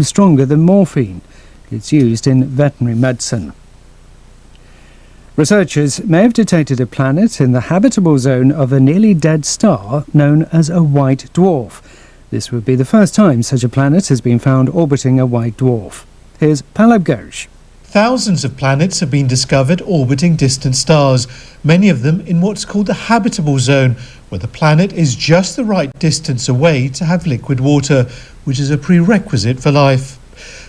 stronger than morphine. It's used in veterinary medicine. Researchers may have detected a planet in the habitable zone of a nearly dead star known as a white dwarf. This would be the first time such a planet has been found orbiting a white dwarf. Here's Palab Ghosh. Thousands of planets have been discovered orbiting distant stars, many of them in what's called the habitable zone, where the planet is just the right distance away to have liquid water, which is a prerequisite for life.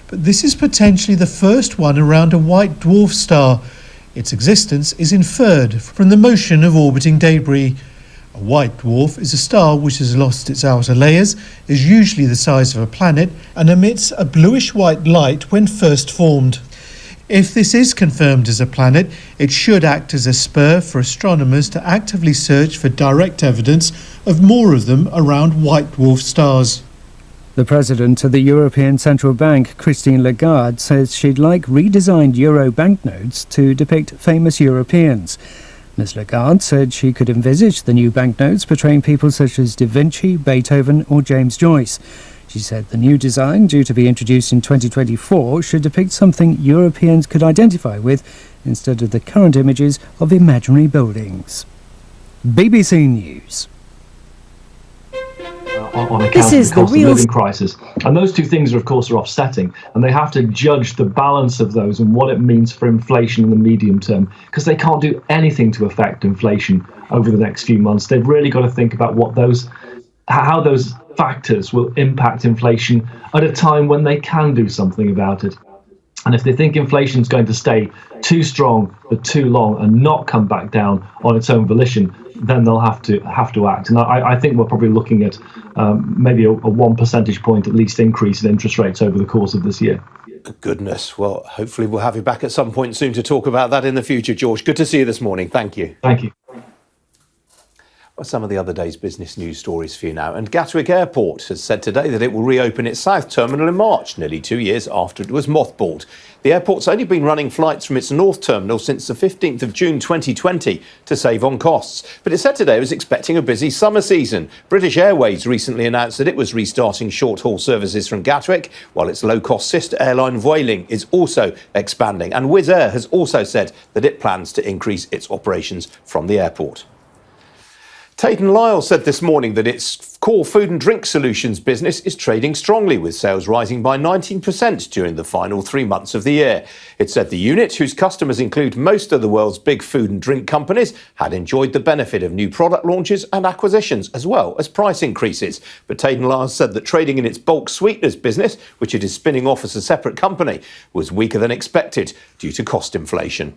But this is potentially the first one around a white dwarf star. Its existence is inferred from the motion of orbiting debris. A white dwarf is a star which has lost its outer layers, is usually the size of a planet, and emits a bluish-white light when first formed. If this is confirmed as a planet, it should act as a spur for astronomers to actively search for direct evidence of more of them around white dwarf stars. The president of the European Central Bank, Christine Lagarde, says she'd like redesigned euro banknotes to depict famous Europeans. Ms. Lagarde said she could envisage the new banknotes portraying people such as Da Vinci, Beethoven or James Joyce. She said the new design, due to be introduced in 2024, should depict something Europeans could identify with instead of the current images of imaginary buildings. BBC News. On account of the cost of living crisis. And those two things, of course, are offsetting. And they have to judge the balance of those and what it means for inflation in the medium term, because they can't do anything to affect inflation over the next few months. They've really got to think about how those factors will impact inflation at a time when they can do something about it. And if they think inflation is going to stay too strong for too long and not come back down on its own volition, then they'll have to act. And I think we're probably looking at maybe a 1 percentage point at least increase in interest rates over the course of this year. Goodness. Well, hopefully we'll have you back at some point soon to talk about that in the future, George. Good to see you this morning. Thank you. Thank you. Well, some of the other day's business news stories for you now. And Gatwick Airport has said today that it will reopen its South Terminal in March, nearly 2 years after it was mothballed. The airport's only been running flights from its North Terminal since the 15th of June 2020 to save on costs. But it said today it was expecting a busy summer season. British Airways recently announced that it was restarting short-haul services from Gatwick, while its low-cost sister airline Vueling is also expanding. And Wizz Air has also said that it plans to increase its operations from the airport. Tate & Lyle said this morning that its core food and drink solutions business is trading strongly, with sales rising by 19% during the final 3 months of the year. It said the unit, whose customers include most of the world's big food and drink companies, had enjoyed the benefit of new product launches and acquisitions, as well as price increases. But Tate & Lyle said that trading in its bulk sweeteners business, which it is spinning off as a separate company, was weaker than expected due to cost inflation.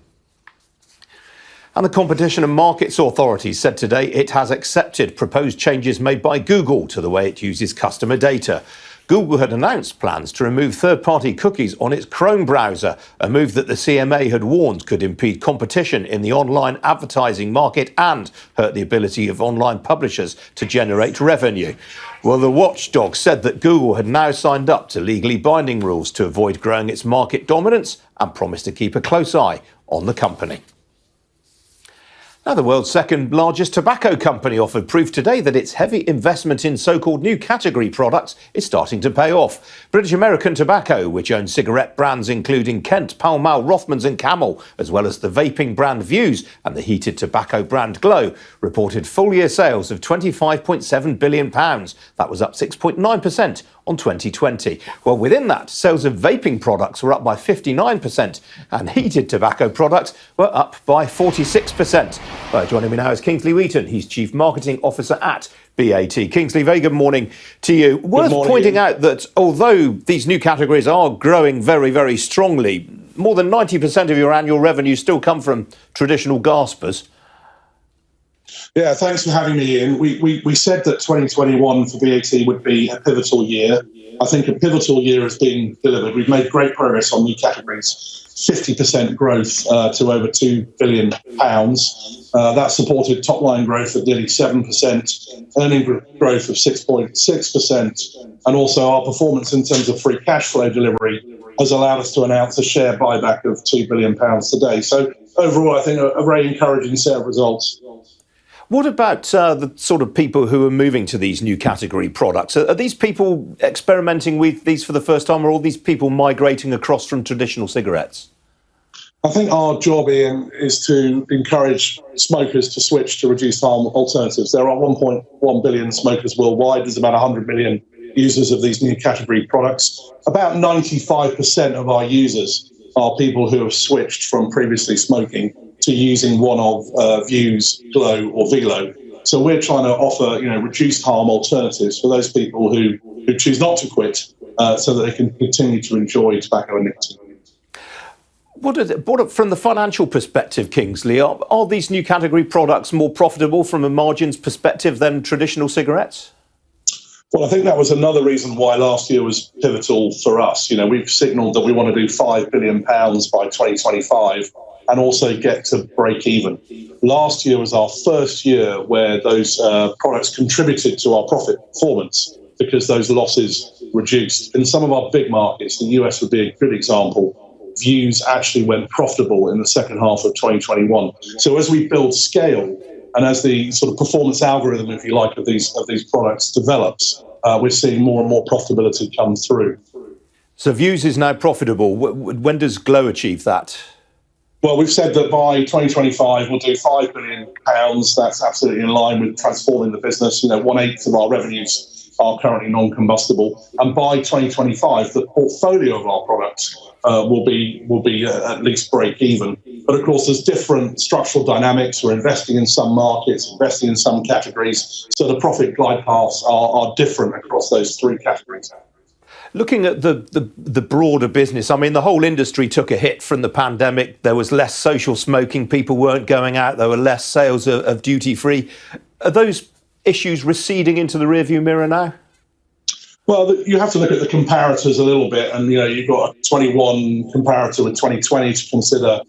And the Competition and Markets Authority said today it has accepted proposed changes made by Google to the way it uses customer data. Google had announced plans to remove third-party cookies on its Chrome browser, a move that the CMA had warned could impede competition in the online advertising market and hurt the ability of online publishers to generate revenue. Well, the watchdog said that Google had now signed up to legally binding rules to avoid growing its market dominance and promised to keep a close eye on the company. Now, the world's second largest tobacco company offered proof today that its heavy investment in so-called new category products is starting to pay off. British American Tobacco, which owns cigarette brands including Kent, Pall Mall, Rothmans and Camel, as well as the vaping brand Vuse and the heated tobacco brand Glow, reported full-year sales of £25.7 billion. That was up 6.9% on 2020. Well, within that, sales of vaping products were up by 59% and heated tobacco products were up by 46%. Joining me now is Kingsley Wheaton. He's Chief Marketing Officer at BAT. Kingsley, very good morning to you. Worth pointing out that although these new categories are growing very, very strongly, more than 90% of your annual revenue still come from traditional gaspers. Yeah, thanks for having me in. We said that 2021 for BAT would be a pivotal year. I think a pivotal year has been delivered. We've made great progress on new categories, 50% growth to over £2 billion. That supported top-line growth of nearly 7%, earning growth of 6.6%, and also our performance in terms of free cash flow delivery has allowed us to announce a share buyback of £2 billion today. So overall, I think a very encouraging set of results. What about the sort of people who are moving to these new category products? Are these people experimenting with these for the first time, or are all these people migrating across from traditional cigarettes? I think our job, Ian, is to encourage smokers to switch to reduced harm alternatives. There are 1.1 billion smokers worldwide. There's about 100 million users of these new category products. About 95% of our users are people who have switched from previously smoking to using one of Vue's, Glow or Velo. So we're trying to offer, reduced harm alternatives for those people who choose not to quit, so that they can continue to enjoy tobacco and nicotine. From the financial perspective, Kingsley, are these new category products more profitable from a margins perspective than traditional cigarettes? Well, I think that was another reason why last year was pivotal for us. We've signalled that we want to do £5 billion by 2025 and also get to break even. Last year was our first year where those products contributed to our profit performance because those losses reduced. In some of our big markets, the US would be a good example. Vue's actually went profitable in the second half of 2021. So as we build scale and as the sort of performance algorithm, if you like, of these products develops, we're seeing more and more profitability come through. So Vue's is now profitable. When does Glow achieve that? Well, we've said that by 2025 we'll do £5 billion. That's absolutely in line with transforming the business. 1/8 of our revenues are currently non-combustible, and by 2025 the portfolio of our products will be at least break even. But of course, there's different structural dynamics. We're investing in some markets, investing in some categories, so the profit glide paths are different across those three categories. Looking at the broader business, I mean, the whole industry took a hit from the pandemic. There was less social smoking. People weren't going out. There were less sales of duty free. Are those issues receding into the rearview mirror now? Well, you have to look at the comparators a little bit, and you've got a 21 comparator with 2020 to consider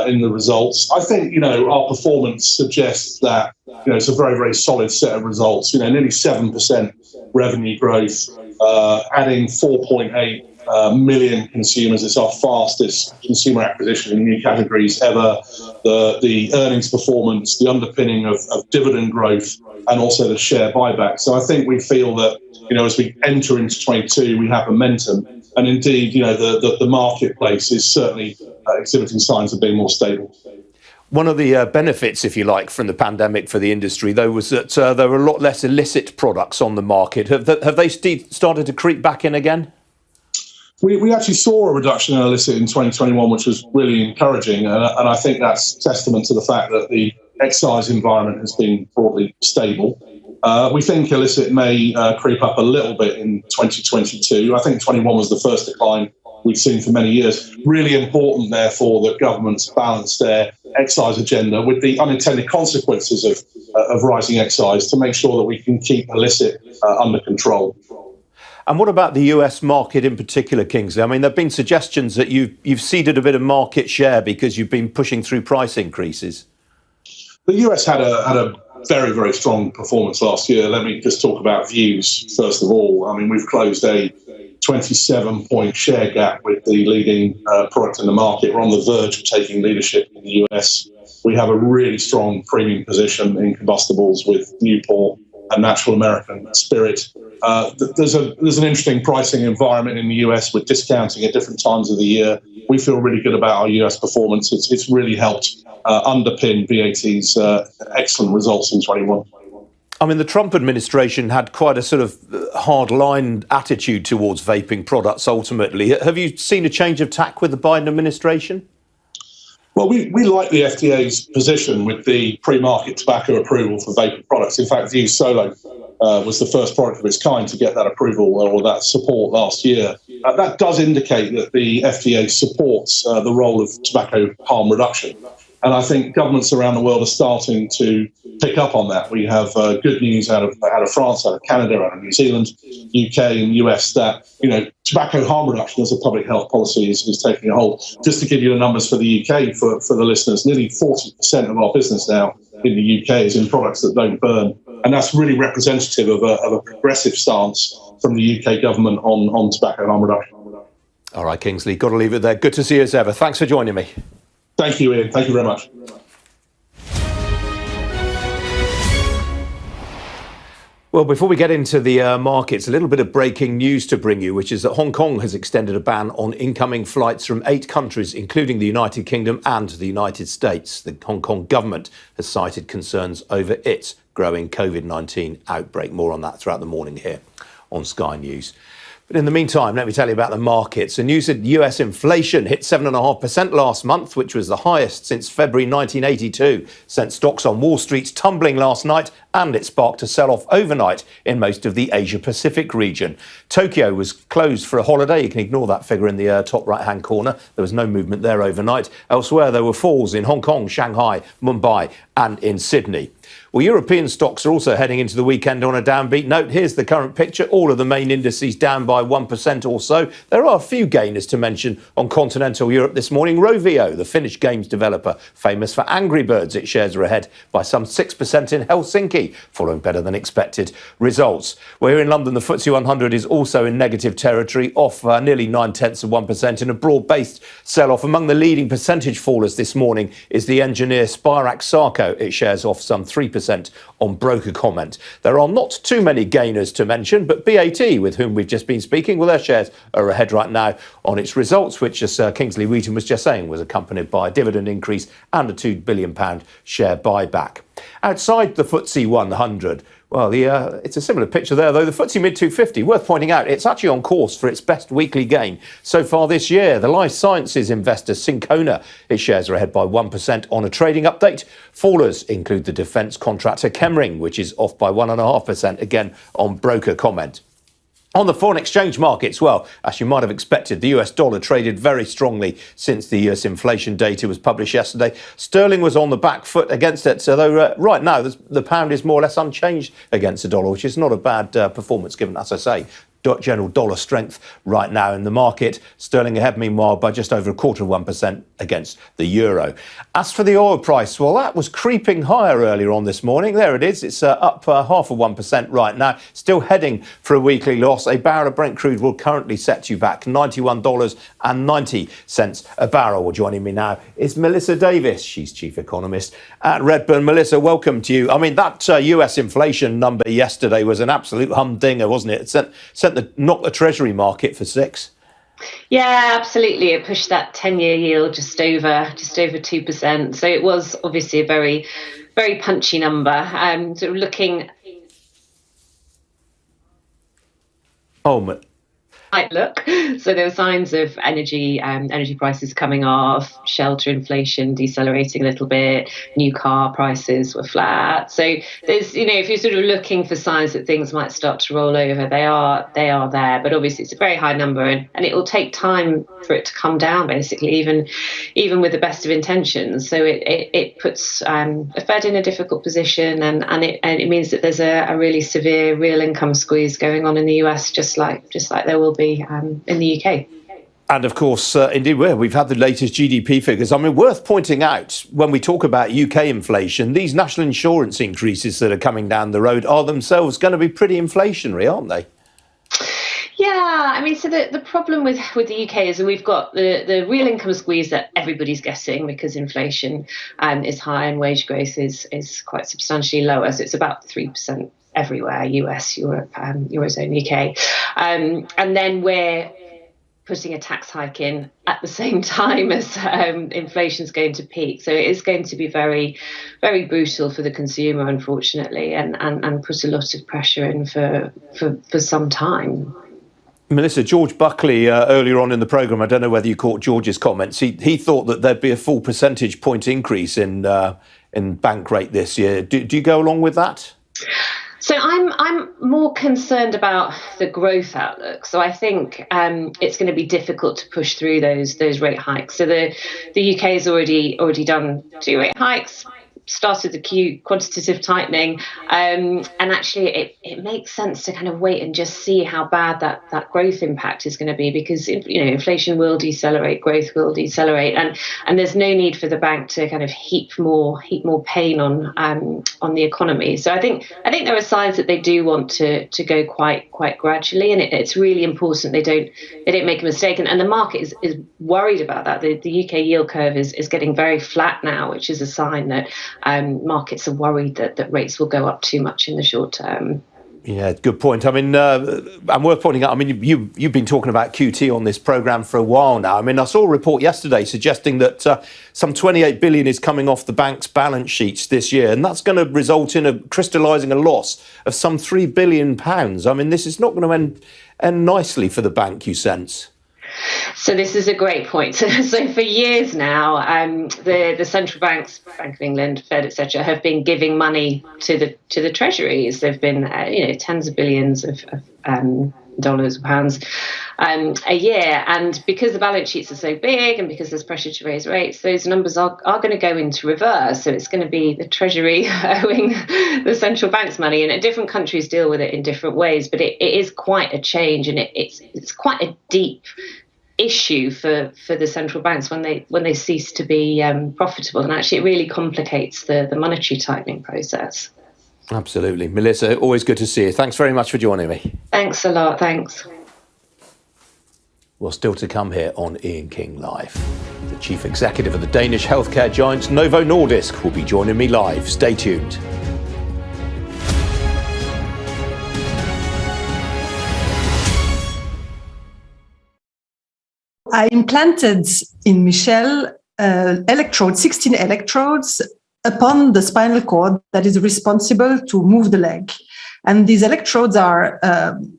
in the results. I think our performance suggests that it's a very, very solid set of results. Nearly 7% revenue growth, adding 4.8 million consumers. It's our fastest consumer acquisition in new categories ever. The earnings performance, the underpinning of dividend growth, and also the share buyback. So I think we feel that as we enter into 22, we have momentum, and indeed the marketplace is certainly exhibiting signs of being more stable. One of the benefits, if you like, from the pandemic for the industry, though, was that there were a lot less illicit products on the market. Have they started to creep back in again? We actually saw a reduction in illicit in 2021, which was really encouraging, and I think that's testament to the fact that the excise environment has been broadly stable. We think illicit may creep up a little bit in 2022. I think 21 was the first decline we've seen for many years. Really important, therefore, that governments balance their excise agenda with the unintended consequences of rising excise to make sure that we can keep illicit under control. And what about the US market in particular, Kingsley? I mean, there have been suggestions that you've ceded a bit of market share because you've been pushing through price increases. The US had a very, very strong performance last year. Let me just talk about Vue's first of all. I mean, we've closed a 27-point share gap with the leading product in the market. We're on the verge of taking leadership in the US. We have a really strong premium position in combustibles with Newport and Natural American Spirit. There's an interesting pricing environment in the US with discounting at different times of the year. We feel really good about our US performance. It's really helped underpin VAT's excellent results in 21. I mean, the Trump administration had quite a sort of hard-line attitude towards vaping products, ultimately. Have you seen a change of tack with the Biden administration? Well, we like the FDA's position with the pre-market tobacco approval for vaping products. In fact, Vue Solo was the first product of its kind to get that approval or that support last year. That does indicate that the FDA supports the role of tobacco harm reduction. And I think governments around the world are starting to pick up on that. We have good news out of France, out of Canada, out of New Zealand, UK and US that, tobacco harm reduction as a public health policy is taking a hold. Just to give you the numbers for the UK, for the listeners, nearly 40% of our business now in the UK is in products that don't burn. And that's really representative of a progressive stance from the UK government on tobacco harm reduction. All right, Kingsley, got to leave it there. Good to see you as ever. Thanks for joining me. Thank you, Ian. Thank you very much. Well, before we get into the markets, a little bit of breaking news to bring you, which is that Hong Kong has extended a ban on incoming flights from 8 countries, including the United Kingdom and the United States. The Hong Kong government has cited concerns over its growing COVID-19 outbreak. More on that throughout the morning here on Sky News. But in the meantime, let me tell you about the markets. The news that US inflation hit 7.5% last month, which was the highest since February 1982, sent stocks on Wall Street tumbling last night, and it sparked a sell-off overnight in most of the Asia-Pacific region. Tokyo was closed for a holiday. You can ignore that figure in the top right-hand corner. There was no movement there overnight. Elsewhere, there were falls in Hong Kong, Shanghai, Mumbai, and in Sydney. Well, European stocks are also heading into the weekend on a downbeat note. Here's the current picture. All of the main indices down by 1% or so. There are a few gainers to mention on continental Europe this morning. Rovio, the Finnish games developer, famous for Angry Birds, its shares are ahead by some 6% in Helsinki, following better than expected results. Well, here in London, the FTSE 100 is also in negative territory, off nearly 0.9% in a broad-based sell-off. Among the leading percentage fallers this morning is the engineer Spirax Sarco. Its shares off some 3% on broker comment. There are not too many gainers to mention, but BAT, with whom we've just been speaking, well, their shares are ahead right now on its results, which, as Kingsley Wheaton was just saying, was accompanied by a dividend increase and a £2 billion share buyback. Outside the FTSE 100, well, it's a similar picture there, though. The FTSE Mid 250, worth pointing out, it's actually on course for its best weekly gain so far this year. The life sciences investor Syncona, its shares are ahead by 1% on a trading update. Fallers include the defence contractor Chemring, which is off by 1.5%, again on broker comment. On the foreign exchange markets, well, as you might have expected, the US dollar traded very strongly since the US inflation data was published yesterday. Sterling was on the back foot against it, although right now the pound is more or less unchanged against the dollar, which is not a bad performance given, as I say, general dollar strength right now in the market. Sterling ahead, meanwhile, by just over 0.25% against the euro. As for the oil price, well, that was creeping higher earlier on this morning. There it is. It's up 0.5% right now. Still heading for a weekly loss. A barrel of Brent crude will currently set you back $91.90 a barrel. Well, joining me now is Melissa Davis. She's chief economist at Redburn. Melissa, welcome to you. I mean, that US inflation number yesterday was an absolute humdinger, wasn't it? It knocked the Treasury market for 6. Yeah, absolutely. It pushed that 10-year yield just over 2%. So it was obviously a very, very punchy number. Sort of looking. Look, so there were signs of energy prices coming off, shelter inflation decelerating a little bit, new car prices were flat. So there's, if you're sort of looking for signs that things might start to roll over, they are there. But obviously it's a very high number, and it will take time for it to come down, basically, even with the best of intentions. So it puts the Fed in a difficult position, and it means that there's a really severe real income squeeze going on in the US, just like there will be in the UK. And of course, indeed, we've had the latest GDP figures. I mean, worth pointing out, when we talk about UK inflation, these national insurance increases that are coming down the road are themselves going to be pretty inflationary, aren't they? Yeah, I mean, so the problem with the UK is that we've got the real income squeeze that everybody's getting because inflation is high and wage growth is quite substantially lower. So it's about 3% everywhere, US, Europe, Eurozone, UK. And then we're putting a tax hike in at the same time as inflation's going to peak. So it is going to be very, very brutal for the consumer, unfortunately, and put a lot of pressure in for some time. Melissa, George Buckley, earlier on in the programme, I don't know whether you caught George's comments, he thought that there'd be a full percentage point increase in bank rate this year. Do you go along with that? So I'm more concerned about the growth outlook. So I think it's going to be difficult to push through those rate hikes. So the UK has already done 2 rate hikes, started the quantitative tightening, and actually it makes sense to kind of wait and just see how bad that growth impact is going to be, because inflation will decelerate, growth will decelerate, and there's no need for the bank to kind of heap more pain on the economy. So I think there are signs that they do want to go quite gradually, and it's really important they don't make a mistake, and the market is worried about that. The UK yield curve is getting very flat now, which is a sign that markets are worried that rates will go up too much in the short term. Yeah, good point. I mean, and worth pointing out, I mean, you've been talking about QT on this programme for a while now. I mean, I saw a report yesterday suggesting that some 28 billion is coming off the bank's balance sheets this year, and that's going to result in crystallising a loss of some £3 billion. I mean, this is not going to end nicely for the bank, you sense? So this is a great point. So for years now, the central banks, Bank of England, Fed, etc., have been giving money to the treasuries. There've been tens of billions of dollars or pounds a year, and because the balance sheets are so big and because there's pressure to raise rates, those numbers are going to go into reverse. So it's going to be the treasury owing the central bank's money, and different countries deal with it in different ways. But it is quite a change, and it's quite a deep issue for the central banks when they cease to be profitable, and actually it really complicates the monetary tightening process. Absolutely. Melissa, always good to see you. Thanks very much for joining me. Thanks a lot. Thanks. Well, still to come here on Ian King Live. The chief executive of the Danish healthcare giant Novo Nordisk will be joining me live. Stay tuned. I implanted in Michel 16 electrodes upon the spinal cord that is responsible to move the leg. And these electrodes are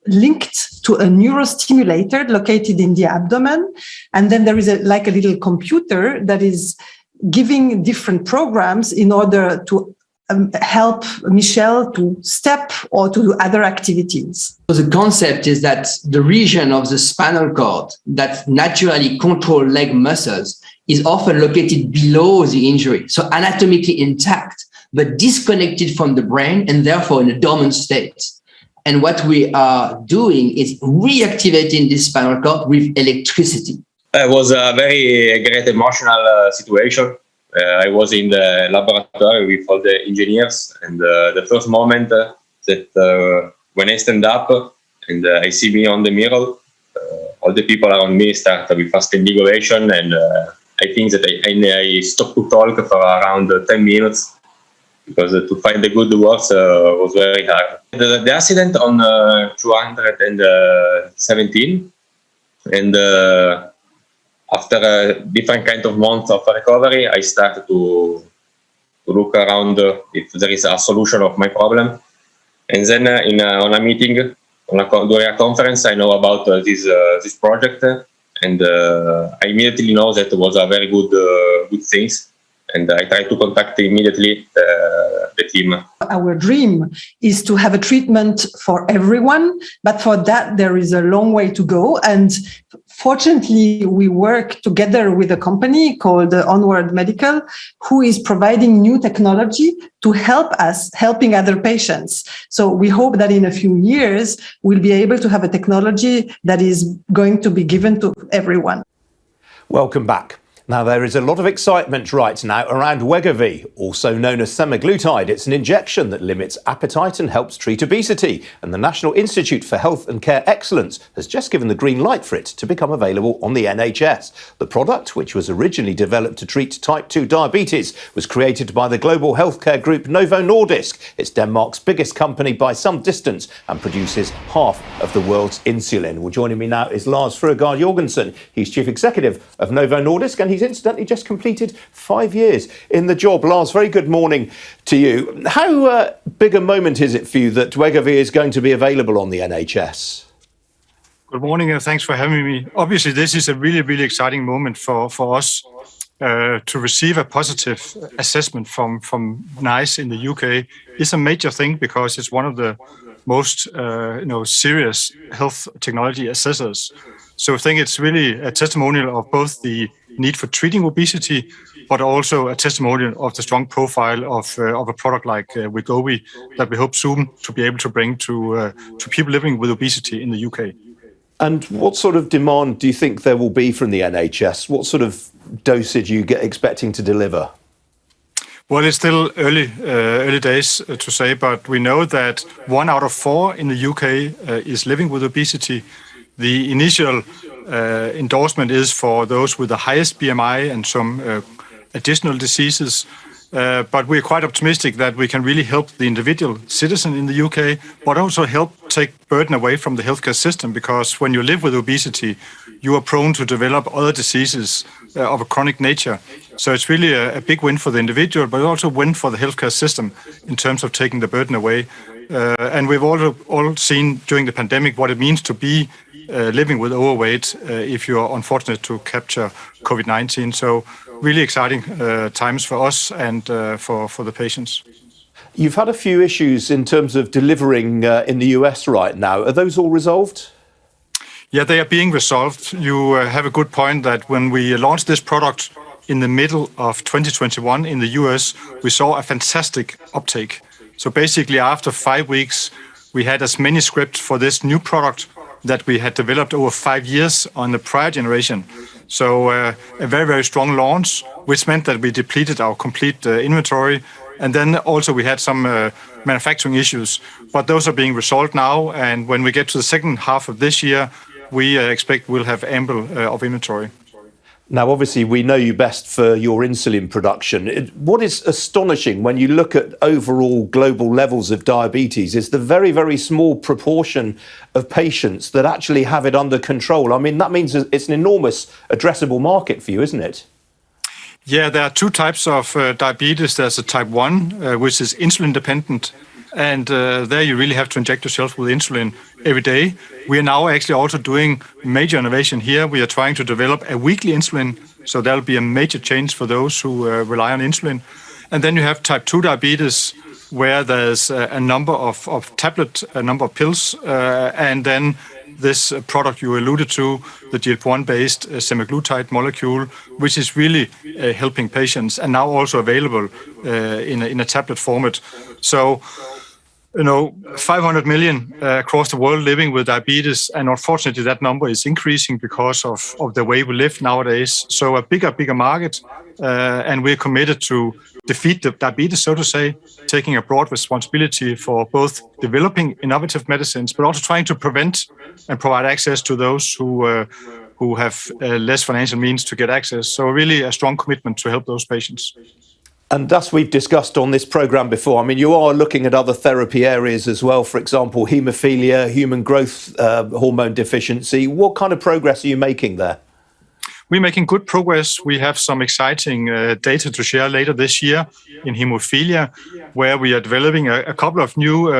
linked to a neurostimulator located in the abdomen. And then there is a little computer that is giving different programs in order to help Michel to step or to do other activities. The concept is that the region of the spinal cord that naturally control leg muscles is often located below the injury, so anatomically intact, but disconnected from the brain and therefore in a dormant state. And what we are doing is reactivating this spinal cord with electricity. It was a very great emotional situation. I was in the laboratory with all the engineers, and the first moment that when I stand up and I see me on the mirror, all the people around me start with a standing ovation, and I think that I stopped to talk for around 10 minutes because to find the good words was very hard. The accident on 217, and after a different kind of months of recovery, I started to look around if there is a solution of my problem. And then on a meeting, during a conference, I know about this project, and I immediately know that it was a very good thing. And I tried to contact immediately the team. Our dream is to have a treatment for everyone, but for that there is a long way to go. And fortunately, we work together with a company called Onward Medical, who is providing new technology to help us helping other patients. So we hope that in a few years, we'll be able to have a technology that is going to be given to everyone. Welcome back. Now, there is a lot of excitement right now around Wegovy, also known as semaglutide. It's an injection that limits appetite and helps treat obesity. And the National Institute for Health and Care Excellence has just given the green light for it to become available on the NHS. The product, which was originally developed to treat type 2 diabetes, was created by the global healthcare group Novo Nordisk. It's Denmark's biggest company by some distance and produces half of the world's insulin. Well, joining me now is Lars Fruergaard Jorgensen. He's chief executive of Novo Nordisk, and he's incidentally just completed 5 years in the job. Lars, very good morning to you. How big a moment is it for you that Wegovy is going to be available on the NHS? Good morning, and thanks for having me. Obviously, this is a really, really exciting moment for us to receive a positive assessment from NICE in the UK. It's a major thing because it's one of the most serious health technology assessors. So I think it's really a testimonial of both the need for treating obesity, but also a testimonial of the strong profile of a product like Wegovy that we hope soon to be able to bring to people living with obesity in the UK. And what sort of demand do you think there will be from the NHS? What sort of dosage are you expecting to deliver? Well, it's still early days to say, but we know that 1 out of 4 in the UK is living with obesity. The initial endorsement is for those with the highest BMI and some additional diseases. But we're quite optimistic that we can really help the individual citizen in the UK, but also help take burden away from the healthcare system, because when you live with obesity, you are prone to develop other diseases of a chronic nature. So it's really a big win for the individual, but also a win for the healthcare system in terms of taking the burden away. And we've all seen during the pandemic what it means to be living with overweight if you are unfortunate to capture COVID-19. So really exciting times for us and for the patients. You've had a few issues in terms of delivering in the US right now. Are those all resolved? Yeah, they are being resolved. You have a good point that when we launched this product in the middle of 2021 in the US, we saw a fantastic uptake. So basically, after 5 weeks, we had as many scripts for this new product that we had developed over 5 years on the prior generation. So a very, very strong launch, which meant that we depleted our complete inventory. And then also we had some manufacturing issues, but those are being resolved now. And when we get to the second half of this year, we expect we'll have ample of inventory. Now, obviously, we know you best for your insulin production. What is astonishing when you look at overall global levels of diabetes is the very, very small proportion of patients that actually have it under control. I mean, that means it's an enormous addressable market for you, isn't it? Yeah, there are two types of diabetes. There's a type 1, which is insulin dependent. And there you really have to inject yourself with insulin every day. We are now actually also doing major innovation here. We are trying to develop a weekly insulin. So that'll be a major change for those who rely on insulin. And then you have type 2 diabetes, where there's a number of tablets, a number of pills, and then this product you alluded to, the GLP-1 based semaglutide molecule, which is really helping patients and now also available in a tablet format. So, 500 million across the world living with diabetes, and unfortunately that number is increasing because of the way we live nowadays. So a bigger market, and we're committed to defeat the diabetes, so to say, taking a broad responsibility for both developing innovative medicines, but also trying to prevent and provide access to those who have less financial means to get access. So really a strong commitment to help those patients. And as we've discussed on this programme before, I mean, you are looking at other therapy areas as well, for example, haemophilia, human growth hormone deficiency. What kind of progress are you making there? We're making good progress. We have some exciting data to share later this year in haemophilia, where we are developing a couple of new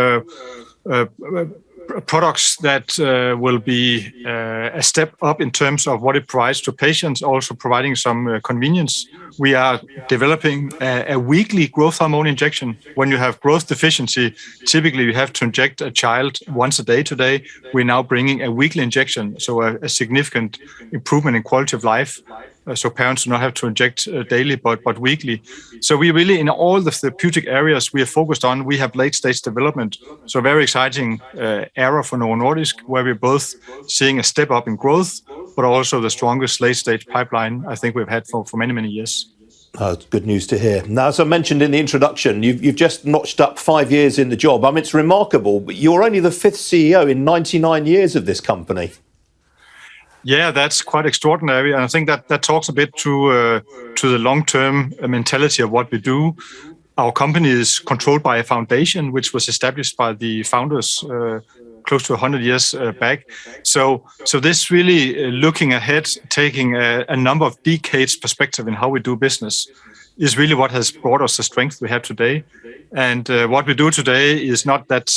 products that will be a step up in terms of what it provides to patients, also providing some convenience. We are developing a weekly growth hormone injection. When you have growth deficiency, typically you have to inject a child once a day today. We're now bringing a weekly injection, so a significant improvement in quality of life. So parents do not have to inject daily, but weekly. So we really, in all the therapeutic areas we are focused on, we have late-stage development. So a very exciting era for Novo Nordisk, where we're both seeing a step up in growth, but also the strongest late-stage pipeline I think we've had for many, many years. Oh, it's good news to hear. Now, as I mentioned in the introduction, you've just notched up 5 years in the job. I mean, it's remarkable, but you're only the 5th CEO in 99 years of this company. Yeah, that's quite extraordinary, and I think that talks a bit to the long-term mentality of what we do. Our company is controlled by a foundation which was established by the founders close to 100 years back. So this really looking ahead, taking a number of decades perspective in how we do business, is really what has brought us the strength we have today. And what we do today is not that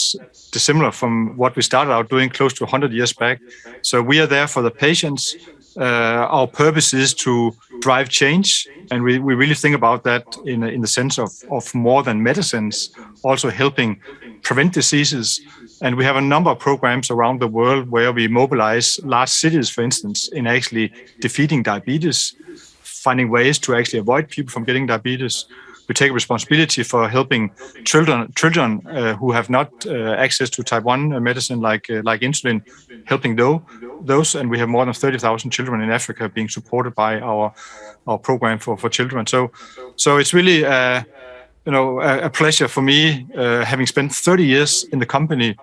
dissimilar from what we started out doing close to 100 years back. So we are there for the patients. Our purpose is to drive change. And we really think about that in the sense of more than medicines, also helping prevent diseases. And we have a number of programs around the world where we mobilize large cities, for instance, in actually defeating diabetes, finding ways to actually avoid people from getting diabetes. We take responsibility for helping children who have not access to type 1 medicine like insulin, helping those. And we have more than 30,000 children in Africa being supported by our program for children. So it's really a pleasure for me, having spent 30 years in the company,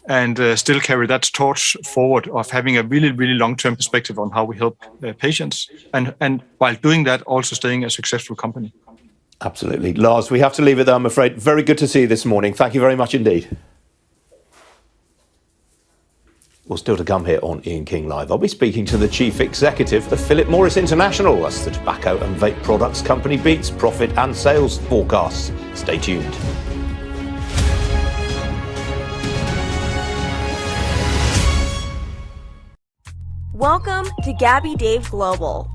and still carry that torch forward of having a really, really long-term perspective on how we help patients, and while doing that, also staying a successful company. Absolutely. Lars, we have to leave it there, I'm afraid. Very good to see you this morning. Thank you very much indeed. Well, still to come here on Ian King Live, I'll be speaking to the Chief Executive of Philip Morris International. That's the tobacco and vape products company beats profit and sales forecasts. Stay tuned. Welcome to Gabby Dave Global.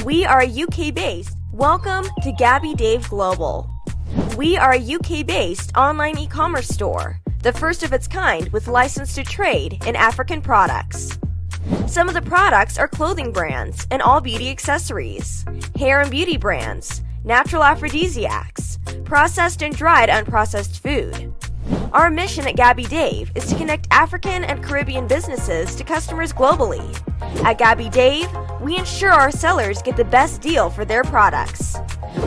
We are a UK-based. Welcome to Gabby Dave Global. We are a UK-based online e-commerce store, the first of its kind with license to trade in African products. Some of the products are clothing brands and all beauty accessories, hair and beauty brands, natural aphrodisiacs, processed and dried unprocessed food. Our mission at Gabby Dave is to connect African and Caribbean businesses to customers globally. At Gabby Dave, we ensure our sellers get the best deal for their products.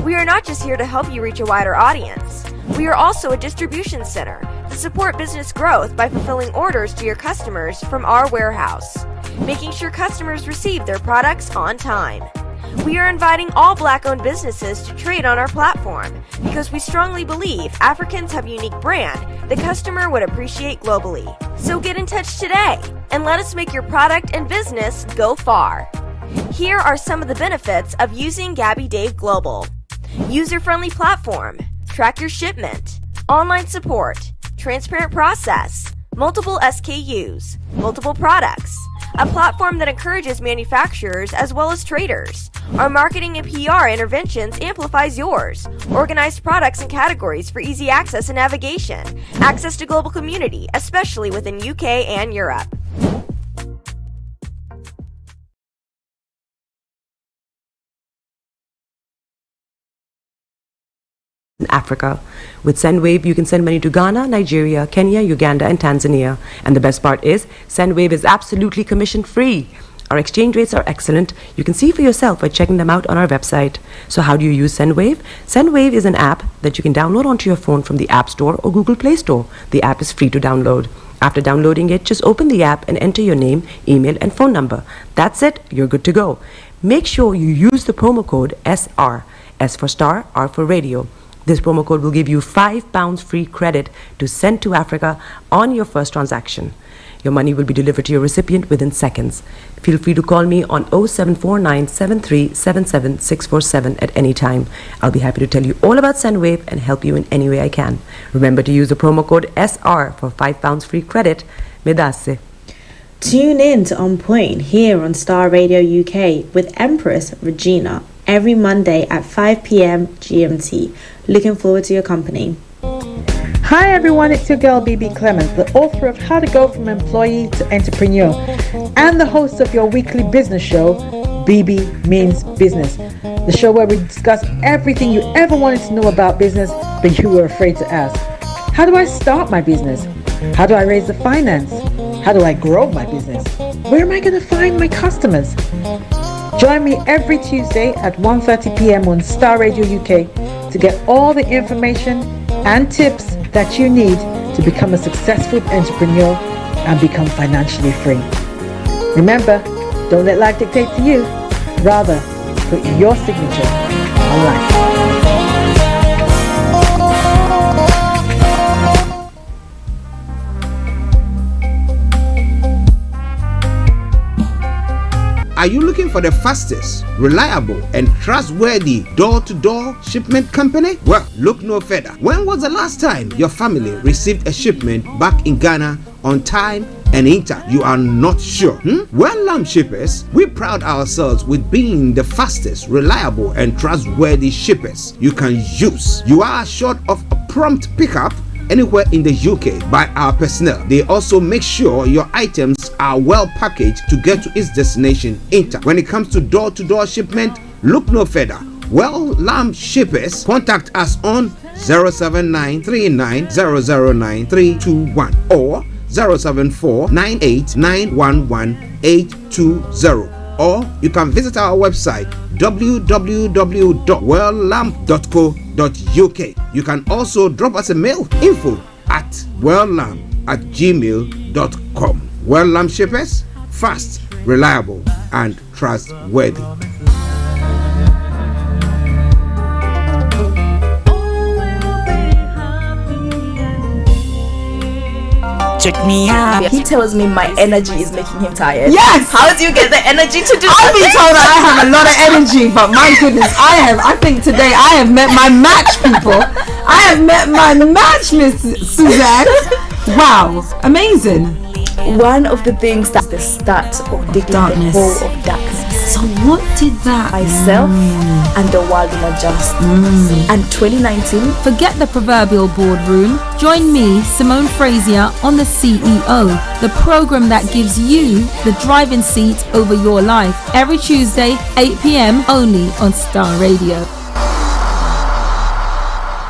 We are not just here to help you reach a wider audience. We are also a distribution center to support business growth by fulfilling orders to your customers from our warehouse, making sure customers receive their products on time. We are inviting all Black-owned businesses to trade on our platform because we strongly believe Africans have a unique brand the customer would appreciate globally. So get in touch today and let us make your product and business go far. Here are some of the benefits of using Gabby Dave Global. User-friendly platform, track your shipment, online support, transparent process, multiple SKUs, multiple products, a platform that encourages manufacturers as well as traders. Our marketing and PR interventions amplifies yours. Organized products and categories for easy access and navigation. Access to global community, especially within UK and Europe. In Africa. With SendWave, you can send money to Ghana, Nigeria, Kenya, Uganda, and Tanzania. And the best part is, SendWave is absolutely commission-free. Our exchange rates are excellent. You can see for yourself by checking them out on our website. So how do you use SendWave? SendWave is an app that you can download onto your phone from the App Store or Google Play Store. The app is free to download. After downloading it, just open the app and enter your name, email, and phone number. That's it. You're good to go. Make sure you use the promo code SR. S for Starr, R for Radio. This promo code will give you £5 free credit to send to Africa on your first transaction. Your money will be delivered to your recipient within seconds. Feel free to call me on 0749 7377 647 at any time. I'll be happy to tell you all about SendWave and help you in any way I can. Remember to use the promo code SR for £5 free credit. Medasse. Tune in to On Point here on Star Radio UK with Empress Regina every Monday at 5 p.m. GMT. Looking forward to your company. Hi everyone, it's your girl BB Clement, the author of How to Go From Employee to Entrepreneur and the host of your weekly business show, BB Means Business, the show where we discuss everything you ever wanted to know about business but you were afraid to ask. How do I start my business? How do I raise the finance? How do I grow my business? Where am I going to find my customers? Join me every Tuesday at 1:30 p.m. on Star Radio UK to get all the information and tips that you need to become a successful entrepreneur and become financially free. Remember, don't let life dictate to you. Rather, put your signature on life. Are you looking for the fastest, reliable, and trustworthy door-to-door shipment company? Well, look no further. When was the last time your family received a shipment back in Ghana on time and in time? You are not sure? Well, Lamb Shippers, we pride ourselves with being the fastest, reliable, and trustworthy shippers you can use. You are assured of a prompt pickup anywhere in the UK by our personnel. They also make sure your items are well packaged to get to its destination in time. When it comes to door-to-door shipment, look no further. Well, Lamb Shippers, contact us on 07939009321 or 07498911820, or you can visit our website www.welllamb.co.uk. You can also drop us a mail, info@welllamb@gmail.com. Well Lamb Shippers, fast, reliable, and trustworthy. check me out. He tells me my energy is making him tired. Yes! How do you get the energy to do I've been told that I have a lot of energy, but my goodness, I think today I have met my match, people. I have met my match, Miss Suzanne. Wow, amazing. One of the things that's the start of digging the hole of darkness. So what did that? Myself and the world will adjust. And 2019. Forget the proverbial boardroom. Join me, Simone Frazier, on The CEO, the program that gives you the driving seat over your life. Every Tuesday, 8 p.m. only on Starr Radio.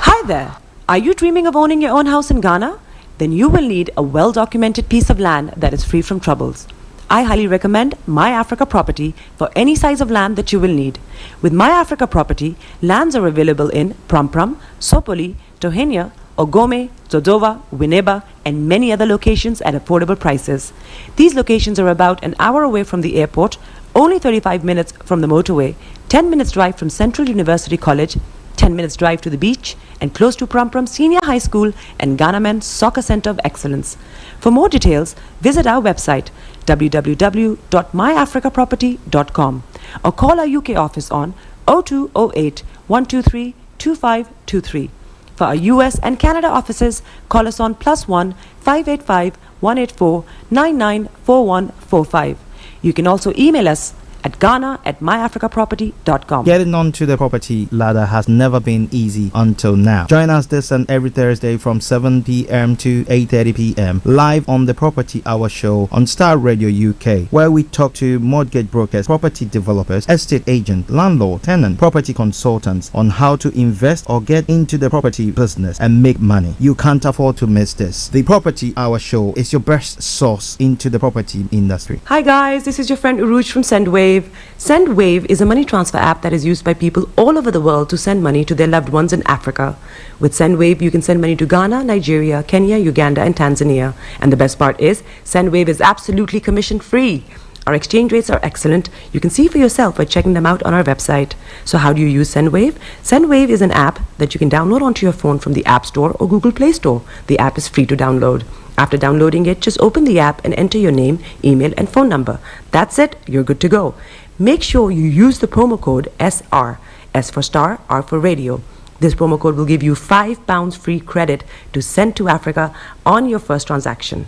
Hi there. Are you dreaming of owning your own house in Ghana? Then you will need a well-documented piece of land that is free from troubles. I highly recommend My Africa Property for any size of land that you will need. With My Africa Property, lands are available in Pram, Sopoli, Tohenia, Ogome, Dodova, Winneba, and many other locations at affordable prices. These locations are about an hour away from the airport, only 35 minutes from the motorway, 10 minutes drive from Central University College, 10 minutes drive to the beach, and close to Pram Senior High School and Ghana Men's Soccer Center of Excellence. For more details, visit our website www.myafricaproperty.com or call our UK office on 0208 123 2523. For our US and Canada offices, call us on +1 585 184 994145. You can also email us at ghana@myafricaproperty.com. Getting onto the property ladder has never been easy until now. Join us this and every Thursday from 7 p.m. to 8:30 p.m. live on the Property Hour show on Starr Radio UK, where we talk to mortgage brokers, property developers, estate agents, landlord, tenant, property consultants on how to invest or get into the property business and make money. You can't afford to miss this. The Property Hour show is your best source into the property industry. Hi guys, this is your friend Uruj from Sendwave. Sendwave is a money transfer app that is used by people all over the world to send money to their loved ones in Africa. With Sendwave, you can send money to Ghana, Nigeria, Kenya, Uganda, and Tanzania. And the best part is, Sendwave is absolutely commission free. Our exchange rates are excellent. You can see for yourself by checking them out on our website. So how do you use Sendwave? Sendwave is an app that you can download onto your phone from the App Store or Google Play Store. The app is free to download. After downloading it, just open the app and enter your name, email, and phone number. That's it, you're good to go. Make sure you use the promo code SR, S for Star, R for Radio. This promo code will give you £5 free credit to send to Africa on your first transaction.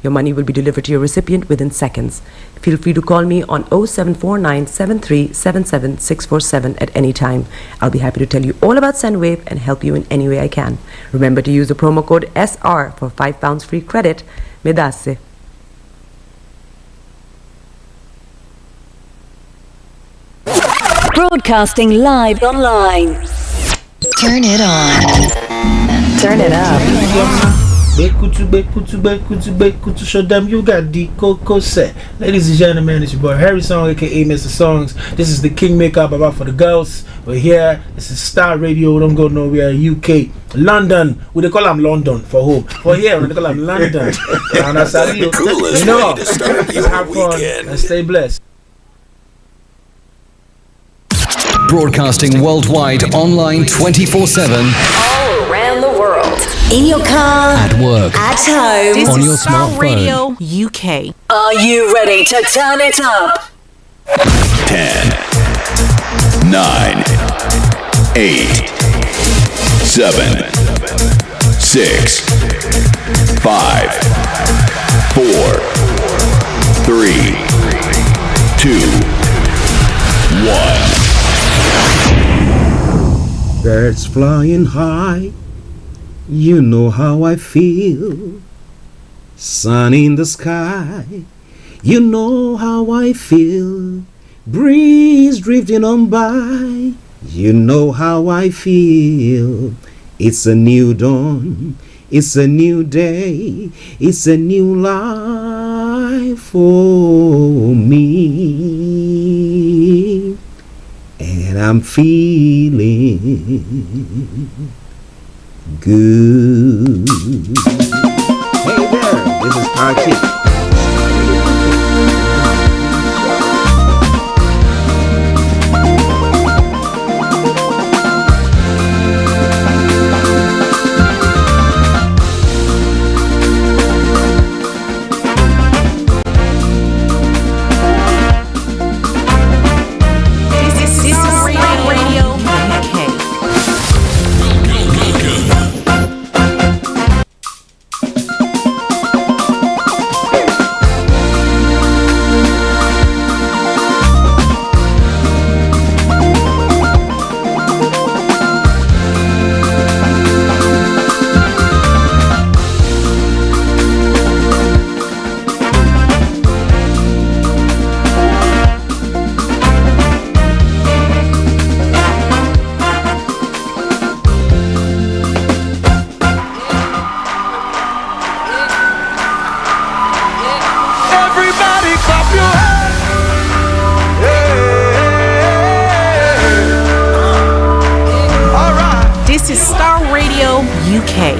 Your money will be delivered to your recipient within seconds. Feel free to call me on 0749 7377 647 at any time. I'll be happy to tell you all about Sendwave and help you in any way I can. Remember to use the promo code SR for £5 free credit. Medasse. Broadcasting live online. Turn it on. Turn it up. Show them you got the Coco set. Ladies and gentlemen, it's your boy Harry Song, aka Mr. Songs. This is the King Makeup about for the girls. We're here. This is Starr Radio. Don't go nowhere. UK, London. We they call them London for home. For here, we they call them London. And I say you know, just have fun and stay blessed. Broadcasting worldwide, online 24/7. All around the world. In your car. At work. At home. This on your smartphone. Radio UK. Are you ready to turn it up? 10, 9, 8, 7, 6, 5, 4, 3, 2, 1. Birds flying high, you know how I feel. Sun in the sky, you know how I feel. Breeze drifting on by, you know how I feel. It's a new dawn, it's a new day, it's a new life for me. And I'm feeling good. Hey there, this is Archie. UK.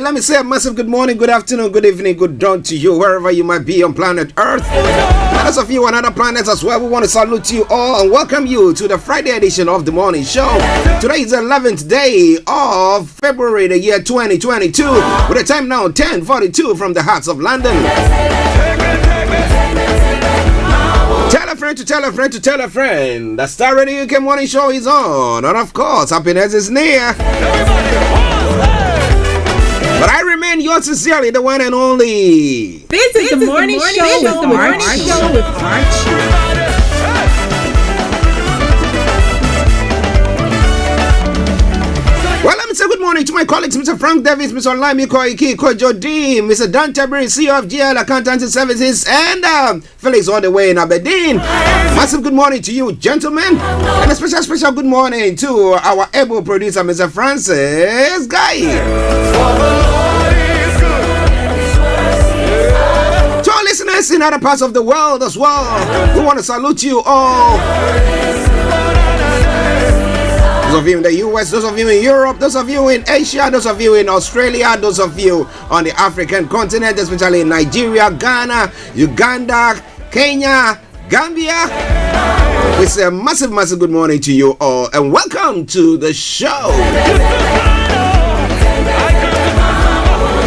Let me say a massive good morning, good afternoon, good evening, good dawn to you, wherever you might be on planet Earth. Those of you on other planets as well, we want to salute you all and welcome you to the Friday edition of the morning show. Today is the 11th day of February, the year 2022, with the time now 10:42 from the hearts of London. Tell a friend to tell a friend to tell a friend. The Starr Radio UK morning show is on, and of course, happiness is near. But I remain yours sincerely, the one and only. This is the morning show with Archie. Well, let me say good morning to my colleagues, Mr. Frank Davis, Mr. Olayomi, Kojo D, Mr. Tabiri, CEO of GL Accountancy Services, and Felix all the way in Aberdeen. Massive good morning to you, gentlemen. And a special good morning to our able producer, Mr. Francis Guy. To our listeners in other parts of the world as well, we want to salute you all. Those of you in the US, those of you in Europe, those of you in Asia, those of you in Australia, those of you on the African continent, especially in Nigeria, Ghana, Uganda, Kenya, Gambia. We say a massive good morning to you all and welcome to the show.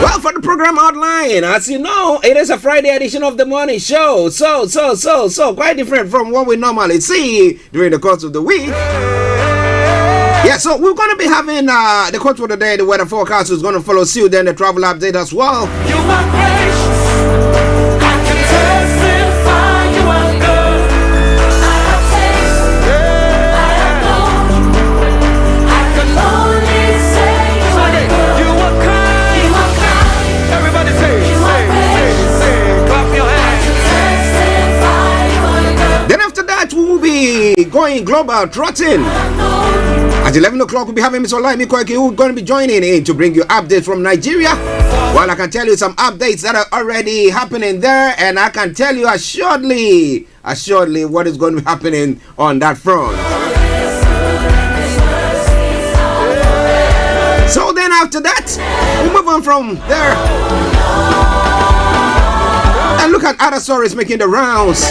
Well, for the program outline, as you know, it is a Friday edition of the morning show. So quite different from what we normally see during the course of the week. Yeah, so we're going to be having the quote for the day, the weather forecast is going to follow suit, then the travel update as well. Then after that, we will be going global trotting. At 11 o'clock, we'll be having Mr. Olayomi who's going to be joining in to bring you updates from Nigeria. Well, I can tell you some updates that are already happening there, and I can tell you assuredly what is going to be happening on that front. So then after that, we'll move on from there and look at other stories making the rounds.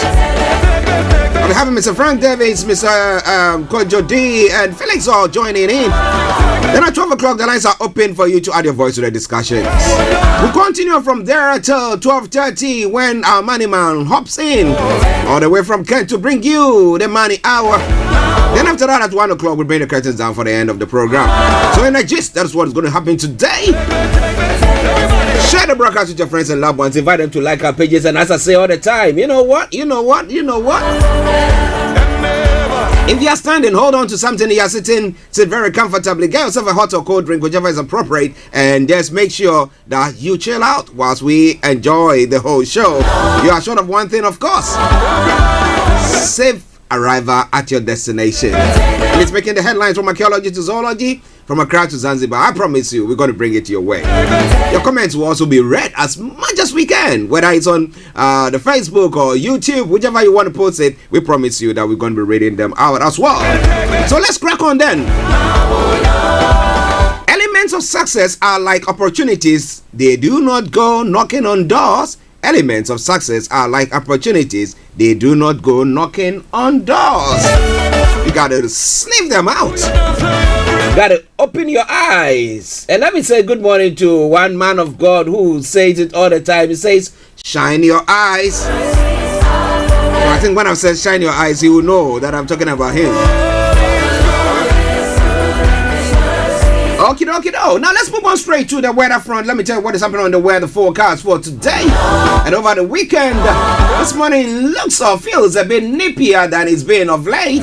I'll be having Mr. Frank Davis, Mr. Kojo D, and Felix all joining in. Then at 12 o'clock, the lines are open for you to add your voice to the discussions. We'll continue from there until 12:30 when our money man hops in all the way from Kent to bring you the money hour. Then after that, at 1 o'clock, we'll bring the curtains down for the end of the program. So in a gist, that's what is going to happen today. Share the broadcast with your friends and loved ones. Invite them to like our pages. And as I say all the time, you know what? If you are standing, hold on to something. You are sitting, sit very comfortably. Get yourself a hot or cold drink, whichever is appropriate. And just make sure that you chill out whilst we enjoy the whole show. You are short of one thing, of course. Safe arrival at your destination. And it's making the headlines from archaeology to zoology, from Accra to Zanzibar. I promise you, we're going to bring it your way. Your comments will also be read as much as we can, whether it's on the Facebook or YouTube, whichever you want to post it. We promise you that we're going to be reading them out as well. So let's crack on then. Elements of success are like opportunities. They do not go knocking on doors. Elements of success are like opportunities. They do not go knocking on doors. You gotta sniff them out. You gotta open your eyes. And let me say good morning to one man of God who says it all the time. He says, shine your eyes. So I think when I said shine your eyes, he will know that I'm talking about him. Okie dokie do. Now let's move on straight to the weather front. Let me tell you what is happening on the weather forecast for today and over the weekend. This morning looks or feels a bit nippier than it's been of late.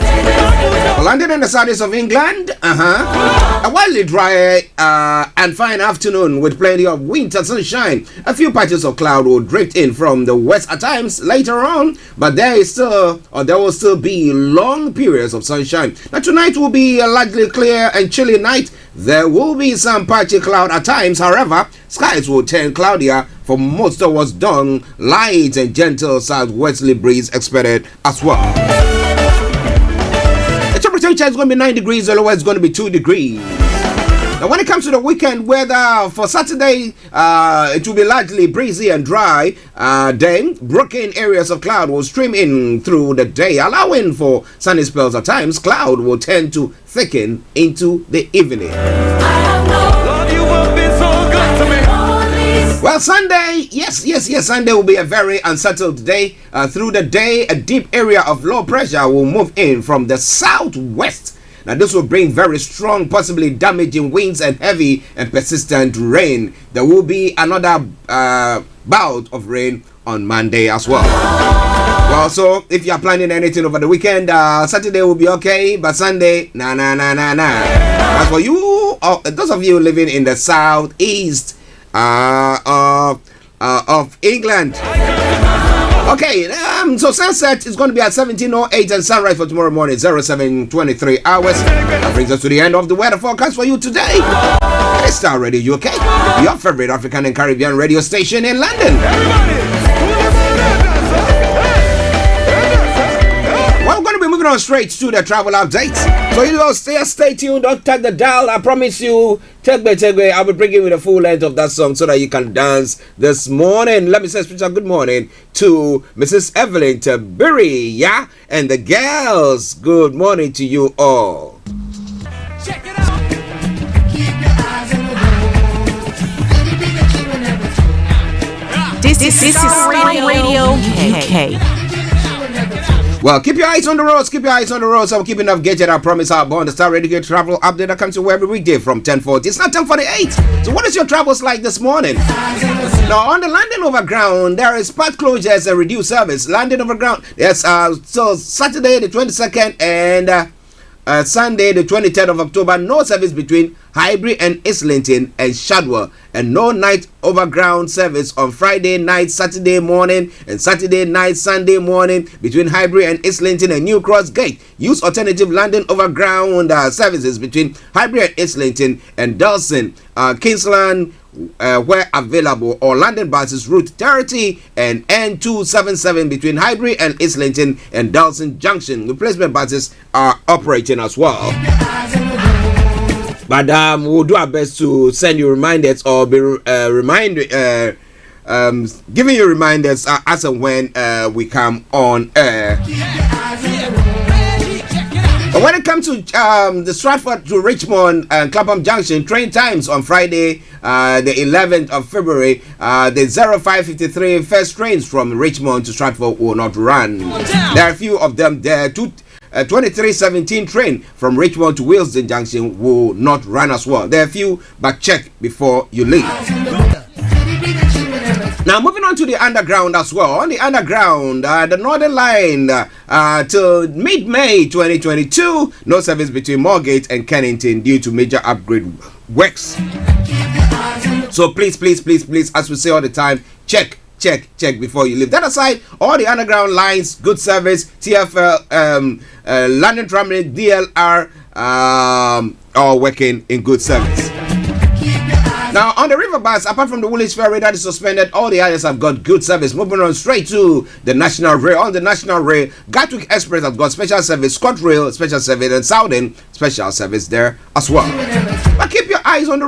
London and the southeast of England, a wildly dry and fine afternoon with plenty of winter sunshine. A few patches of cloud will drift in from the west at times later on, but there will still be long periods of sunshine. Now tonight will be a largely clear and chilly night. There will be some patchy cloud at times, however, skies will turn cloudier for most towards dawn. Light and gentle southwesterly breeze expected as well. The temperature is going to be 9 degrees, the lower is going to be 2 degrees. Now when it comes to the weekend weather, for Saturday, it will be largely breezy and dry. Then broken areas of cloud will stream in through the day, allowing for sunny spells at times. Cloud will tend to thicken into the evening. Well, Sunday, yes, Sunday will be a very unsettled day. Through the day, a deep area of low pressure will move in from the southwest. Now, this will bring very strong, possibly damaging winds and heavy and persistent rain. There will be another bout of rain on Monday as well. Well, so if you are planning anything over the weekend, Saturday will be okay, but Sunday, nah. As for you, those of you living in the southeast of England. Okay, so sunset is going to be at 17:08 and sunrise for tomorrow morning 07:23 hours. That brings us to the end of the weather forecast for you today. It's Starr Radio UK, your favorite African and Caribbean radio station in London. We're going to be moving on straight to the travel updates. So you all stay tuned, don't touch the dial. I promise you, Tegbe, I will bring you with the full length of that song so that you can dance this morning. Let me say a special good morning to Mrs. Evelyn Tabiri, yeah? And the girls, good morning to you all. Check it out. This is Starr Radio UK. Well, keep your eyes on the roads, I'm keeping updated. I promise I'll on the Starr Radio travel update that comes to you every weekday from 10:40. It's not 10:48. So what is your travels like this morning? Now, on the London Overground, there is part closures and reduced service. London Overground, yes, so Saturday the 22nd and Sunday the 23rd of October, no service between Highbury and Islington and Shadwell, and no night overground service on Friday night, Saturday morning, and Saturday night, Sunday morning between Highbury and Islington and New Cross Gate. Use alternative London overground services between Highbury and Islington and Dawson, Kingsland, where available, or London buses route 30 and N277 between Highbury and Islington and Dawson Junction. Replacement buses are operating as well. But we'll do our best to send you reminders or be giving you reminders as and when we come on air. But when it comes to the Stratford to Richmond and Clapham Junction train times on Friday, the 11th of February, the 0553 first trains from Richmond to Stratford will not run. There are a few of them there. 2317 train from Richmond to Willesden Junction will not run as well. There are a few, but check before you leave. Now moving on to the underground as well. On the underground, the Northern Line till mid-May 2022, no service between Moorgate and Kennington due to major upgrade works. So please, as we say all the time, check before you leave. That aside, all the underground lines, good service, TFL, London Tramlink, DLR, all working in good service. Now, on the river bus, apart from the Woolwich Ferry that is suspended, all the others have got good service. Moving on straight to the National Rail. On the National Rail, Gatwick Express have got special service, ScotRail special service, and Southern special service there as well. But keep your eyes on the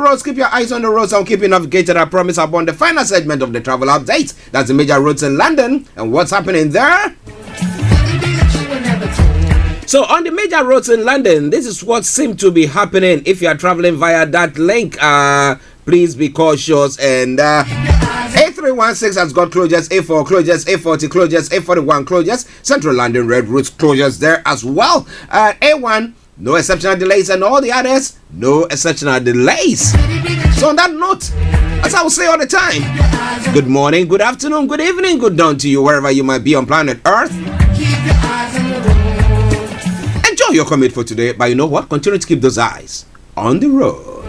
roads, I'm keeping navigated. I promise I'm on the final segment of the travel update. That's the major roads in London and what's happening there. So on the major roads in London, this is what seems to be happening. If you are traveling via that link, please be cautious. And A316 has got closures, A4 closures, A40 closures, A41 closures, Central London Red Routes closures there as well. A1 no exceptional delays, and all the others, no exceptional delays. So on that note, as I will say all the time, good morning, good afternoon, good evening, good dawn to you wherever you might be on planet Earth. Enjoy your commute for today, but you know what? Continue to keep those eyes on the road.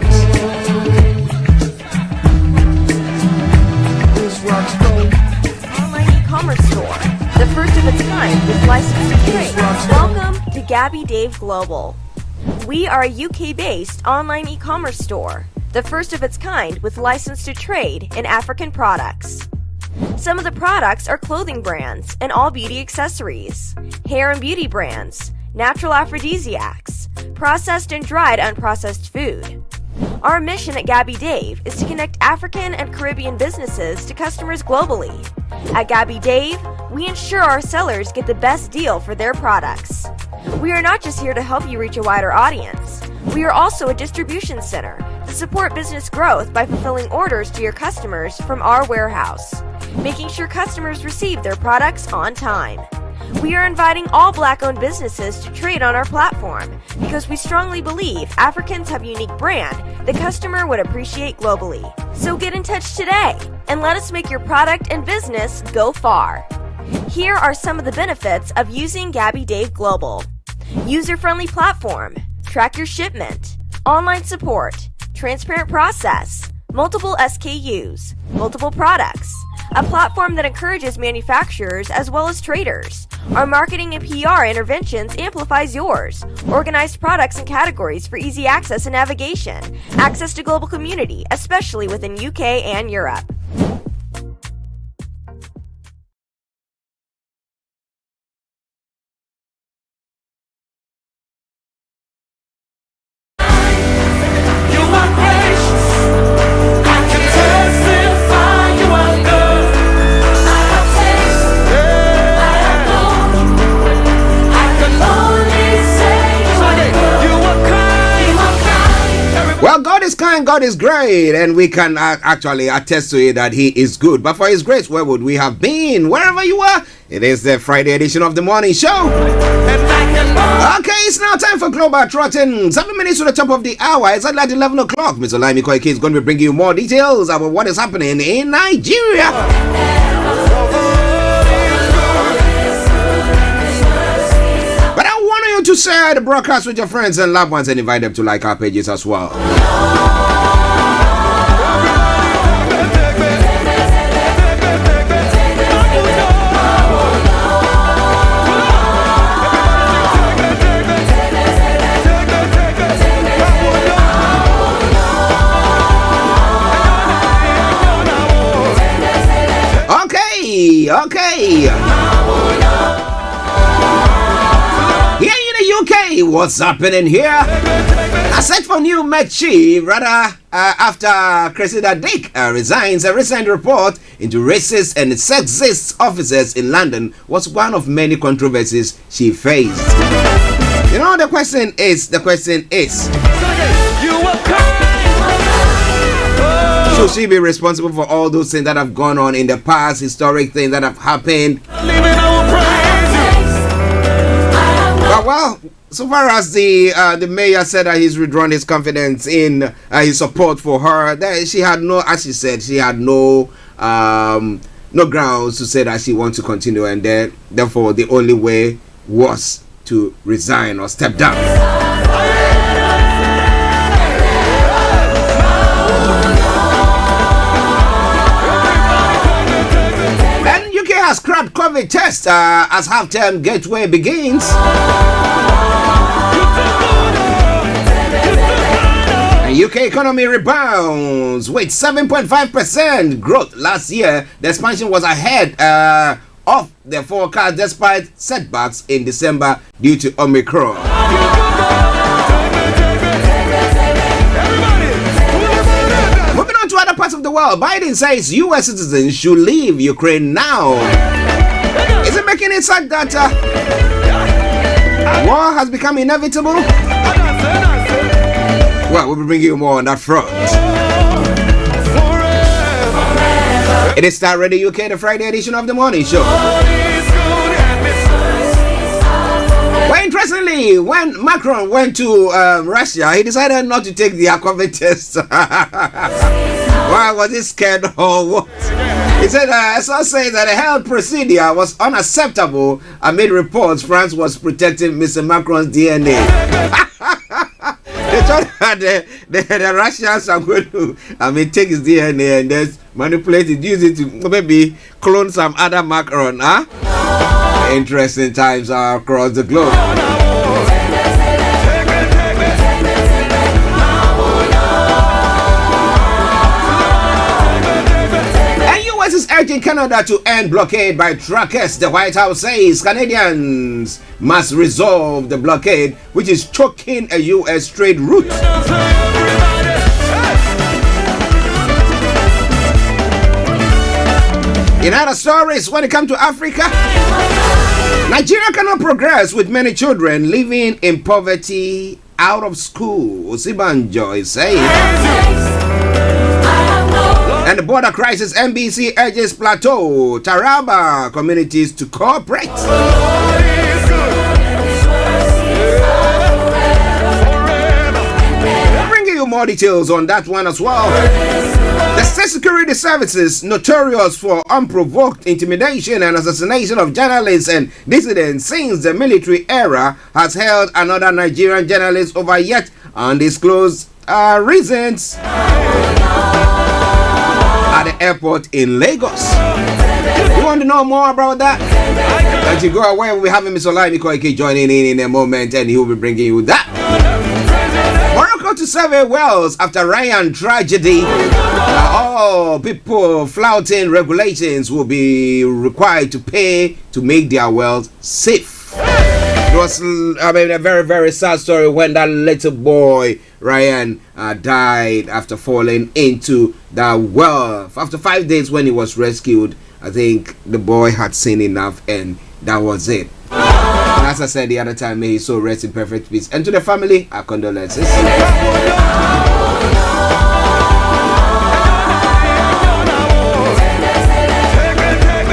E-commerce store, the first of its kind with licensed trade. Welcome to Gabby Dave Global. We are a UK-based online e-commerce store, the first of its kind with license to trade in African products. Some of the products are clothing brands and all beauty accessories, hair and beauty brands, natural aphrodisiacs, processed and dried unprocessed food. Our mission at Gabby Dave is to connect African and Caribbean businesses to customers globally. At Gabby Dave, we ensure our sellers get the best deal for their products. We are not just here to help you reach a wider audience. We are also a distribution center to support business growth by fulfilling orders to your customers from our warehouse, making sure customers receive their products on time. We are inviting all Black-owned businesses to trade on our platform because we strongly believe Africans have a unique brand the customer would appreciate globally. So get in touch today and let us make your product and business go far. Here are some of the benefits of using Gabby Dave Global. User-friendly platform, track your shipment, online support, transparent process, multiple SKUs, multiple products, a platform that encourages manufacturers as well as traders. Our marketing and PR interventions amplifies yours. Organized products and categories for easy access and navigation. Access to global community, especially within UK and Europe. Well, God is kind, God is great, and we can actually attest to it that He is good. But for His grace, where would we have been? Wherever you are, it is the Friday edition of the morning show. Okay, it's now time for Global Trotting. 7 minutes to the top of the hour. It's at 11 o'clock. Mr. Olayomi Koiki is going to be bringing you more details about what is happening in Nigeria. But I want you to share the broadcast with your friends and loved ones and invite them to like our pages as well. Okay. Here in the UK, what's happening here? A search for new Met chief, after Cressida Dick resigns. A recent report into racist and sexist officers in London was one of many controversies she faced. You know, the question is, should she be responsible for all those things that have gone on in the past, historic things that have happened? But well, so far as the mayor said that he's withdrawn his confidence in his support for her, that she had no, as she said, she had no grounds to say that she wants to continue, and therefore the only way was to resign or step down. Has scrapped COVID test as half-term gateway begins. And UK economy rebounds with 7.5% growth last year. The expansion was ahead of the forecast despite setbacks in December due to Omicron. To other parts of the world, Biden says U.S. citizens should leave Ukraine now. Is it making it such that war has become inevitable? Well, we'll be bringing you more on that front. It is Starr Radio UK, the Friday edition of the morning show. We're interested Interestingly, when Macron went to Russia, he decided not to take the COVID test. Why was he scared or what? He said, I saw say that a health procedure was unacceptable amid reports France was protecting Mr. Macron's DNA. They thought that the Russians are going to take his DNA and then manipulate it, use it to maybe clone some other Macron. Huh? Interesting times are across the globe. US is urging Canada to end blockade by truckers. The White House says Canadians must resolve the blockade, which is choking a US trade route. In other stories, when it comes to Africa, Nigeria cannot progress with many children living in poverty out of school. Osibanjo is saying. And the border crisis, NBC urges Plateau, Taraba communities to cooperate. Bringing you more details on that one as well. The State Security Services, notorious for unprovoked intimidation and assassination of journalists and dissidents since the military era, has held another Nigerian journalist over yet undisclosed reasons at the airport in Lagos. You want to know more about that? As you go away, we'll be having Mr. Olayomi joining in a moment, and he will be bringing you that. Morocco to survey wells after Ryan tragedy. All people flouting regulations will be required to pay to make their wells safe. It was, a very, very sad story when that little boy Ryan died after falling into the well. After 5 days when he was rescued, I think the boy had seen enough, and that was it. And as I said the other time, may his soul rest in perfect peace. And to the family, our condolences.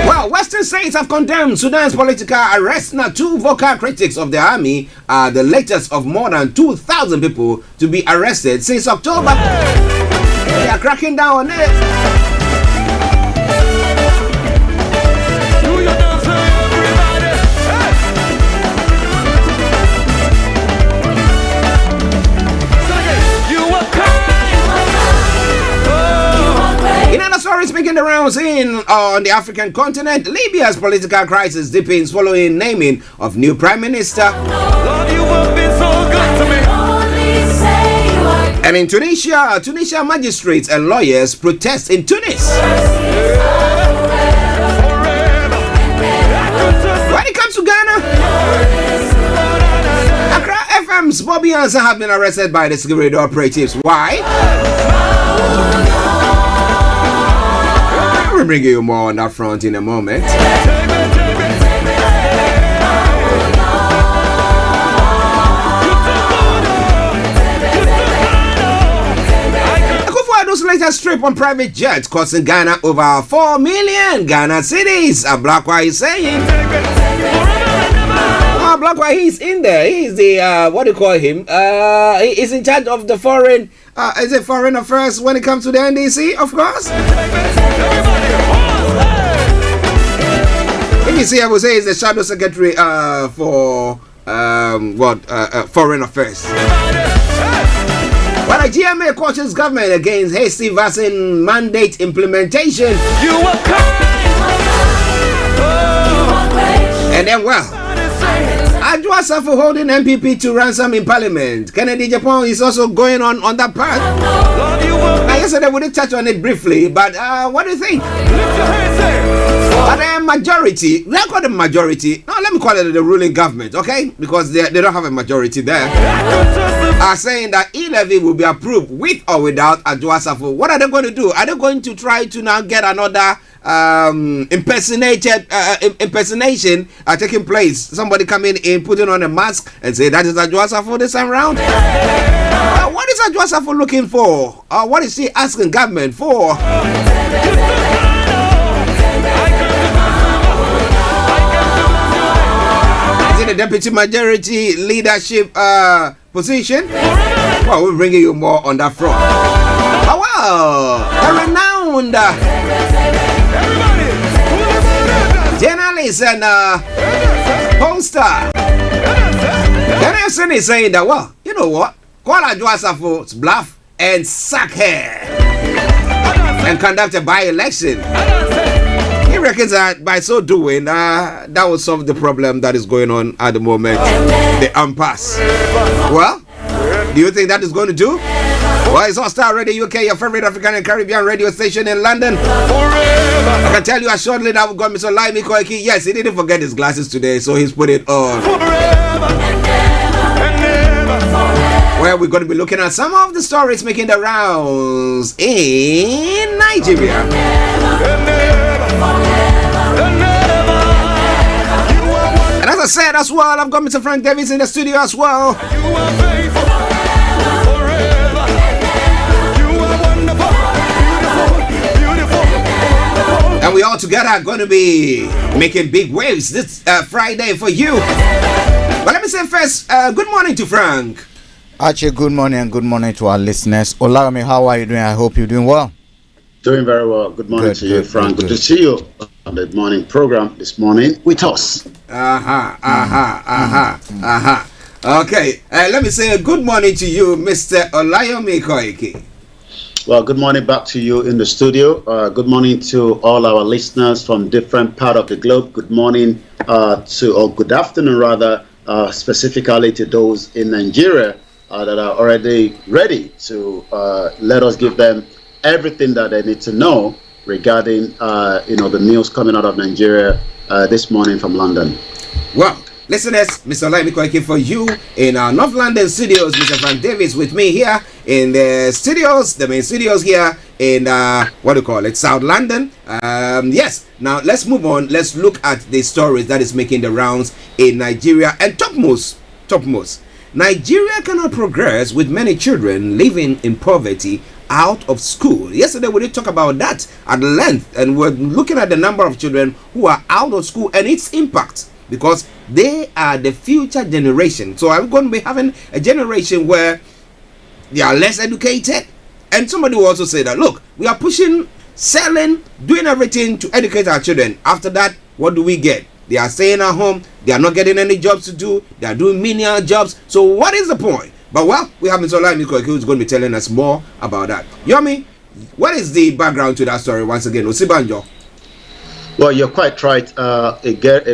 Well, Western states have condemned Sudan's political arrest. Now, two vocal critics of the army are the latest of more than 2,000 people to be arrested since October. They are cracking down on it. In other stories making the rounds on the African continent, Libya's political crisis deepens following naming of new prime minister. And in Tunisia magistrates and lawyers protest in Tunis. When it comes to Ghana, Accra FM's Bobby Ansa have been arrested by the security operatives. Why? We'll bring you more on that front in a moment. Akufo-Addo's latest trip on private jet costing Ghana over 4 million Ghana cedis. Blackwa is saying. Blackwa, he's in there. He's the what do you call him? He is in charge of the foreign. Is it foreign affairs when it comes to the NDC? Of course. NDC, I would say, is the shadow secretary for foreign affairs. While the GMA cautions government against hasty vaccine mandate implementation. And then, Adwa Safo holding MPP to ransom in Parliament. Kennedy Japan is also going on that part. Now, yesterday we did touch on it briefly, but what do you think? But the majority, let's call them majority. No, let me call it the ruling government, okay? Because they don't have a majority there. Are saying that e-levy will be approved with or without Adwa Safo. What are they going to do? Are they going to try to now get another impersonation taking place? Somebody coming in, putting on a mask and say that is Adwa Safo this time round? What is Adwa Safo looking for? What is he asking government for? Is it the deputy majority leadership position. Well, we're bringing you more on that front. But well, the renowned journalist and poster Danielson is saying that, well, you know what? Kuala Juasafo bluff and sack her and conduct a by-election. He reckons that by so doing, that will solve the problem that is going on at the moment, the impasse. Well, do you think that is going to do? Well, it's Starr Radio UK, your favorite African and Caribbean radio station in London. I can tell you shortly that we've got Mr. Olayomi Koiki. Yes, he didn't forget his glasses today, so he's put it on. Where we're going to be looking at some of the stories making the rounds in Nigeria. And as I said as well, I've got Mr. Frank Davis in the studio as well. And we all together are going to be making big waves this Friday for you. But let me say first, good morning to Frank. Archie, good morning and good morning to our listeners. Olayomi, how are you doing? I hope you're doing well. Doing very well. Good morning to you, Frank. Good to see you on the morning program this morning with us. Okay, let me say a good morning to you, Mr. Olayomi Koiki. Well, good morning back to you in the studio. Good morning to all our listeners from different parts of the globe. Good morning or good afternoon rather, specifically to those in Nigeria that are already ready to let us give them everything that they need to know regarding the news coming out of Nigeria this morning from London. Well, listeners, Mr. Olayomi Koiki for you in our North London studios. Mr. Frank Davis with me here in the studios, the main studios here in South London. Yes, now let's move on. Let's look at the stories that is making the rounds in Nigeria. And topmost, Nigeria cannot progress with many children living in poverty out of school. Yesterday we did talk about that at length, and we're looking at the number of children who are out of school and its impact, because they are the future generation. So are we going to be having a generation where they are less educated? And somebody will also say that, look, we are pushing, selling, doing everything to educate our children. After that, what do we get? They are staying at home. They are not getting any jobs to do. They are doing menial jobs. So what is the point? But well, we have Mr. Olayomi Koiki who's going to be telling us more about that. Yomi, what is the background to that story once again? Osibanjo. Well, you're quite right. A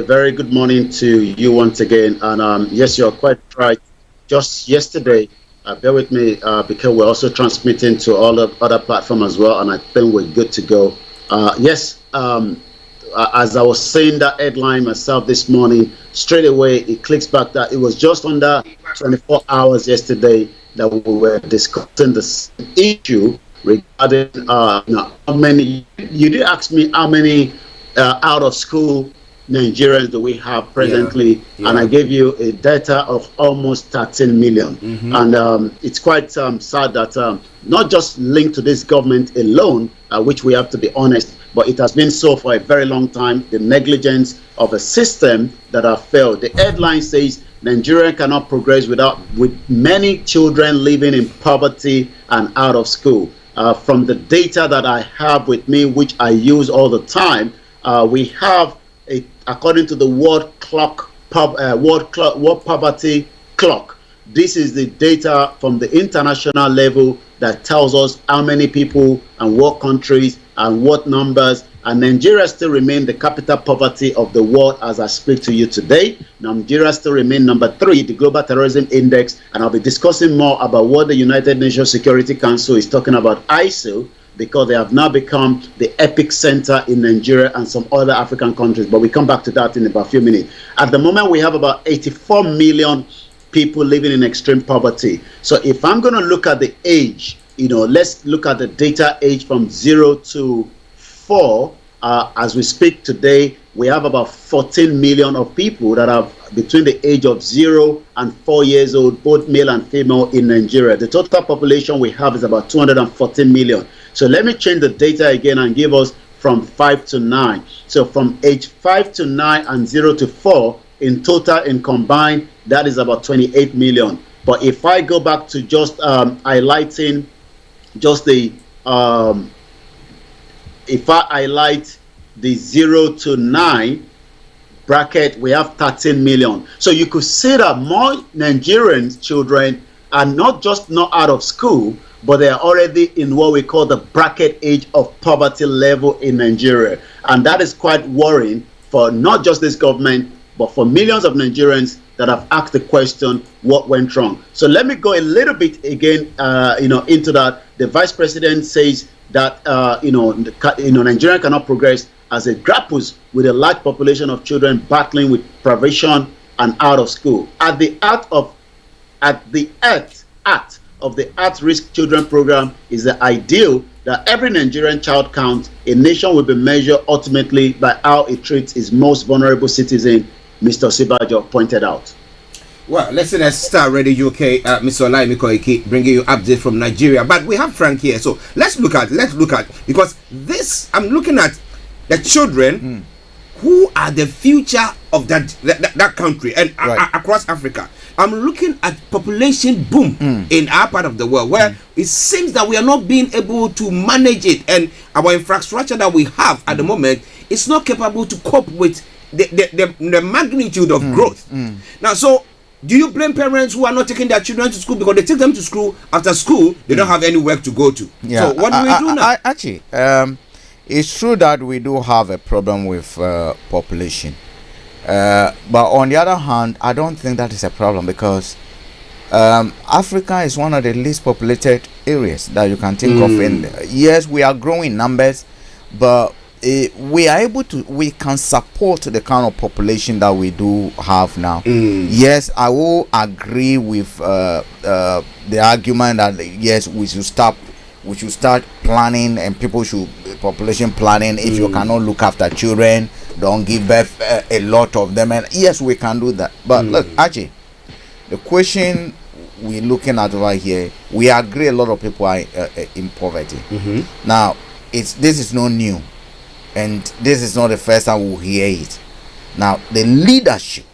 very good morning to you once again. And yes, you're quite right. Just yesterday, bear with me, because we're also transmitting to all the other platforms as well, and I think we're good to go. Yes, as I was saying that headline myself this morning, straight away it clicks back that it was just under 24 hours yesterday that we were discussing this issue regarding how many. You did ask me how many out of school Nigerians do we have presently, and I gave you a data of almost 13 million. And it's quite sad that not just linked to this government alone, which we have to be honest, but it has been so for a very long time, the negligence of a system that have failed. The headline says Nigeria cannot progress with many children living in poverty and out of school. From the data that I have with me, which I use all the time, we have, according to the World Poverty Clock, this is the data from the international level that tells us how many people and what countries and what numbers. And Nigeria still remains the capital poverty of the world as I speak to you today. Nigeria still remains number 3, the Global Terrorism Index. And I'll be discussing more about what the United Nations Security Council is talking about ISIL, because they have now become the epic center in Nigeria and some other African countries. But we come back to that in about a few minutes. At the moment, we have about 84 million people living in extreme poverty. So if I'm going to look at the age, let's look at the data age from 0 to 4. As we speak today, we have about 14 million of people that are between the age of 0 and 4 years old, both male and female in Nigeria. The total population we have is about 214 million. So let me change the data again and give us from 5 to 9. So from age 5 to 9 and 0 to 4, in total, in combined, that is about 28 million. But if I go back to just highlighting just the if I highlight the 0 to 9 bracket, we have 13 million. So you could see that more Nigerian children are not just not out of school, but they are already in what we call the bracket age of poverty level in Nigeria. And that is quite worrying for not just this government, but for millions of Nigerians that have asked the question, what went wrong? So let me go a little bit again, into that. The vice president says that, Nigeria cannot progress as it grapples with a large population of children battling with privation and out of school. At the heart of the at-risk children program is the ideal that every Nigerian child count. A nation will be measured ultimately by how it treats its most vulnerable citizen, Mr. Sibajo pointed out. Well, listeners, Starr Radio UK, Mr. Olayomi Koiki, bringing you updates from Nigeria. But we have Frank here, so let's look at because this, I'm looking at the children who are the future of that country and across Africa. I'm looking at population boom in our part of the world, where it seems that we are not being able to manage it, and our infrastructure that we have at the moment is not capable to cope with the magnitude of growth. Now, so do you blame parents who are not taking their children to school because they take them to school, after school they don't have any work to go to? So what do we do now? Actually, it's true that we do have a problem with population, but on the other hand, I don't think that is a problem, because Africa is one of the least populated areas that you can think of. And yes, we are growing numbers, but we can support the kind of population that we do have now. Yes, I will agree with the argument that yes, we should start planning, and people should population planning. If you cannot look after children, don't give birth a lot of them, and yes, we can do that. But look, Archie, the question we're looking at over here, we agree a lot of people are in poverty. Now, this is not new, and this is not the first time we'll hear it. Now, the leadership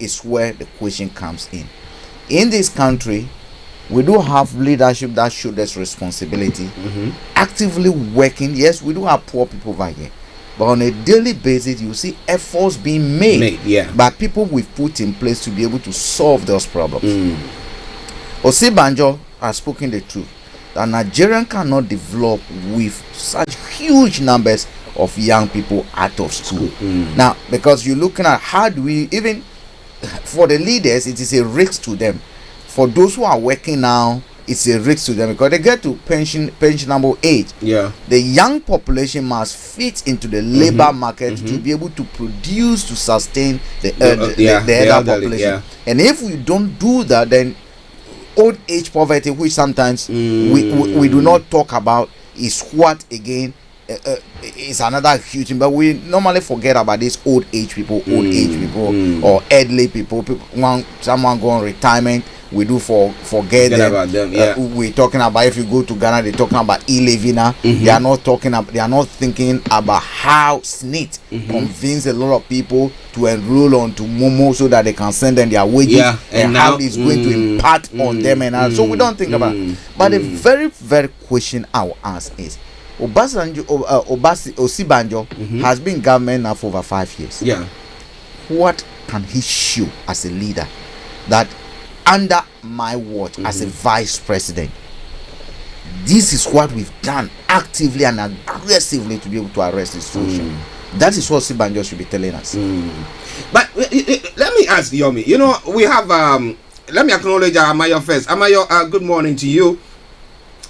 is where the question comes in. In this country, we do have leadership that should us responsibility, actively working. Yes, we do have poor people over here, but on a daily basis, you see efforts being made by people we've put in place to be able to solve those problems. Osibanjo has spoken the truth that Nigeria cannot develop with such huge numbers of young people out of school. Now, because you're looking at how do we, even for the leaders, it is a risk to them. For those who are working now, it's a risk to them, because they get to pensionable age. The young population must fit into the labor market to be able to produce, to sustain the elder population. And if we don't do that, then old age poverty, which sometimes we do not talk about, is what again is another huge thing. But we normally forget about these old age people or elderly people. Someone go on retirement, we do forget them. We're talking about, if you go to Ghana, they're talking about e-living now. They are not thinking about how SNIT convince a lot of people to enroll onto Momo so that they can send them their wages, and how it's going to impact on them and all. So we don't think about it. But the very, very question I will ask is, Osibanjo has been government now for over 5 years. What can he show as a leader that under my watch as a vice president, this is what we've done actively and aggressively to be able to arrest this situation? That is what Osibanjo should be telling us. But let me ask Yomi, we have let me acknowledge Amayo first. Amayo, good morning to you.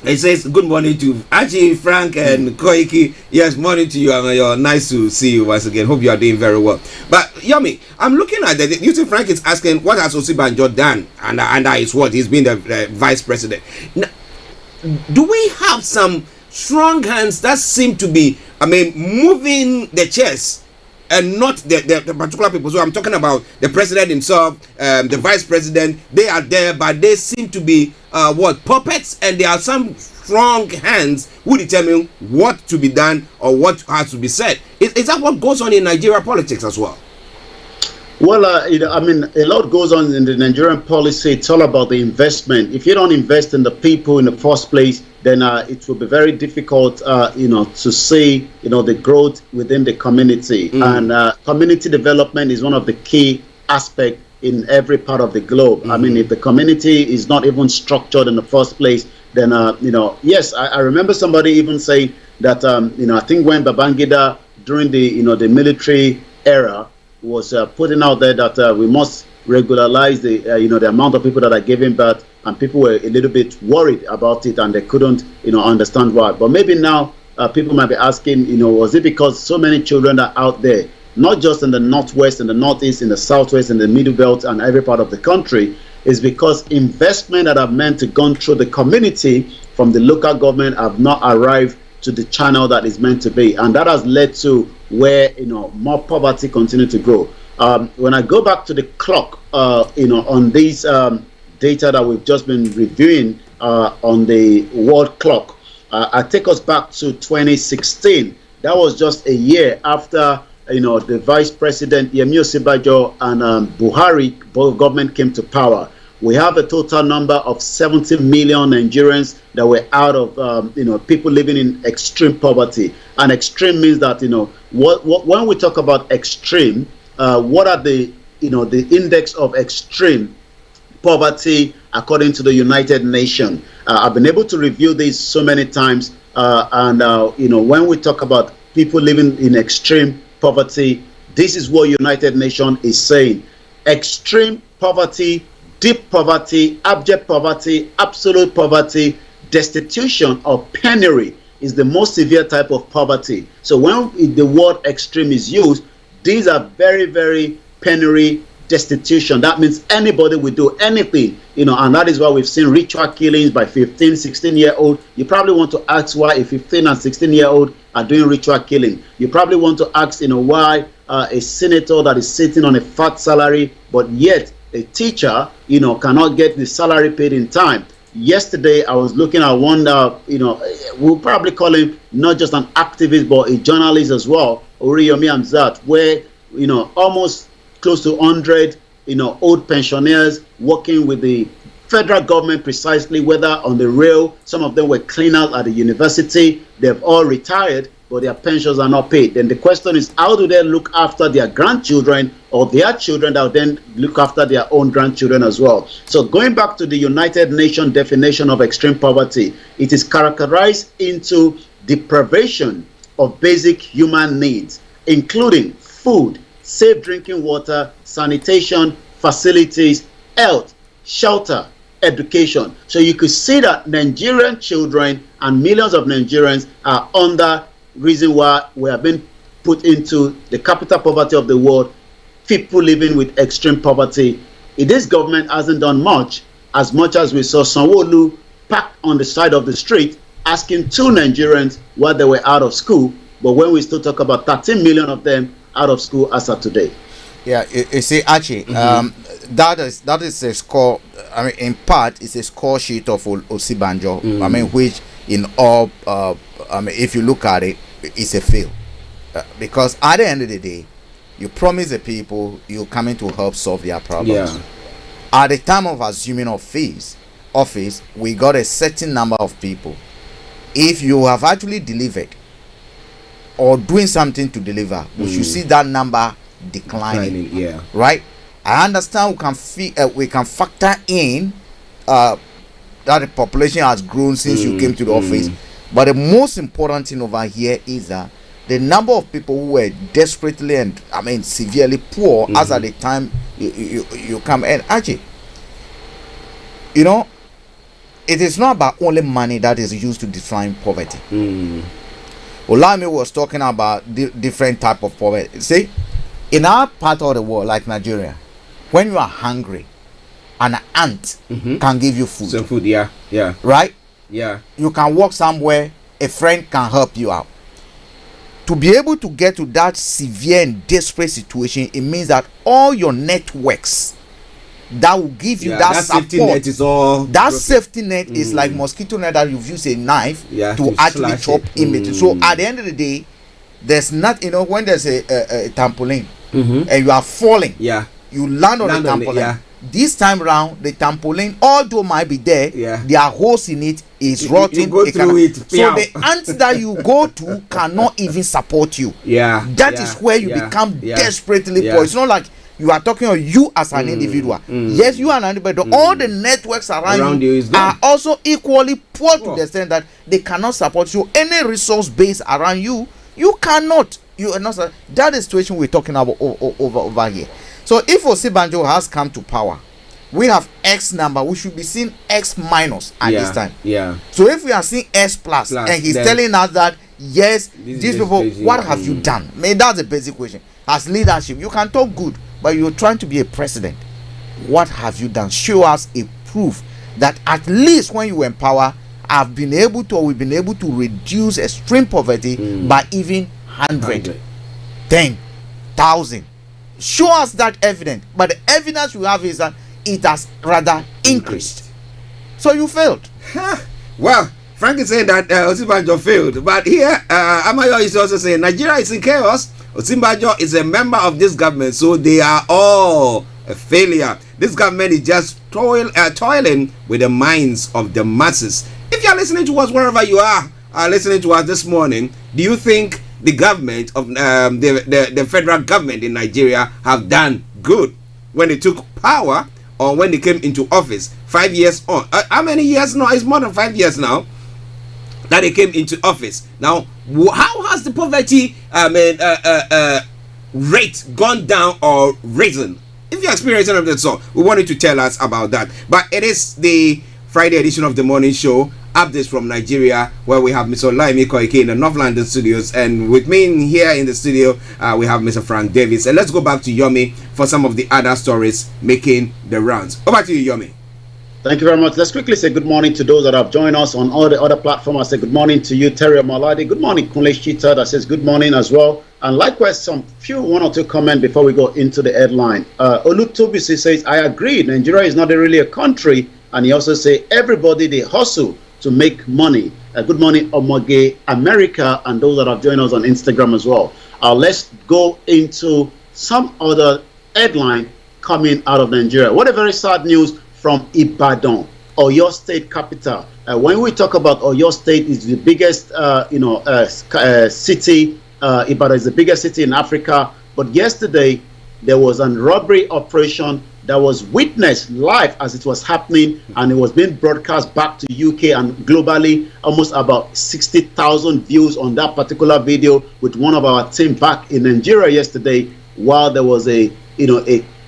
It says good morning to Archie, Frank, and Koiki. Yes, morning to you, Amayo. Nice to see you once again. Hope you are doing very well. But Yomi, I'm looking at that. You see, Frank is asking, what has Osibanjo done under his what? He's been the vice president. Now, do we have some strong hands that seem to be, moving the chairs, and not the particular people? So I'm talking about the president himself, the vice president. They are there, but they seem to be puppets, and there are some strong hands who determine what to be done or what has to be said. Is that what goes on in Nigeria politics as well? Well, I mean, a lot goes on in the Nigerian policy. It's all about the investment. If you don't invest in the people in the first place, then it will be very difficult, to see, the growth within the community. And community development is one of the key aspects in every part of the globe. I mean, if the community is not even structured in the first place, then, yes, I remember somebody even saying that, I think when Babangida, during the, the military era, was putting out there that we must regularize the the amount of people that are giving birth, and people were a little bit worried about it, and they couldn't understand why. But maybe now people might be asking, was it because so many children are out there, not just in the northwest, in the northeast, in the southwest, in the middle belt, and every part of the country? Is because investment that have meant to gone through the community from the local government have not arrived to the channel that is meant to be, and that has led to where more poverty continue to grow. When I go back to the clock, on these data that we've just been reviewing on the world clock, I take us back to 2016. That was just a year after the Vice President Yemi Osinbajo and Buhari both government came to power. We have a total number of 70 million Nigerians that were out of, people living in extreme poverty. And extreme means that, when we talk about extreme, what are the index of extreme poverty according to the United Nations? I've been able to review this so many times. When we talk about people living in extreme poverty, this is what United Nations is saying. Extreme poverty, deep poverty, abject poverty, absolute poverty, destitution or penury is the most severe type of poverty. So when the word extreme is used, these are very, very penury, destitution. That means anybody will do anything, and that is why we've seen ritual killings by 15, 16-year-old. You probably want to ask why a 15 and 16-year-old are doing ritual killing. You probably want to ask, why a senator that is sitting on a fat salary, but yet a teacher, cannot get the salary paid in time. Yesterday, I was looking at one, we'll probably call him not just an activist, but a journalist as well, Olayomi Hamzat, where, almost close to 100, old pensioners working with the federal government precisely, whether on the rail, some of them were cleaners at the university, they've all retired, but their pensions are not paid. Then the question is, how do they look after their grandchildren or their children that will then look after their own grandchildren as well? So going back to the United Nations definition of extreme poverty, it is characterized into deprivation of basic human needs, including food, safe drinking water, sanitation, facilities, health, shelter, education. So you could see that Nigerian children and millions of Nigerians are under reason why we have been put into the capital poverty of the world, people living with extreme poverty. This government hasn't done much as we saw Sanwo-Olu packed on the side of the street asking 2 Nigerians why they were out of school, but when we still talk about 13 million of them out of school as of today. Yeah, you see, Archie, that is a score. I mean, in part, it's a score sheet of Osinbajo. I mean, which in all, if you look at it, it's a fail. Because at the end of the day, you promise the people you're coming to help solve their problems. Yeah. At the time of assuming office, we got a certain number of people. If you have actually delivered or doing something to deliver, we should see that number declining. Yeah. Right? I understand we can factor in that the population has grown since you came to the office, but the most important thing over here is that the number of people who were desperately and severely poor as at the time you come. And Archie, it is not about only money that is used to define poverty. Olayomi was talking about different type of poverty. See, in our part of the world, like Nigeria, when you are hungry, an ant can give you food. Some food, yeah. Right? Yeah. You can walk somewhere, a friend can help you out. To be able to get to that severe and desperate situation, it means that all your networks that will give you that support, safety net is all that broken. safety net is like mosquito net that you've used a knife to actually chop it. in between. So at the end of the day, there's not, when there's a trampoline and you are falling. Yeah. You land on the trampoline. This time round, the trampoline, although might be there, there are holes in it, is rotting. You go through it. So the ant that you go to cannot even support you. That is where you become desperately poor. It's not like you are talking of you as an individual. Yes, you are an individual, but all the networks around you are also equally poor to the extent that they cannot support you. Any resource base around you, you cannot. You are not. That is the situation we're talking about over here. So if Osinbajo has come to power, we have X number. We should be seeing X minus at this time. So if we are seeing S plus and he's telling us that yes, these people, what have you done? I mean, that's a basic question. As leadership, you can talk good, but you're trying to be a president. What have you done? Show us a proof that at least when you were in power, we've been able to reduce extreme poverty by even 100, 10,000. Show us that evidence, but the evidence you have is that it has rather increased. So you failed. Well, Frank is saying that Osinbajo failed, but here Amayo is also saying Nigeria is in chaos. Osinbajo is a member of this government, so they are all a failure. This government is just toiling with the minds of the masses. If you are listening to us wherever you are listening to us this morning, do you think the government of the federal government in Nigeria have done good when they took power or when they came into office 5 years on? How many years now? It's more than 5 years now that they came into office. Now, how has the poverty rate gone down or risen? If you're experiencing of that sort, we want you to tell us about that. But it is the Friday edition of the morning show, updates from Nigeria, where we have Mr. Olayomi in the North London studios, and with me here in the studio we have Mr. Frank Davis. And let's go back to Yomi for some of the other stories making the rounds. Over to you, Yomi. Thank you very much. Let's quickly say good morning to those that have joined us on all the other platforms. I say good morning to you, Terry Maladi. Good morning, Kunle Shita, that says good morning as well. And likewise, one or two comments before we go into the headline. Olutobisi says, I agree, Nigeria is not really a country. And he also say everybody, they hustle to make money. Good morning, Omoge America, and those that have joined us on Instagram as well. Let's go into some other headline coming out of Nigeria. What a very sad news from Ibadan, Oyo State capital. When we talk about Oyo State, is the biggest, city. Ibadan is the biggest city in Africa. But yesterday, there was a robbery operation that was witnessed live as it was happening, and it was being broadcast back to UK and globally. Almost about 60,000 views on that particular video with one of our team back in Nigeria yesterday, while there was a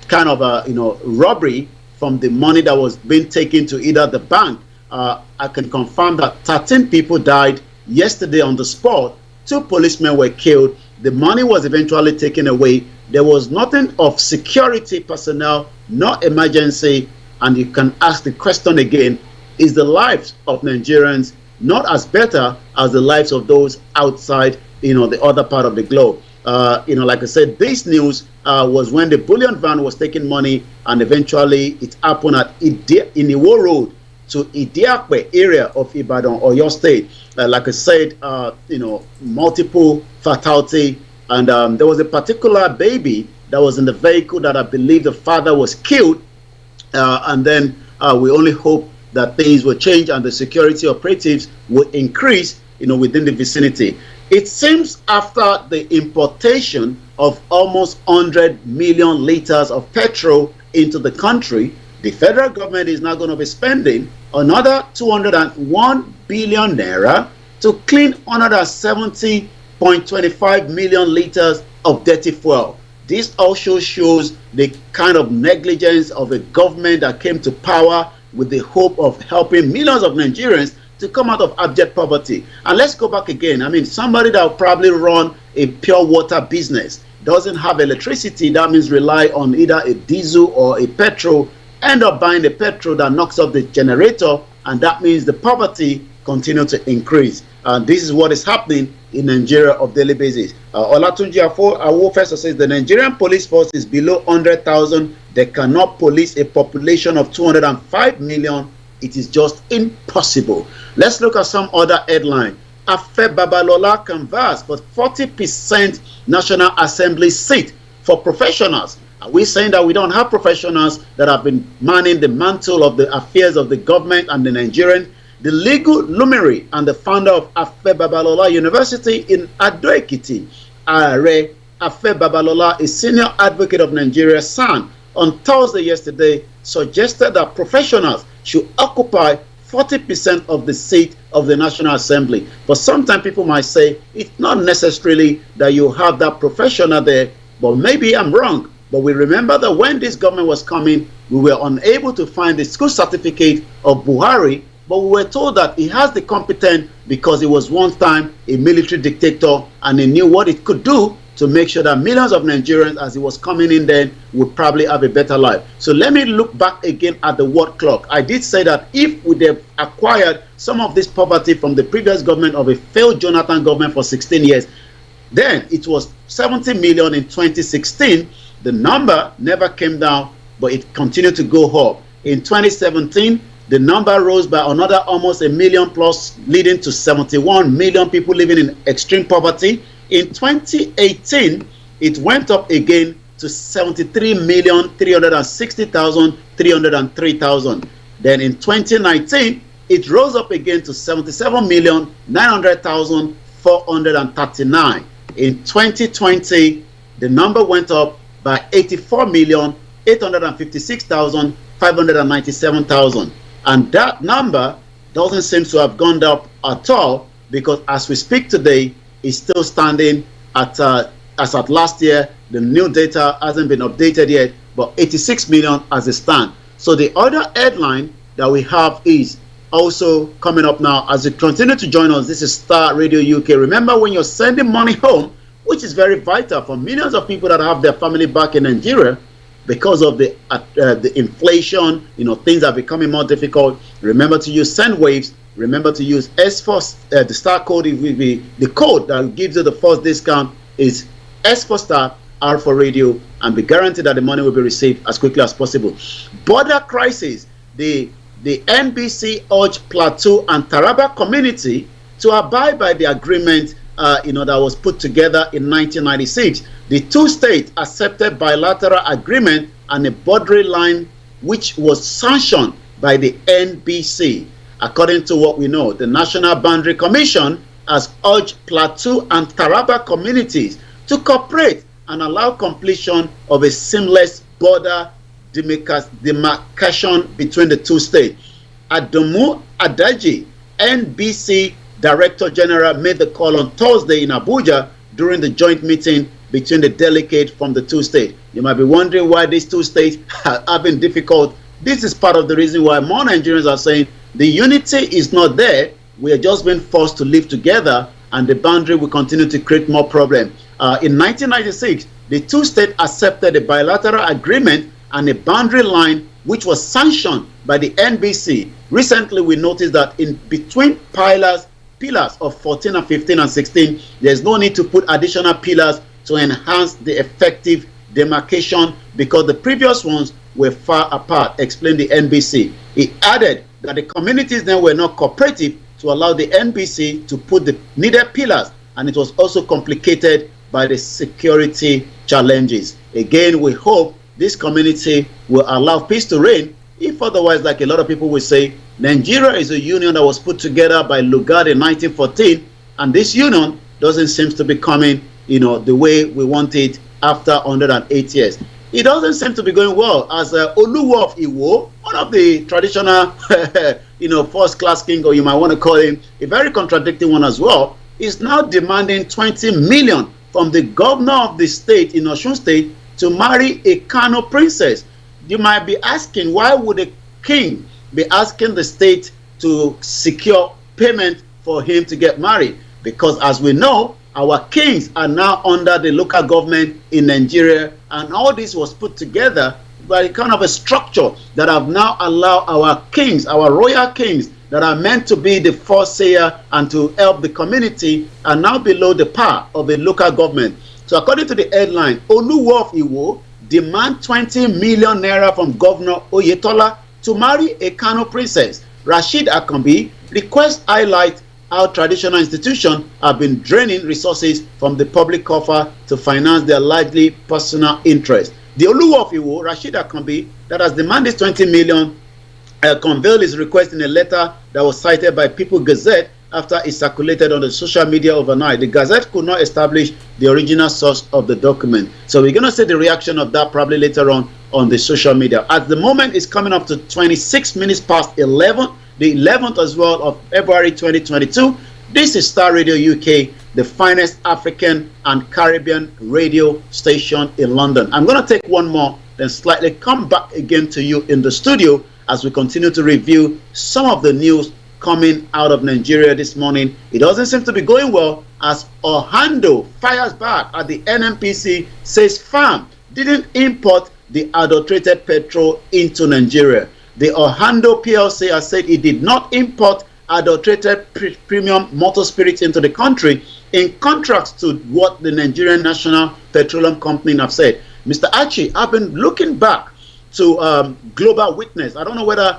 kind of a robbery from the money that was being taken to either the bank. I can confirm that 13 people died yesterday on the spot. 2 policemen were killed. The money was eventually taken away. There was nothing of security personnel, no emergency, and you can ask the question again, is the lives of Nigerians not as better as the lives of those outside, the other part of the globe? Like I said, this news was when the bullion van was taking money, and eventually it happened at Iniwo Road to Idiakwe area of Ibadan, Oyo State. Like I said, multiple fatality. And there was a particular baby that was in the vehicle that I believe the father was killed. And then we only hope that things will change and the security operatives will increase, within the vicinity. It seems after the importation of almost 100 million liters of petrol into the country, the federal government is now going to be spending another 201 billion naira to clean 170.25 million liters of dirty fuel. This also shows the kind of negligence of a government that came to power with the hope of helping millions of Nigerians to come out of abject poverty. And let's go back again. I mean, somebody that will probably run a pure water business, doesn't have electricity, that means rely on either a diesel or a petrol, end up buying the petrol that knocks off the generator, and that means the poverty continue to increase. And this is what is happening in Nigeria on daily basis. Olatunji Awofeso says the Nigerian police force is below 100,000. They cannot police a population of 205 million. It is just impossible. Let's look at some other headline. Afe Babalola canvassed for 40% National Assembly seat for professionals. Are we saying that we don't have professionals that have been manning the mantle of the affairs of the government and the Nigerian? The legal luminary and the founder of Afe Babalola University in Ado-Ekiti, Are Afe Babalola, a senior advocate of Nigeria, SAN, on Thursday yesterday suggested that professionals should occupy 40% of the seat of the National Assembly. But sometimes people might say it's not necessarily that you have that professional there, but maybe I'm wrong. But we remember that when this government was coming, we were unable to find the school certificate of Buhari, but we were told that he has the competence because he was one time a military dictator and he knew what it could do to make sure that millions of Nigerians, as he was coming in then, would probably have a better life. So let me look back again at the word clock. I did say that if we have acquired some of this poverty from the previous government of a failed Jonathan government for 16 years, then it was 70 million in 2016. The number never came down, but it continued to go up. In 2017, the number rose by another almost a million plus, leading to 71 million people living in extreme poverty. In 2018, it went up again to 73,360,303,000. Then in 2019, it rose up again to 77,900,439. In 2020, the number went up by 84,856,597,000. And that number doesn't seem to have gone up at all, because as we speak today, it's still standing at, as at last year, the new data hasn't been updated yet, but 86 million as it stands. So the other headline that we have is also coming up now. As you continue to join us, this is Starr Radio UK. Remember, when you're sending money home, which is very vital for millions of people that have their family back in Nigeria, because of the inflation, things are becoming more difficult. Remember to use SendWaves. Remember to use S4, the Star code. The code that gives you the first discount is S4 Star, R for radio, and be guaranteed that the money will be received as quickly as possible. Border crisis. The NBC urged Plateau and Taraba community to abide by the agreement that was put together in 1996. The two states accepted bilateral agreement and a boundary line which was sanctioned by the NBC. According to what we know, the National Boundary Commission has urged Plateau and Taraba communities to cooperate and allow completion of a seamless border demarcation between the two states. Adomu Adaji, NBC Director General, made the call on Thursday in Abuja during the joint meeting between the delegates from the two states. You might be wondering why these two states are having difficult. This is part of the reason why more Nigerians are saying the unity is not there. We are just being forced to live together, and the boundary will continue to create more problems. In 1996, the two states accepted a bilateral agreement and a boundary line which was sanctioned by the NBC. Recently, we noticed that in between pillars of 14 and 15 and 16, there's no need to put additional pillars to enhance the effective demarcation because the previous ones were far apart, explained the NBC. It added that the communities then were not cooperative to allow the NBC to put the needed pillars, and it was also complicated by the security challenges. Again, we hope this community will allow peace to reign. If otherwise, like a lot of people will say, Nigeria is a union that was put together by Lugard in 1914, and this union doesn't seem to be coming, the way we want it after 108 years. It doesn't seem to be going well, as Oluwo of Iwo, one of the traditional, first-class king, or you might want to call him a very contradicting one as well, is now demanding 20 million from the governor of the state in Osun State to marry a Kano princess. You might be asking, why would a king be asking the state to secure payment for him to get married? Because as we know, our kings are now under the local government in Nigeria, and all this was put together by kind of a structure that have now allowed our kings, our royal kings, that are meant to be the foresayer and to help the community, are now below the power of a local government. So according to the headline, Oluwo of Iwo demand 20 million naira from Governor Oyetola to marry a Kano princess. Rashid Akambi requests highlight how traditional institutions have been draining resources from the public coffer to finance their largely personal interests. The Oluwa of Iwo, Rashid Akanbi, that has demanded 20 million, convealed his request in a letter that was cited by People Gazette after it circulated on the social media overnight. The Gazette could not establish the original source of the document. So we're going to see the reaction of that probably later on the social media. At the moment, it's coming up to 26 minutes past 11, the 11th as well of February 2022. This is Starr Radio UK, the finest African and Caribbean radio station in London. I'm going to take one more, then slightly come back again to you in the studio as we continue to review some of the news coming out of Nigeria this morning. It doesn't seem to be going well as Ohando fires back at the NNPC, says farm didn't import the adulterated petrol into Nigeria. The Ohando PLC has said it did not import adulterated premium motor spirits into the country, in contrast to what the Nigerian National Petroleum Company have said. Mr. Archie, I've been looking back to Global Witness. I don't know whether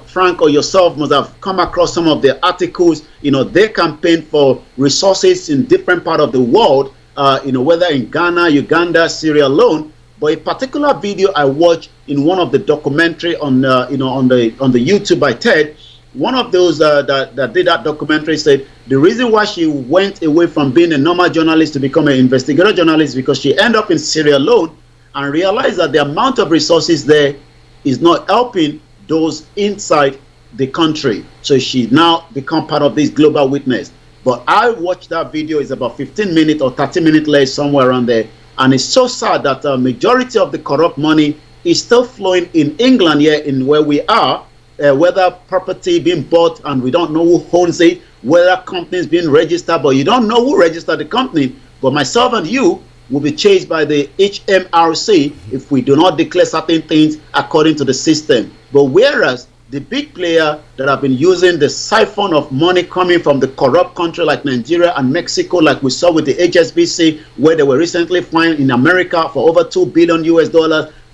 Frank or yourself must have come across some of their articles. They campaign for resources in different parts of the world, whether in Ghana, Uganda, Sierra Leone. But a particular video I watched in one of the documentary on the YouTube by TED, one of those that did that documentary said the reason why she went away from being a normal journalist to become an investigative journalist because she ended up in Sierra Leone and realized that the amount of resources there is not helping those inside the country. So she now become part of this Global Witness. But I watched that video. It's about 15 minutes or 30 minutes late, somewhere around there. And it's so sad that a majority of the corrupt money is still flowing in England here in where we are, whether property being bought and we don't know who owns it, whether companies being registered, but you don't know who registered the company. But myself and you will be chased by the HMRC if we do not declare certain things according to the system. But whereas the big player that have been using the siphon of money coming from the corrupt country like Nigeria and Mexico, like we saw with the HSBC, where they were recently fined in America for over $2 billion US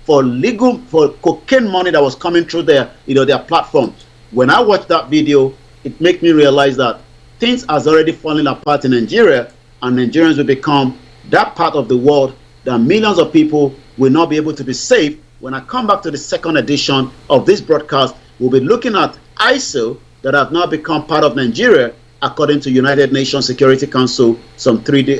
for cocaine money that was coming through their platform. When I watched that video, it made me realize that things has already fallen apart in Nigeria, and Nigerians will become that part of the world that millions of people will not be able to be saved. When I come back to the second edition of this broadcast, we'll be looking at ISIL that have now become part of Nigeria, according to United Nations Security Council,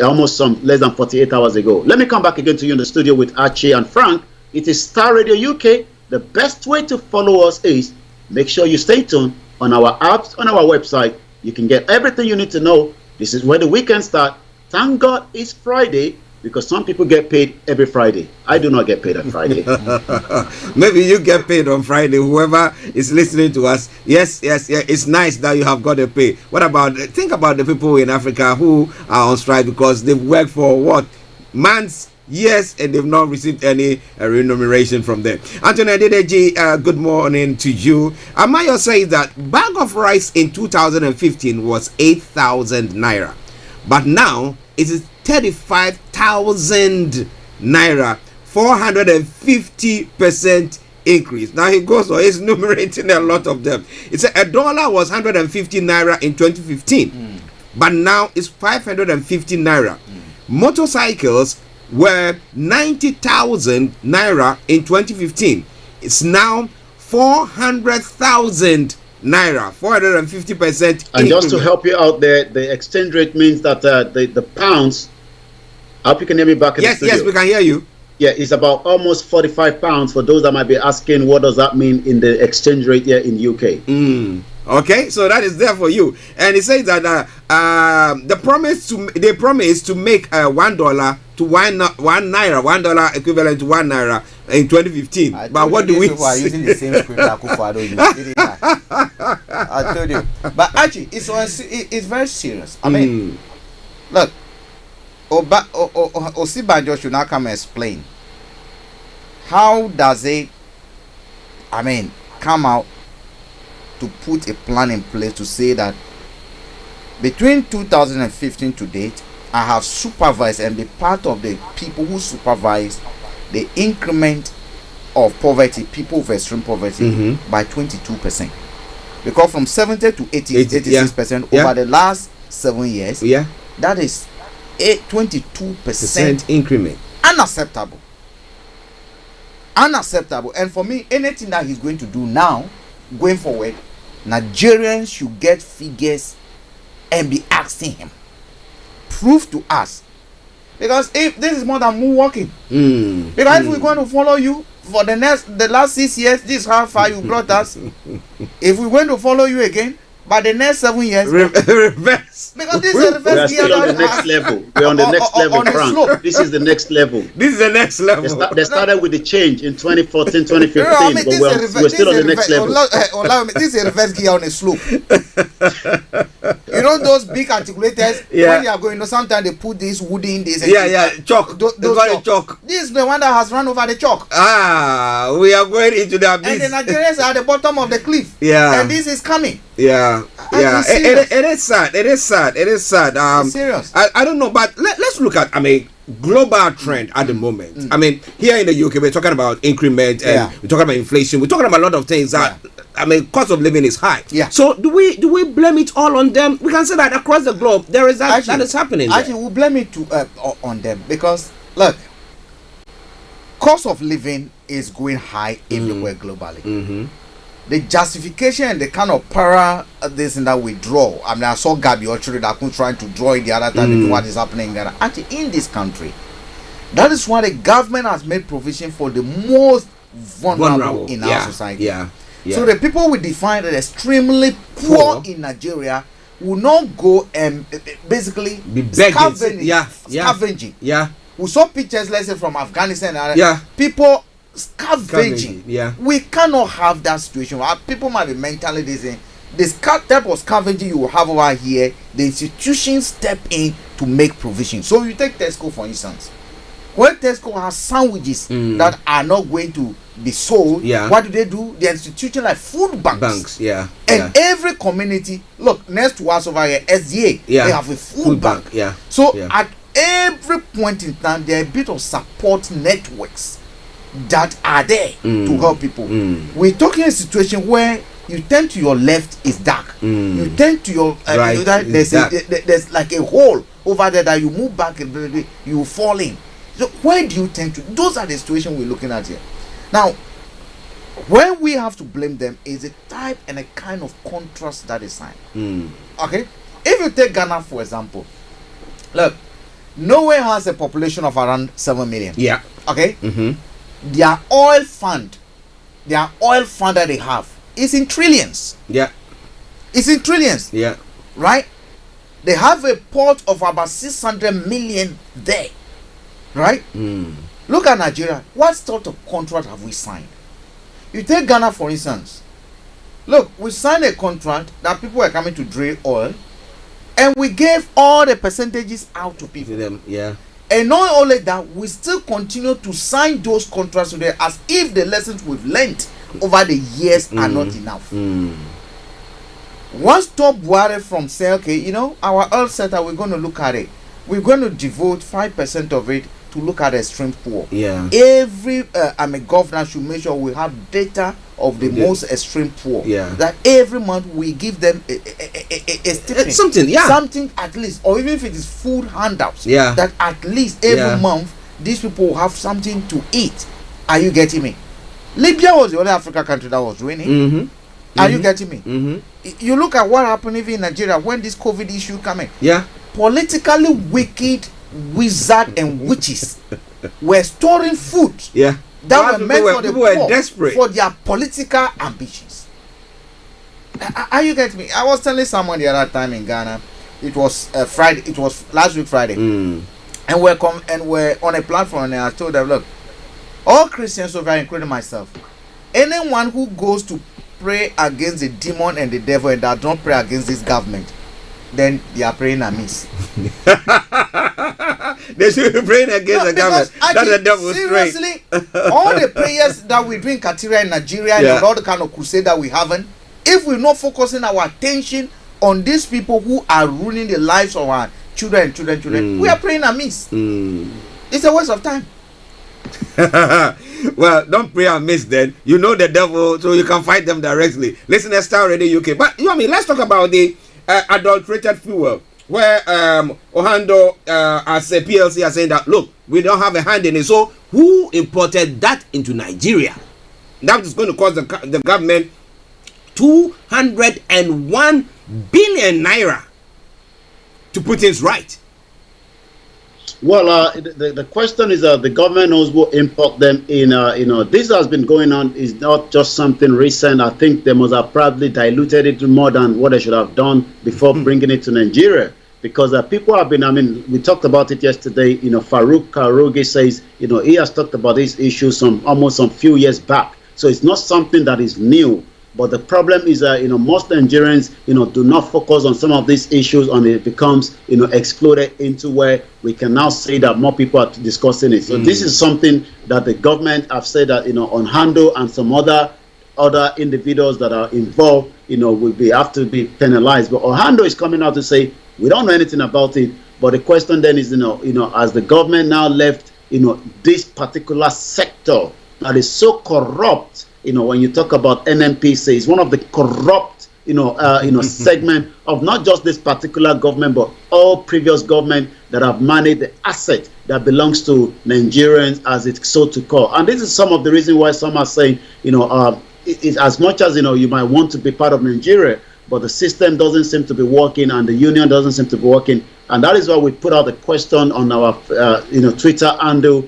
almost less than 48 hours ago. Let me come back again to you in the studio with Archie and Frank. It is Starr Radio UK. The best way to follow us is make sure you stay tuned on our apps, on our website. You can get everything you need to know. This is where the weekend starts. Thank God it's Friday, because some people get paid every Friday. I do not get paid on Friday. Maybe you get paid on Friday, whoever is listening to us. Yes, it's nice that you have got a pay. Think about the people in Africa who are on strike because they've worked for what? Months, years, and they've not received any remuneration from them. Anthony Adedeji, good morning to you. Amayo says that bag of rice in 2015 was 8,000 naira. But now it is 35,000 naira, 450% increase. Now he goes on, he's enumerating a lot of them. It's a dollar was 150 naira in 2015, but now it's 550 naira. Motorcycles were 90,000 naira in 2015. It's now 400,000 naira, 450%. And just to help you out there, the exchange rate means that the pounds, I hope you can hear me back in the studio. Yes, we can hear you. Yeah, it's about almost 45 pounds for those that might be asking what does that mean in the exchange rate here in UK. Okay, so that is there for you. And it says that they promise to make $1 to $1 equivalent to $1 in 2015. But what do we are using the same script that Akufo-Addo used. I told you. But actually, it's very serious. I mean, look, Osibanjo should now come and explain how does it, come out to put a plan in place to say that between 2015 to date, I have supervised and be part of the people who supervise the increment of poverty, people with extreme poverty, by 22%. because from 70 to 86% over the last 7 years, that is a 22% increment. Unacceptable. And for me, anything that he's going to do now, going forward, Nigerians should get figures and be asking him, prove to us, because if this is more than moonwalking, because if we're going to follow you for the last 6 years, this is how far you brought us. If we're going to follow you again by the next 7 years, reverse. Because this is the reverse. We are still on the next level. We're on the next level, Frank. This is the next level. This is the next level. They started with the change in 2014, 2015, but we're still on the next level. This is a reverse gear on a slope. You know those big articulators, when you are going, sometimes they put this wood in this. Chalk. Chalk. This is the one that has run over the chalk. We are going into the abyss. And the Nigerians are at the bottom of the cliff. And this is coming. It is sad. It is sad. Serious. I don't know, but let's look at, global trend at the moment. Here in the UK, we're talking about increment, and we're talking about inflation. We're talking about a lot of things that, cost of living is high. So do we blame it all on them? We can say that across the globe, there is that is happening. Actually, we blame it on them because, look, cost of living is going high everywhere globally. The justification and the kind of this and that we draw. I saw Gabi Ochiri that was trying to draw it the other time what is happening there. Actually, in this country, that is why the government has made provision for the most vulnerable in our society. So the people we define as extremely poor in Nigeria will not go and basically be begging. Scavenging. We saw pictures, let's say, from Afghanistan. People scavenging. We cannot have that situation. People might be mentally dizzy. This type of scavenging you will have over here, the institutions step in to make provision. So you take Tesco for instance. When Tesco has sandwiches that are not going to be sold, what do? The institution like food banks. And every community, look, next to us over here, SDA, they have a food bank. So at every point in time, there are a bit of support networks that are there to help people. We're talking a situation where you turn to your left is dark. You turn to your right, there's like a hole over there that you move back and you fall in. So where do you tend to? Those are the situations we're looking at here. Now, when we have to blame them is a type and a kind of contrast that is signed. Okay, if you take Ghana for example, look, Norway has a population of around 7 million. Okay. Their oil fund that they have is in trillions. It's in trillions. Right? They have a port of about 600 million there. Right? Look at Nigeria. What sort of contract have we signed? You take Ghana for instance. Look, we signed a contract that people were coming to drill oil, and we gave all the percentages out to people. And not only that, we still continue to sign those contracts today as if the lessons we've learned over the years are not enough. Once Top Buhari from say, okay, our oil sector, we're going to look at it. We're going to devote 5% of it to look at extreme poor. Every governor should make sure we have data of the most extreme poor. That every month we give them a stipend, something at least, or even if it is food handouts. That at least every month these people will have something to eat. Are you getting me? Libya was the only African country that was doing it. Are you getting me? You look at what happened even in Nigeria when this COVID issue coming. Politically wicked wizards and witches were storing food that were meant for the poor desperate for their political ambitions. Are you getting me? I was telling someone the other time in Ghana, it was Friday, it was last week Friday, and we're on a platform and I told them, look, all Christians over here, including myself, anyone who goes to pray against the demon and the devil and that don't pray against this government, then they are praying amiss. They should be praying against the government. That's the devil seriously, all the prayers that we do in Katiria in Nigeria and all the kind of crusade that we haven't, if we're not focusing our attention on these people who are ruining the lives of our children, we are praying amiss. It's a waste of time. Well, don't pray and miss then. You know the devil, so you can fight them directly. Listen to Starr Radio UK. But you know me, let's talk about the adulterated fuel, where Ohando as a PLC are saying that, look, we don't have a hand in it. So who imported that into Nigeria? That is going to cost the government 201 billion naira to put things right. Well, the question is the government knows who import them in. This has been going on. Is not just something recent. I think they must have probably diluted it more than what they should have done before bringing it to Nigeria. Because people have been, we talked about it yesterday. Farouk Karogi says, he has talked about this issue almost some few years back. So it's not something that is new. But the problem is that most Nigerians do not focus on some of these issues, and it becomes exploded into where we can now say that more people are discussing it. So this is something that the government have said that on Hando and some other individuals that are involved have to be penalized. But Ohando is coming out to say we don't know anything about it. But the question then is as the government now left this particular sector that is so corrupt. When you talk about NNPC, it's one of the corrupt, segment of not just this particular government, but all previous government that have managed the asset that belongs to Nigerians, as it's so to call. And this is some of the reason why some are saying, it's as much as you might want to be part of Nigeria, but the system doesn't seem to be working, and the union doesn't seem to be working. And that is why we put out the question on our, Twitter handle.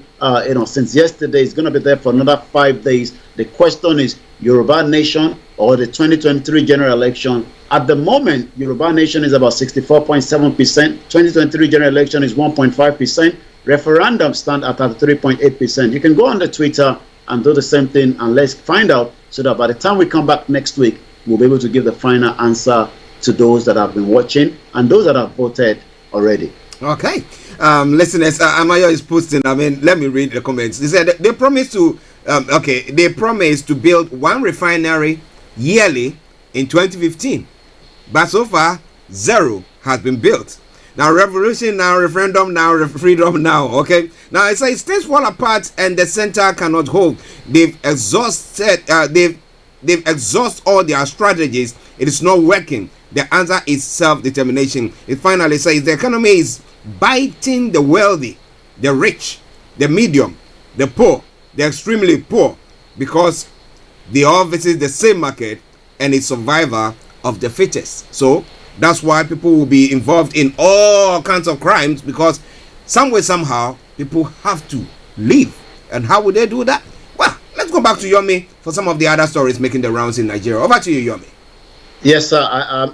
Since yesterday, it's going to be there for another 5 days. The question is Yoruba Nation or the 2023 general election. At the moment, Yoruba Nation is about 64.7%. 2023 general election is 1.5%. Referendum stand at 33.8%. You can go on the Twitter and do the same thing, and let's find out so that by the time we come back next week, we'll be able to give the final answer to those that have been watching and those that have voted already. Okay. Listeners, Amaya is posting. Let me read the comments. They said they promised to they promised to build one refinery yearly in 2015, but so far 0 has been built. Now revolution, now referendum, now freedom, now. Okay. Now it says things fall apart and the center cannot hold. They've exhausted. They've exhausted all their strategies. It is not working. The answer is self-determination. It finally says the economy is biting the wealthy, the rich, the medium, the poor, the extremely poor, because they all visit the same market, and it's survival of the fittest. So that's why people will be involved in all kinds of crimes, because some way, somehow, people have to live. And how would they do that? Well, let's go back to Yomi for some of the other stories making the rounds in Nigeria. Over to you, Yomi. Yes, sir.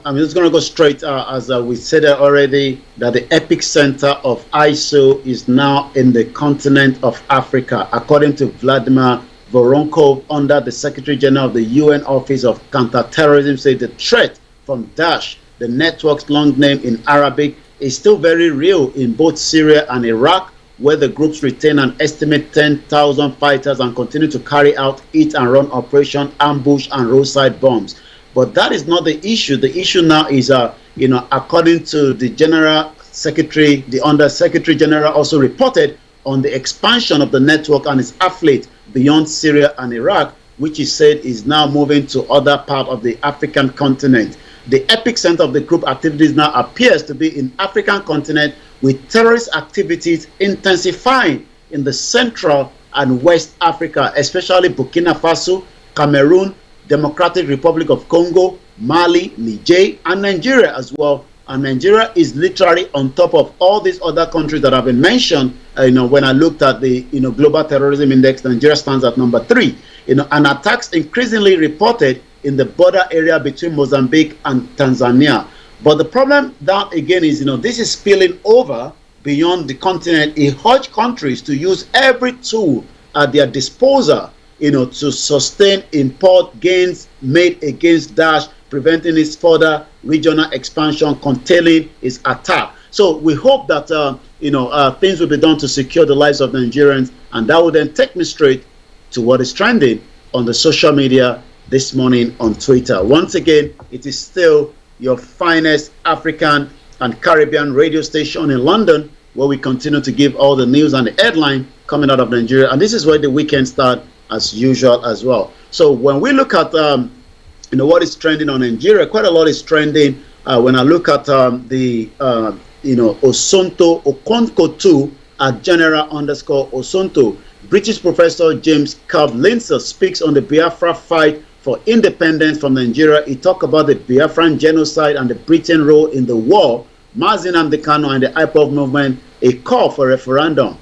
I'm just going to go straight, as we said already, that the epicenter of ISIL is now in the continent of Africa, according to Vladimir Voronkov, under the Secretary General of the UN Office of Counterterrorism, said the threat from Daesh, the network's long name in Arabic, is still very real in both Syria and Iraq, where the groups retain an estimated 10,000 fighters and continue to carry out hit-and-run operation, ambush, and roadside bombs. But that is not the issue. The issue now is, according to the General Secretary, the Under Secretary General also reported on the expansion of the network and its affiliate beyond Syria and Iraq, which he said is now moving to other parts of the African continent. The epicenter of the group activities now appears to be in African continent, with terrorist activities intensifying in the Central and West Africa, especially Burkina Faso, Cameroon, Democratic Republic of Congo, Mali, Niger, and Nigeria as well. And Nigeria is literally on top of all these other countries that have been mentioned. When I looked at the Global Terrorism Index, Nigeria stands at number 3. And attacks increasingly reported in the border area between Mozambique and Tanzania. But the problem that again is, this is spilling over beyond the continent. It urged countries to use every tool at their disposal, to sustain import gains made against Daesh, preventing its further regional expansion, containing its attack. So we hope that things will be done to secure the lives of Nigerians, and that will then take me straight to what is trending on the social media this morning on Twitter. Once again, it is still your finest African and Caribbean radio station in London, where we continue to give all the news and the headline coming out of Nigeria. And this is where the weekend start as usual as well. So when we look at what is trending on Nigeria, quite a lot is trending. When I look at the Osonto Okonko 2 at General_Osonto, British professor James Lindsay speaks on the Biafra fight for independence from Nigeria. He talked about the Biafran genocide and the Britain role in the war. Mazi Nnamdi Kanu and the IPOB movement, a call for referendum.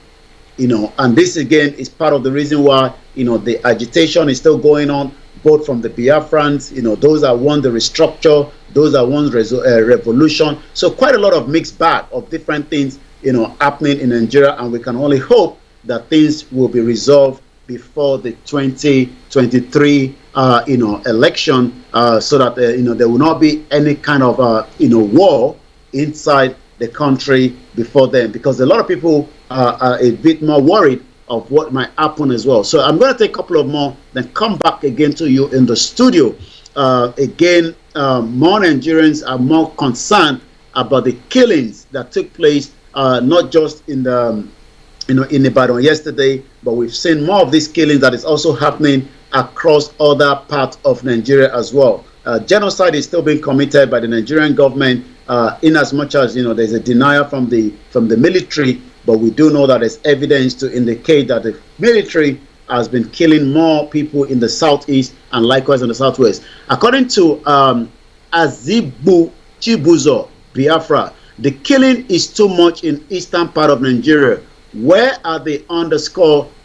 And this again is part of the reason why the agitation is still going on, both from the Biafrans, those that want the restructure, those that want revolution. So quite a lot of mixed bag of different things happening in Nigeria, and we can only hope that things will be resolved before the 2023 election, so that there will not be any kind of war inside the country before then, because a lot of people are a bit more worried of what might happen as well. So I'm going to take a couple of more, then come back again to you in the studio. More Nigerians are more concerned about the killings that took place, not just in the in Ibadan yesterday, but we've seen more of these killings that is also happening across other parts of Nigeria as well. Genocide is still being committed by the Nigerian government, in as much as there's a denial from the military, but we do know that there's evidence to indicate that the military has been killing more people in the southeast and likewise in the southwest. According to Azibu Chibuzo Biafra, the killing is too much in eastern part of Nigeria. Where are the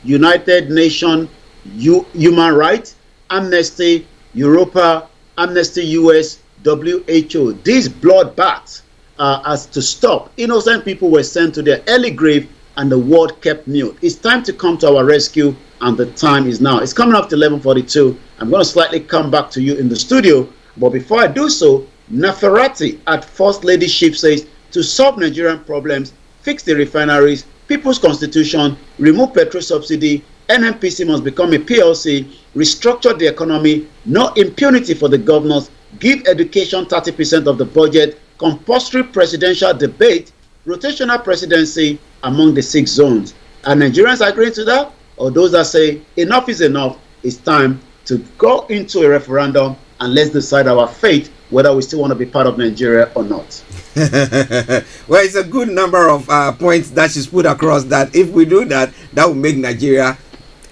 United Nations Human Rights, Amnesty, Europa, Amnesty US, WHO? These bloodbaths has to stop. Innocent people were sent to their early grave and the world kept mute. It's time to come to our rescue, and the time is now. It's coming up to 11:42. I'm going to slightly come back to you in the studio, but before I do so, Naferati at First Ladyship says to solve Nigerian problems, fix the refineries, People's Constitution, remove petrol subsidy, NNPC must become a PLC, restructure the economy, no impunity for the governors, give education 30% of the budget, compulsory presidential debate, rotational presidency among the 6 zones. Are Nigerians agreeing to that? Or those that say enough is enough, it's time to go into a referendum and let's decide our fate, whether we still want to be part of Nigeria or not? Well, it's a good number of points that she's put across, that if we do that, that will make Nigeria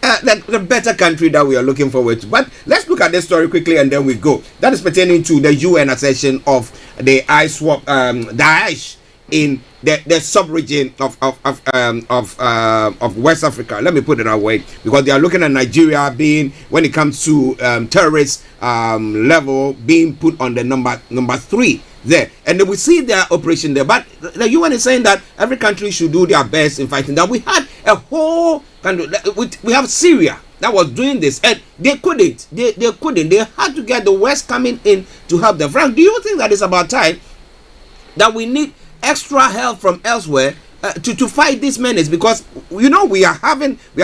the better country that we are looking forward to. But let's look at this story quickly and then we go. That is pertaining to the UN accession of the ISWAP, Daesh, in the sub-region of West Africa. Let me put it that way, because they are looking at Nigeria being, when it comes to terrorist level, being put on the number 3 there, and then we see their operation there. But the UN is saying that every country should do their best in fighting that. We had a whole country, we have Syria that was doing this, and they couldn't. They couldn't. They had to get the West coming in to help them. Frank, do you think that it's about time that we need extra help from elsewhere to fight this menace? Because we are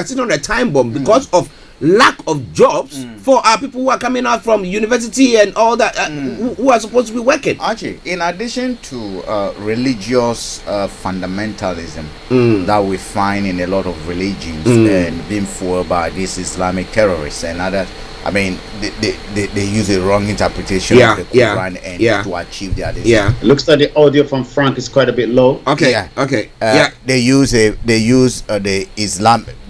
sitting on a time bomb because of lack of jobs for our people who are coming out from university and all that, who are supposed to be working. Archie, in addition to religious fundamentalism that we find in a lot of religions and being fueled by these Islamic terrorists and others, I mean, they use a wrong interpretation of the Quran to achieve their desire. Yeah, looks like the audio from Frank is quite a bit low. They use the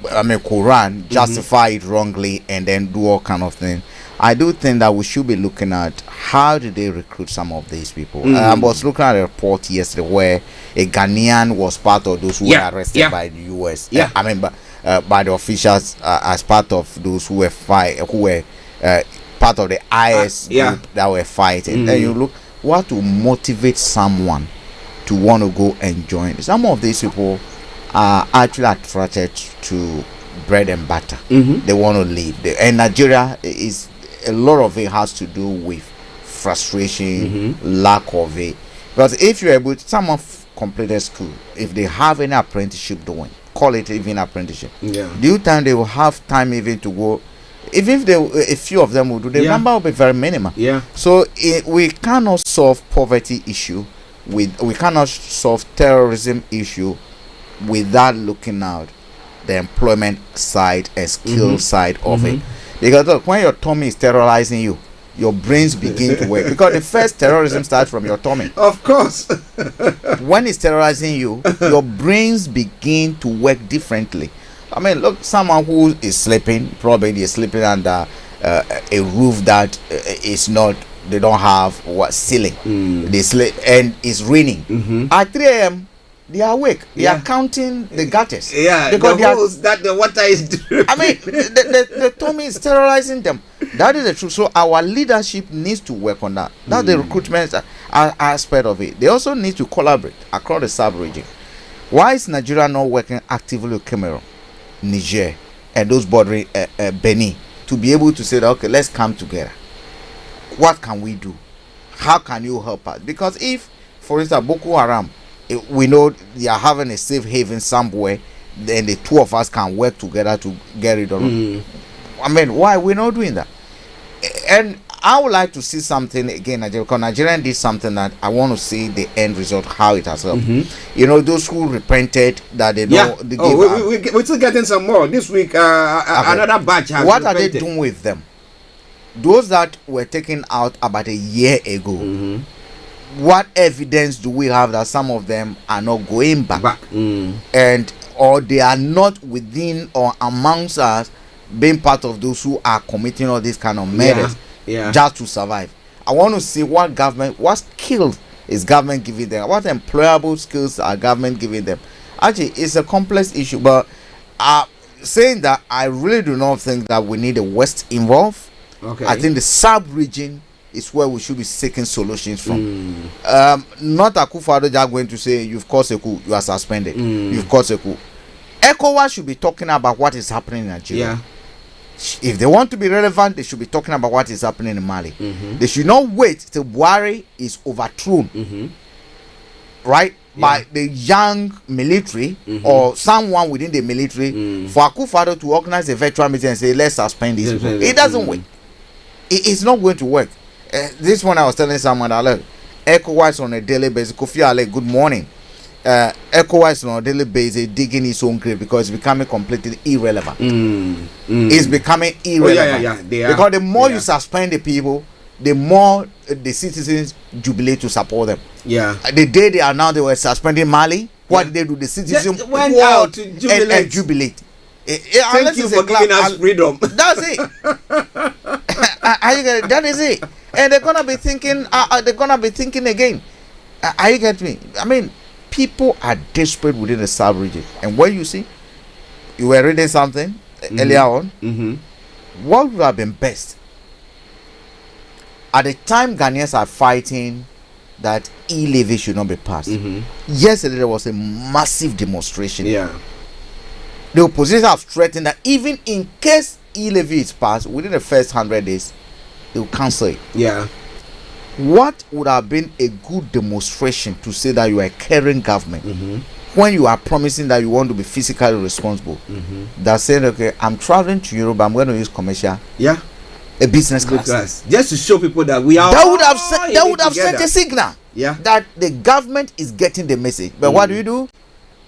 Quran, justify it wrongly, and then do all kind of things. I do think that we should be looking at how did they recruit some of these people. I was looking at a report yesterday where a Ghanaian was part of those who were arrested by the US. By the officials as part of those who were part of the IS group that were fighting. Then you look what will motivate someone to want to go and join. Some of these people are actually attracted to bread and butter. They want to leave. And Nigeria is, a lot of it has to do with frustration, lack of it. Because if you're able to, someone completed school, if they have any apprenticeship doing, call it even apprenticeship. Due time they will have time even to go. Even if a few of them will do, the number will be very minimal. So we cannot solve poverty issue we cannot solve terrorism issue without looking out the employment side and skill side of it. Because look, when your tummy is terrorizing you, your brains begin to work, because the first terrorism starts from your tummy. Of course. When it's terrorizing you, your brains begin to work differently. I mean, look, someone who is sleeping, probably is sleeping under a roof that is not, they don't have what ceiling. They sleep and it's raining. At 3 a.m. they are awake. They are counting the gutters. Yeah, because the holes that the water is dripping. I mean, the tummy is terrorizing them. That is the truth. So our leadership needs to work on that. That's the recruitment aspect of it. They also need to collaborate across the sub-region. Why is Nigeria not working actively with Cameroon, Niger, and those bordering Benin to be able to say that, okay, let's come together? What can we do? How can you help us? Because if, for instance, Boko Haram, we know they are having a safe haven somewhere, then the two of us can work together to get rid of them. I mean, why are we not doing that? And I would like to see something again, Nigeria, because Nigeria did something that I want to see the end result, how it has helped. You know, those who repented that they know. They we're still getting some more this week. Another batch has what repented. are they doing with them? Those that were taken out about a year ago, what evidence do we have that some of them are not going back? And or they are not within or amongst us being part of those who are committing all these kind of murders just to survive? I want to see what skills is government giving them, what employable skills are government giving them. Actually, it's a complex issue, but saying that, I really do not think that we need the West involved. I think the sub-region is where we should be seeking solutions from. Not Akufo-Addo just going to say, you've caused a coup, you are suspended. You've caused a coup. ECOWAS should be talking about what is happening in Nigeria. If they want to be relevant, they should be talking about what is happening in Mali. They should not wait till Buhari is overthrown, right, by the young military or someone within the military for Akufo-Addo to organize a virtual meeting and say, let's suspend these people. It doesn't work. It's not going to work. This one I was telling someone that, look, ECOWAS on a daily basis, Kofi Ale, good morning. ECOWAS on a daily basis digging its own grave because it's becoming completely irrelevant. It's becoming irrelevant. Because the more you suspend the people, the more the citizens jubilate to support them. The day they announced they were suspending Mali, what did they do? The citizens went out to jubilate. And jubilate. Thank you for giving us freedom. That's it. That is it. And they're gonna be thinking. They're gonna be thinking again. Are you get me? I mean, people are desperate within the sub-region. And what you see, you were reading something earlier on. What would have been best at the time Ghanaians are fighting that e-levy should not be passed? Yesterday there was a massive demonstration. The opposition have threatened that even in case e-levy is passed within the first 100 days, they will cancel it. What would have been a good demonstration to say that you are a caring government when you are promising that you want to be physically responsible? That saying, okay, I'm traveling to Europe, I'm going to use commercial, a business class, just to show people that we are. That would have sent a signal that the government is getting the message. But what do?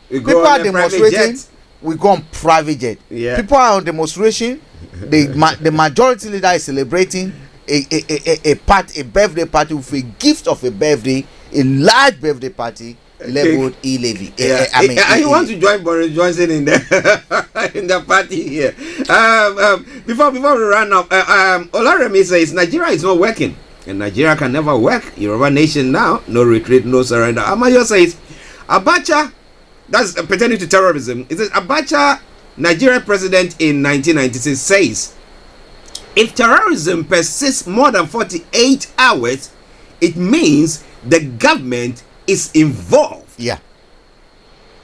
People are demonstrating. We go on private jet. People are on demonstration. The majority leader is celebrating a birthday party with a gift of a birthday, a large birthday party labeled e-levy. I mean, you want to join Boris Johnson in the party here. Before we run up, Olayomi says Nigeria is not working, and Nigeria can never work. Yoruba nation now, no retreat, no surrender. Amayo says Abacha. That's pertaining to terrorism. It says Abacha, Nigerian president in 1996, says if terrorism persists more than 48 hours, it means the government is involved. It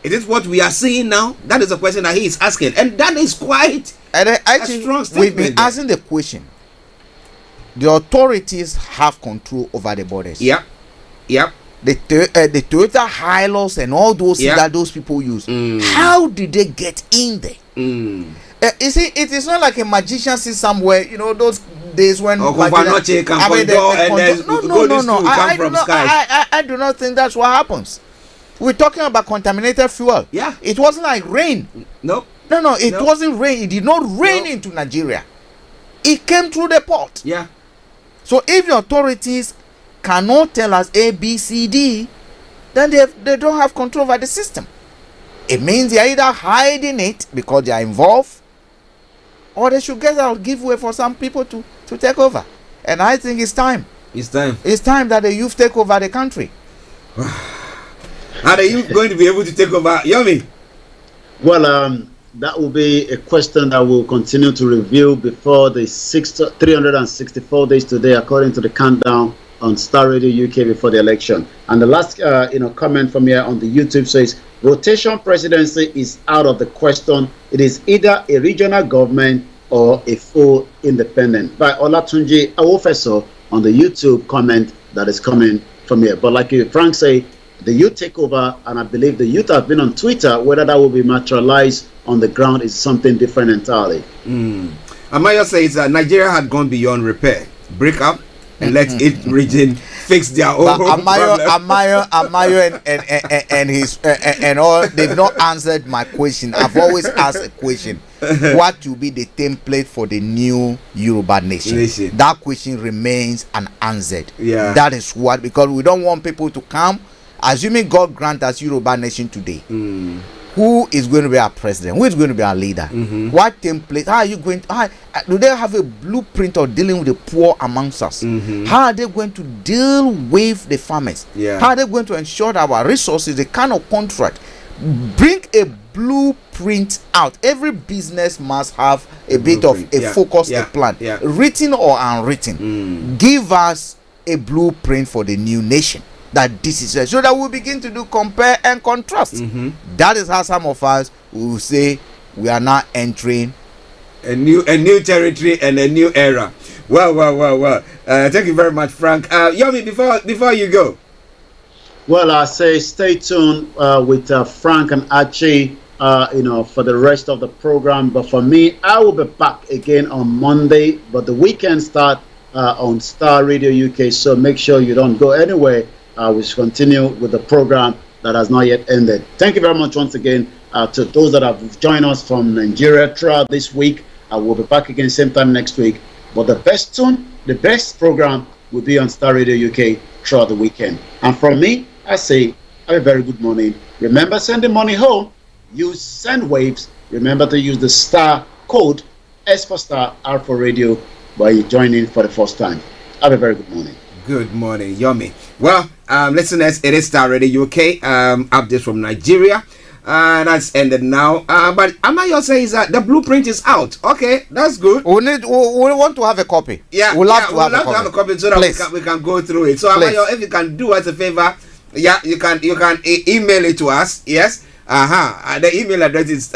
is what we are seeing now. That is the question that he is asking, and that is quite a strong statement. We've been asking the question. The authorities have control over the borders. The Toyota Hilux and all those things that those people use. How did they get in there? You see, it is not like a magician sees somewhere. You know those days when no. I do not think that's what happens. We're talking about contaminated fuel. Yeah. It wasn't like rain. No. No, it wasn't rain. It did not rain into Nigeria. It came through the port. Yeah. So if the authorities cannot tell us A, B, C, D, then they don't have control over the system. It means they are either hiding it because they are involved, or they should give way for some people to take over. And I think it's time. It's time. It's time that the youth take over the country. Are the youth going to be able to take over? Yomi? Well, that will be a question that we'll continue to review before the 364 days today, according to the countdown on Starr Radio UK before the election. And the last comment from here on the YouTube says, rotation presidency is out of the question. It is either a regional government or a full independent. By Olatunji Awofeso on the YouTube comment that is coming from here. But like Frank say, the youth take over, and I believe the youth have been on Twitter. Whether that will be materialized on the ground is something different entirely. Amaya says Nigeria had gone beyond repair. Break up and let each region fix their own problem. Amayo and his and all, they've not answered my question. I've always asked a question. What will be the template for the new Yoruba nation? That question remains unanswered. Yeah. That is what, because we don't want people to come, assuming God grant us Yoruba nation today. Who is going to be our president? Who is going to be our leader? What template? How are you going to, do they have a blueprint of dealing with the poor amongst us? How are they going to deal with the farmers? How are they going to ensure that our resources, the kind of contract, bring a blueprint out? Every business must have a bit of a focus, a plan, written or unwritten. Give us a blueprint for the new nation. That this is it, so that we'll begin to do compare and contrast. That is how some of us will say we are now entering a new territory and a new era. Well. Thank you very much, Frank. Yomi, before you go. Well, I say stay tuned with Frank and Archie, for the rest of the program. But for me, I will be back again on Monday. But the weekend start on Starr Radio UK. So make sure you don't go anywhere. We should continue with the program that has not yet ended. Thank you very much once again to those that have joined us from Nigeria throughout this week. We'll be back again same time next week. But the best program will be on Starr Radio UK throughout the weekend. And from me, I say, have a very good morning. Remember, sending money home, use send waves. Remember to use the star code S for Star, R for Radio while you join in for the first time. Have a very good morning. Good morning, Yomi. Well, listeners, it is Starr Radio UK. Updates from Nigeria. That's ended now. But Amayo says that the blueprint is out. Okay, that's good. We want to have a copy. Yeah, we'll have to have a copy so that we can go through it. So Amayo, if you can do us a favor, you can email it to us. Yes. The email address is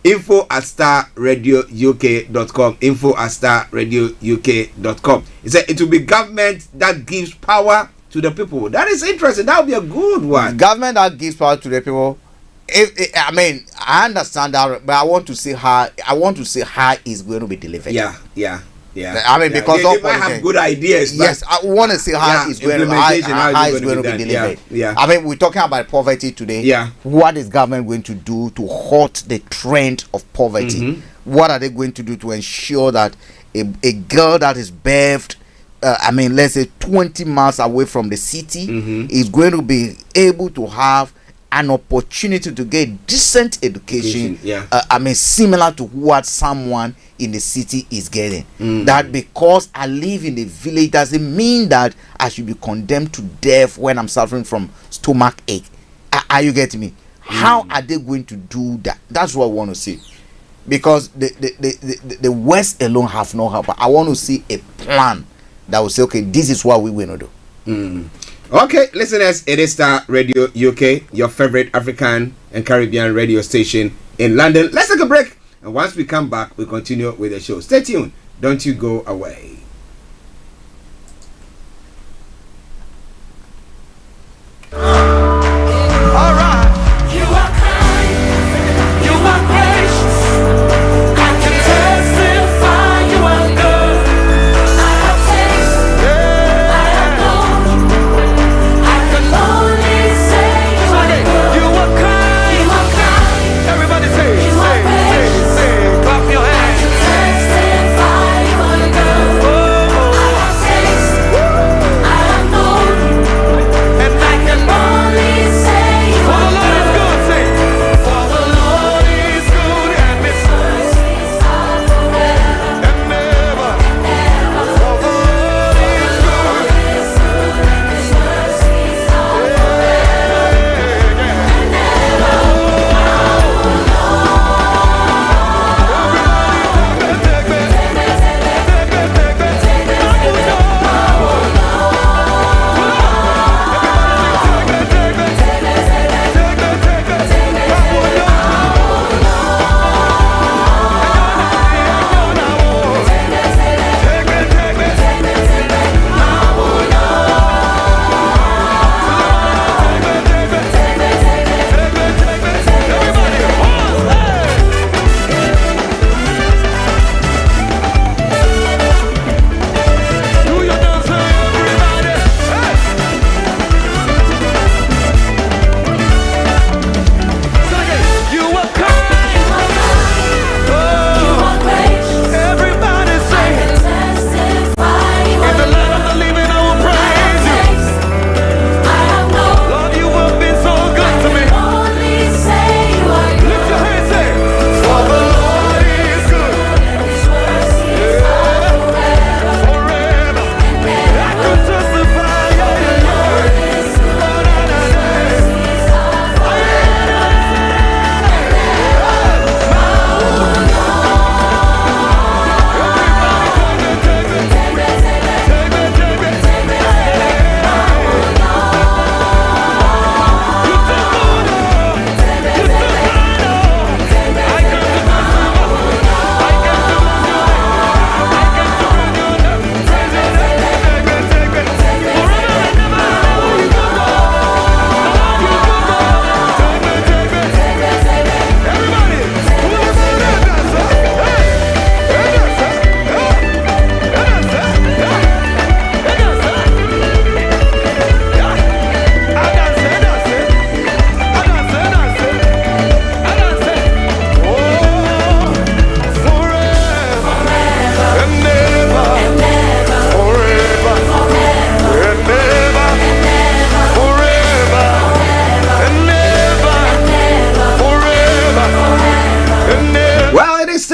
info@starradiouk.com. info@starradiouk.com. It said it will be government that gives power to the people. That is interesting. That would be a good one. Government that gives power to the people. I understand that, but I want to see how it's going to be delivered. Yeah. Because they might have good ideas. Yes, I want to see how it's going to be delivered. Yeah. We're talking about poverty today. Yeah. What is government going to do to halt the trend of poverty? What are they going to do to ensure that a girl that is birthed, let's say 20 miles away from the city, is going to be able to have an opportunity to get decent education, similar to what someone in the city is getting. That because I live in the village doesn't mean that I should be condemned to death when I'm suffering from stomach ache. Are you getting me? How are they going to do that? That's what I want to see. Because the West alone have no help. I want to see a plan that will say, okay, this is what we're going to do. Okay, listeners, it is Starr Radio UK, your favorite African and Caribbean radio station in London. Let's take a break, and once we come back, we continue with the show. Stay tuned. Don't you go away. You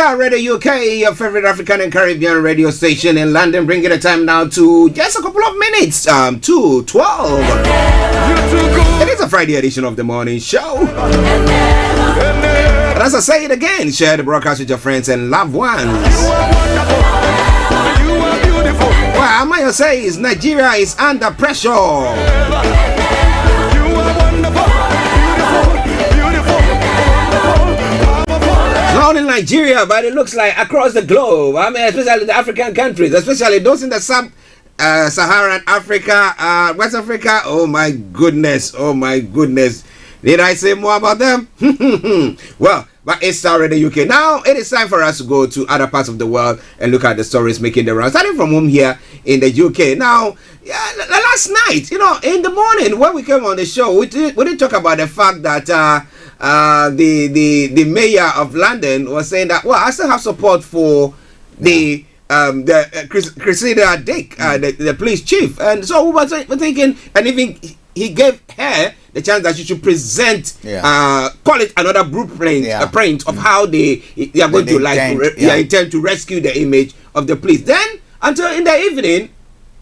Star Radio UK, your favorite African and Caribbean radio station in London, bringing the time now to just a couple of minutes, to 12. It is a Friday edition of the morning show. And as I say it again, share the broadcast with your friends and loved ones. Well, Amaya says Nigeria is under pressure. Not only Nigeria, but it looks like across the globe. I mean, especially the African countries, especially those in the sub-Saharan Africa, West Africa. Oh my goodness! Oh my goodness! Did I say more about them? Well, but it's already UK. Now it is time for us to go to other parts of the world and look at the stories making the rounds. Starting from home here in the UK. Now, last night, in the morning when we came on the show, we did talk about the fact that the mayor of London was saying that, well, I still have support for the Cressida Dick, the police chief, and so we were thinking, and even he gave her the chance that she should present, call it another blueprint, a print of how they are going to intend to rescue the image of the police. Then until in the evening,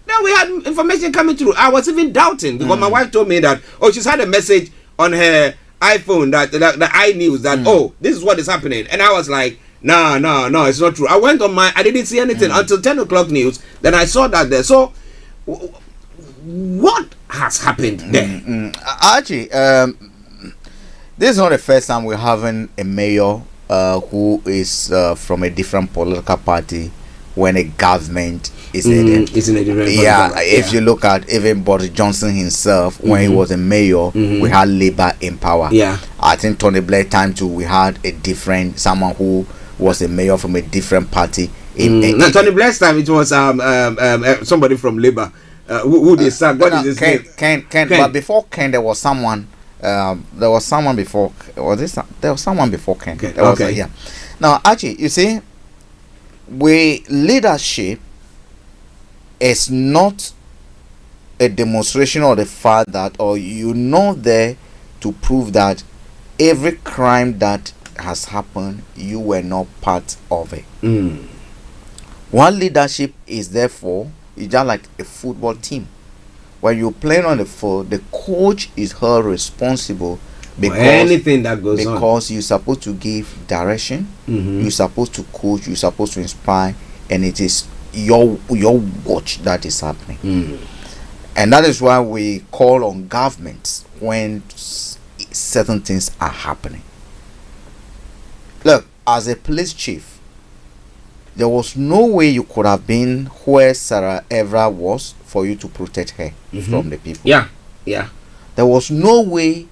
then we had information coming through. I was even doubting because my wife told me that she's had a message on her iPhone that iNews that this is what is happening, and I was like, no, it's not true. I went on I didn't see anything until 10 o'clock news. Then I saw that there. So what has happened there? Archie, this is not the first time we're having a mayor who is from a different political party when a government is needed. If you look at even Boris Johnson himself, when he was a mayor, we had Labour in power. I think Tony Blair time too, we had someone who was a mayor from a different party. Tony Blair's time, it was somebody from Labour. Who they sacked? What is his name? Ken. But before Ken, there was someone. There was someone before. There was someone before Ken. Now, Archie, you see, leadership is not a demonstration of the fact that, or there to prove that every crime that has happened, you were not part of it. What leadership is there for? It's just like a football team. When you're playing on the field, the coach is held responsible because anything that goes on. Because you're supposed to give direction, you're supposed to coach, you're supposed to inspire, and it is your watch that is happening. And that is why we call on governments when certain things are happening. Look, as a police chief, there was no way you could have been where Sarah Evra was for you to protect her from the people. There was no way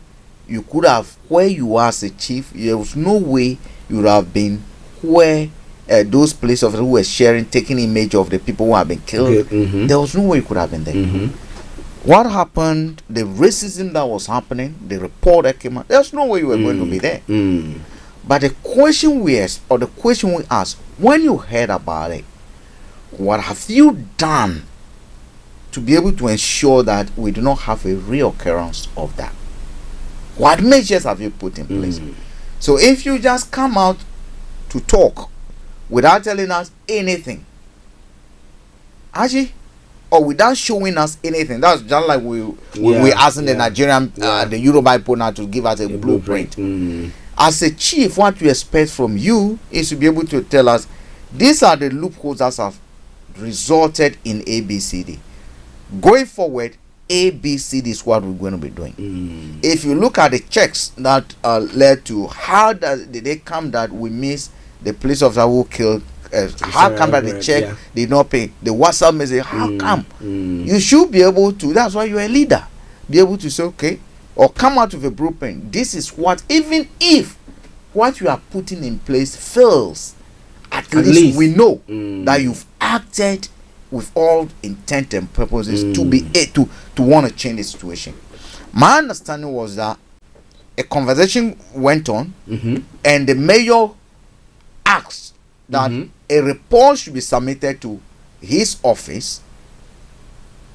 you could have, where you are as a chief, there was no way you would have been where those police officers who were taking image of the people who have been killed. There was no way you could have been there. What happened, the racism that was happening, the report that came out, there's no way you were going to be there. But the question we asked, when you heard about it, what have you done to be able to ensure that we do not have a reoccurrence of that? What measures have you put in place? So if you just come out to talk without telling us anything, Archie, or without showing us anything, that's just like we asking the Nigerian, the Yoruba people now to give us a blueprint. As a chief, what we expect from you is to be able to tell us, these are the loopholes that have resulted in ABCD. Going forward, ABCD is what we're going to be doing. If you look at the checks that led to how did they come that we miss the police officer who killed, how come that the check did not pay, the WhatsApp message, how come? You should be able to, that's why you're a leader, be able to say, okay, or come out with a blueprint. This is what, even if what you are putting in place fails, at least we know that you've acted with all intent and purposes to be to want to change the situation. My understanding was that a conversation went on, and the mayor asked that a report should be submitted to his office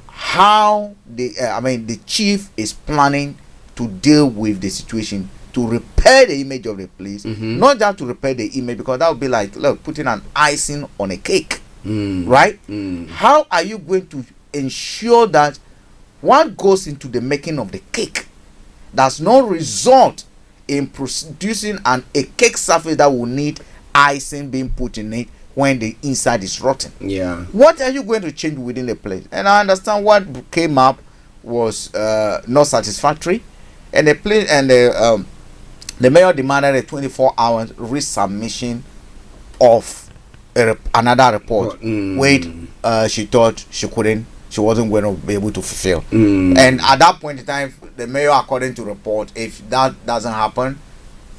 how the chief is planning to deal with the situation to repair the image of the place, not just to repair the image, because that would be like, look, putting an icing on a cake, right? How are you going to ensure that what goes into the making of the cake does not result in producing a cake surface that will need icing being put in it when the inside is rotten? Yeah. What are you going to change within the place? And I understand what came up was not satisfactory, and the mayor demanded a 24-hour resubmission of another report, which she thought she wasn't going to be able to fulfill. And at that point in time, the mayor, according to report, if that doesn't happen,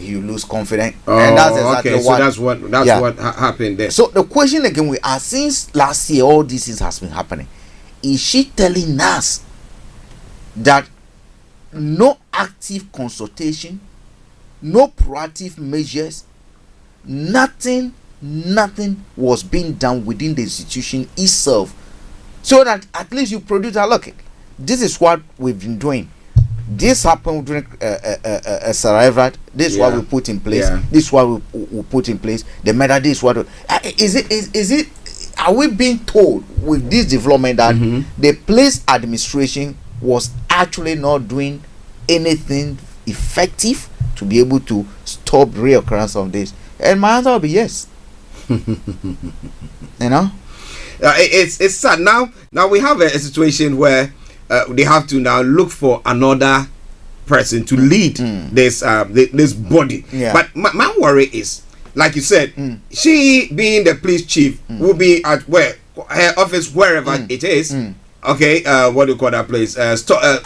you lose confidence. And that's exactly what happened there. So the question again we ask, since last year all this has been happening, is she telling us that no active consultation, no proactive measures, nothing was being done within the institution itself, so that at least you produce a look, this is what we've been doing, this happened during Sarah Everett, this is what we put in place, this is what we put in place, the method, this is what is it are we being told with this development that the place administration was actually not doing anything effective to be able to stop reoccurrence of this? And my answer will be yes. You know, it's sad. Now we have a situation where they have to now look for another person to lead this body. But my worry is, like you said, she being the police chief will be at her office, wherever it is. Okay, what do you call that place?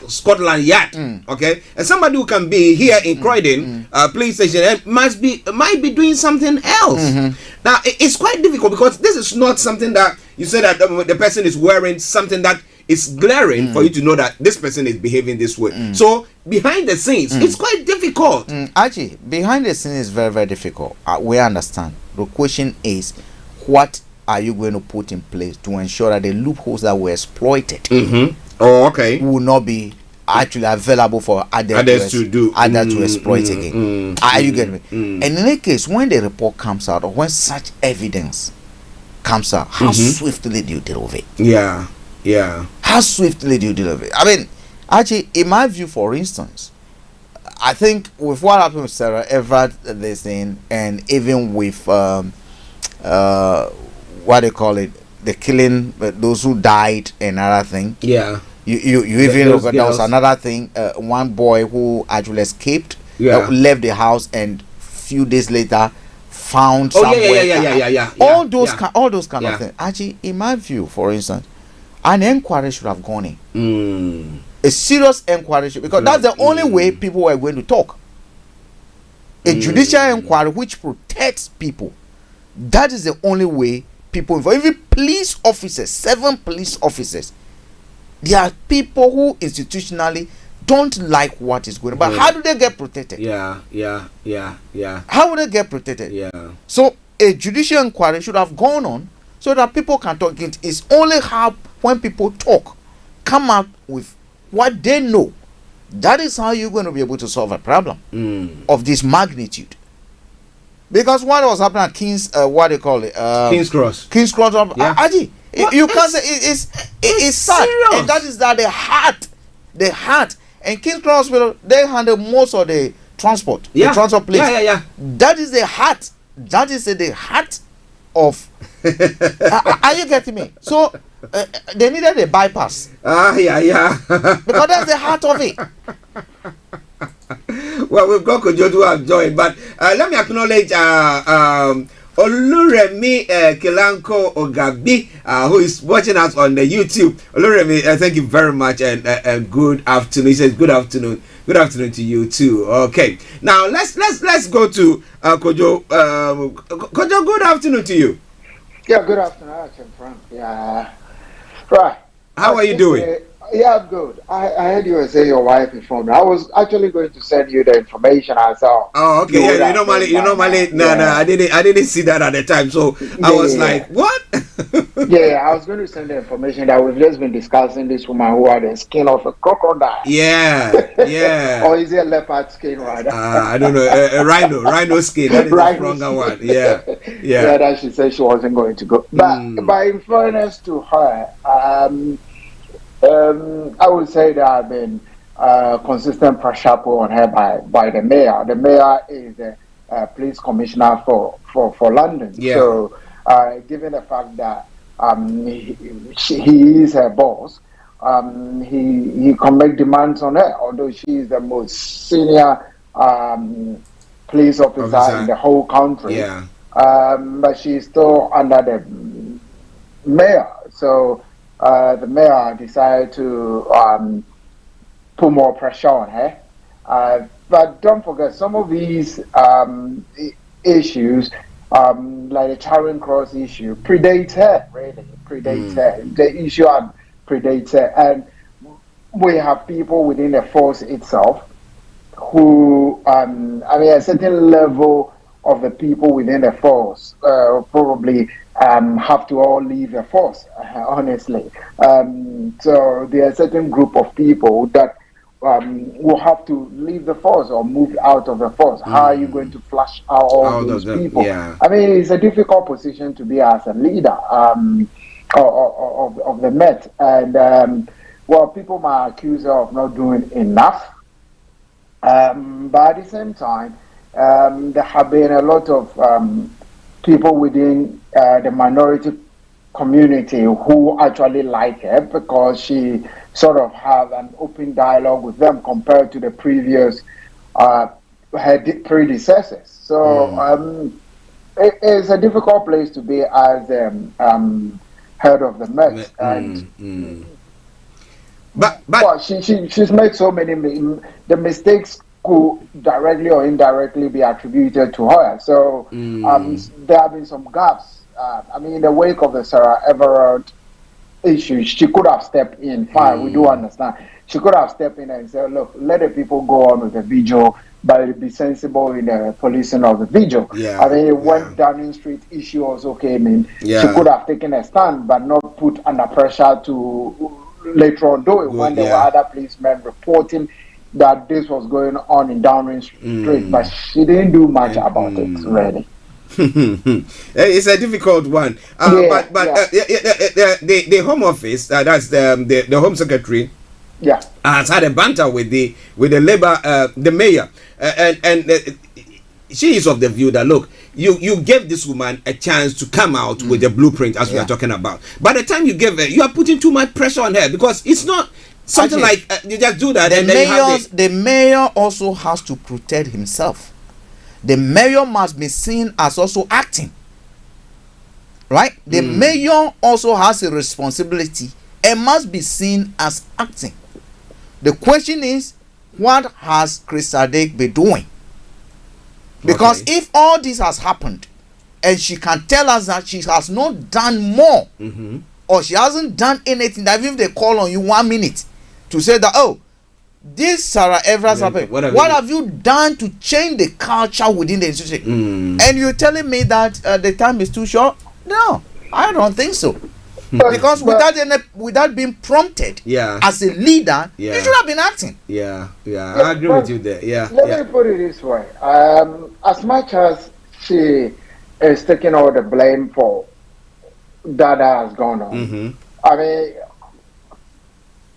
Scotland Yard. Okay, and somebody who can be here in Croydon police station and might be doing something else. Now it's quite difficult, because this is not something that you say that the person is wearing something that is glaring for you to know that this person is behaving this way. So behind the scenes, it's quite difficult. Actually, behind the scenes is very, very difficult. We understand. The question is, what are you going to put in place to ensure that the loopholes that were exploited will not be actually available for others to exploit again? Are you getting me? And in any case, when the report comes out, or when such evidence comes out, how swiftly do you deal with it? How swiftly do you deal with it? I mean, actually, in my view, for instance, I think with what happened with Sarah Everett this thing, and even with what they call it, the killing, those who died, another thing. You even look at, there was another thing, one boy who actually escaped, left the house, and few days later found somewhere. All those kind of things. Actually, in my view, for instance, an inquiry should have gone in. A serious inquiry because that's the only way people are going to talk. A judicial inquiry which protects people. That is the only way people involved. Even police officers, 7 police officers, there are people who institutionally don't like what is going on. But how do they get protected? How would they get protected? So a judicial inquiry should have gone on so that people can talk. It is only how, when people talk, come out with what they know, that is how you're going to be able to solve a problem of this magnitude. Because what was happening at King's, what they call it? King's Cross. King's Cross. You can't say it's sad. Serious. And that is that the heart. And King's Cross Hospital, they handle most of the transport. The transport place. That is the heart. That is the heart of. Are you getting me? So they needed a bypass. Because that's the heart of it. Well, we've got Kojo who have joined, but let me acknowledge Oluremi Kilanko Ogabi, who is watching us on the YouTube. Oluremi, thank you very much, and good afternoon. He says good afternoon. Good afternoon to you too. Okay, now let's go to Kojo. Kojo, good afternoon to you. Yeah, good afternoon, Frank. Yeah, right. How are you doing? Yeah, I'm good. I heard you were saying your wife informed me. I was actually going to send you the information I saw. Oh, okay. Yeah, you normally. No, I didn't see that at the time. So I was like, what? Yeah, I was going to send the information that we've just been discussing. This woman who had the skin of a crocodile. Yeah. Or is it a leopard skin, right? I don't know. A rhino skin. That is a stronger one. Yeah. Yeah, that she said she wasn't going to go. But in fairness to her, I would say there have been consistent pressure put on her by the mayor. The mayor is the police commissioner for London. Yeah. So, given the fact that he is her boss, he can make demands on her, although she is the most senior police officer in the whole country. Yeah. But she's still under the mayor. So the mayor decided to put more pressure on her. But don't forget, some of these issues, like the Charing Cross issue, predates her, really. Predates her. The issue predates her. And we have people within the force itself who, a certain level of the people within the force probably have to all leave the force, honestly. So there are a certain group of people that will have to leave the force or move out of the force. How are you going to flush out all those people? Yeah. I mean, it's a difficult position to be as a leader of the Met. And, people might accuse her of not doing enough. But at the same time, there have been a lot of people within the minority community who actually like her because she sort of have an open dialogue with them compared to the previous her predecessors. So it's a difficult place to be as head of the Met. But she's made so many the mistakes could directly or indirectly be attributed to her. So there have been some gaps. In the wake of the Sarah Everard issue, she could have stepped in. Fine, we do understand. She could have stepped in and said, look, let the people go on with the vigil, but be sensible in the policing of the vigil. When Downing Street issue also came in, she could have taken a stand, but not put under pressure to later on do it when there were other policemen reporting that this was going on in Downing Street, but she didn't do much about it, really. It's a difficult one. The Home Office, that's the Home Secretary, has had a banter with the Labour, the mayor, and she is of the view that look, you gave this woman a chance to come out with the blueprint as we are talking about. By the time you gave her, you are putting too much pressure on her because it's not something like you just do that. The mayor also has to protect himself. The mayor must be seen as also acting, right? The mayor also has a responsibility and must be seen as acting. The question is, what has Chris Sadiq been doing? Because if all this has happened and she can tell us that she has not done more or she hasn't done anything, that if they call on you 1 minute to say that, oh, this Sarah Everard happened, what have you done to change the culture within the institution? And you're telling me that the time is too short? No, I don't think so. Because without being prompted as a leader, you should have been acting. I agree with you there. Let me put it this way. As much as she is taking all the blame for that has gone on, I mean,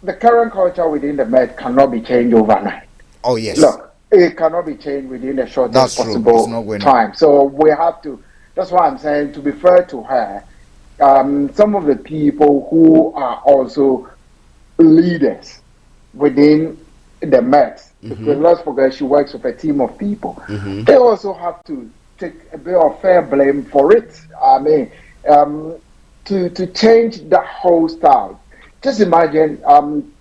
the current culture within the Met cannot be changed overnight. Oh, yes. Look, it cannot be changed within the shortest possible time. So we have to, that's why I'm saying, to be fair to her, some of the people who are also leaders within the Met, because let's forget she works with a team of people, they also have to take a bit of fair blame for it. I mean, to change that whole style. Just imagine,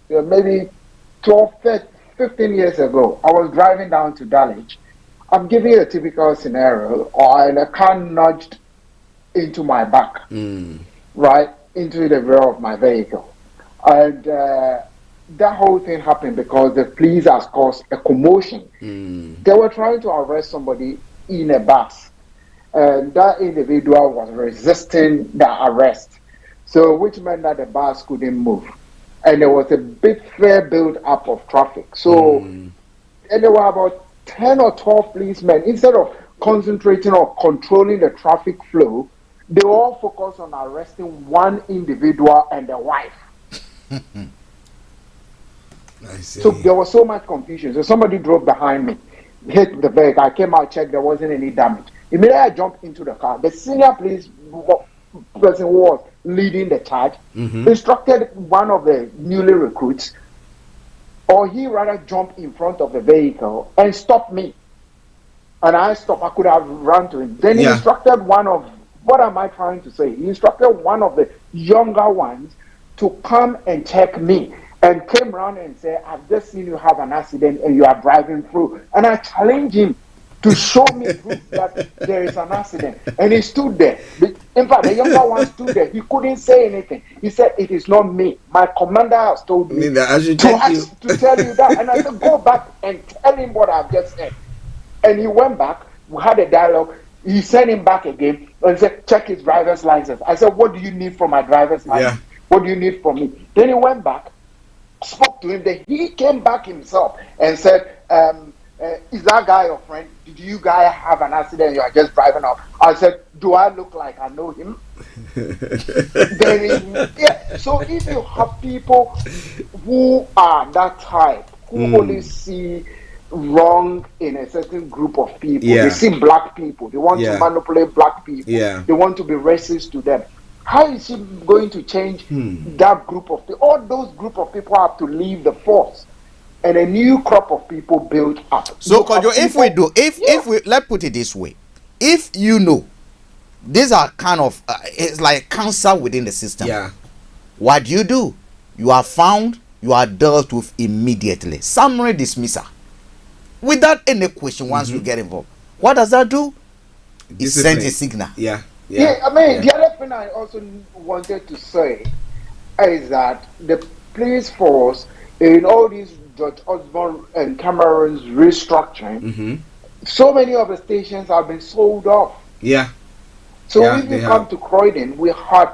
maybe 12, 15 years ago, I was driving down to Dulwich. I'm giving you a typical scenario, and a car nudged into my back, right into the rear of my vehicle, and that whole thing happened because the police has caused a commotion. They were trying to arrest somebody in a bus, and that individual was resisting the arrest, so which meant that the bus couldn't move, and there was a big fair build up of traffic. So, and there were about 10 or 12 policemen. Instead of concentrating or controlling the traffic flow, they were all focused on arresting one individual and the wife. I see. So there was so much confusion. So somebody drove behind me, hit the vehicle. I came out, checked, there wasn't any damage. Immediately I jumped into the car. The senior police person who was leading the charge instructed one of the newly recruits, or he rather jumped in front of the vehicle and stopped me. And I stopped. I could have run to him. Then he instructed one of, what am I trying to say? He instructed one of the younger ones to come and check me, and came around and said, I've just seen you have an accident and you are driving through. And I challenged him to show me proof that there is an accident. And he stood there. In fact, the younger one stood there. He couldn't say anything. He said, it is not me. My commander has told me to tell you that. And I said, go back and tell him what I've just said. And he went back. We had a dialogue. He sent him back again and said, check his driver's license. I said, what do you need from my driver's license? What do you need from me? Then he went back, spoke to him. Then he came back himself and said, is that guy your friend? Did you guys have an accident? You are just driving off. I said, do I look like I know him? So if you have people who are that type, who only see wrong in a certain group of people, they see black people, they want to manipulate black people, they want to be racist to them. How is she going to change that group of people? All those group of people have to leave the force, and a new crop of people build up. So, Kojo, if we let's put it this way, if you know these are kind of it's like cancer within the system. What do? You are found, you are dealt with immediately. Summary dismissal without any question. Once you get involved, what does that do? It sends a signal. I mean, the other thing I also wanted to say is that the police force, in all these George Osborne and Cameron's restructuring, so many of the stations have been sold off. So if you come to Croydon, we had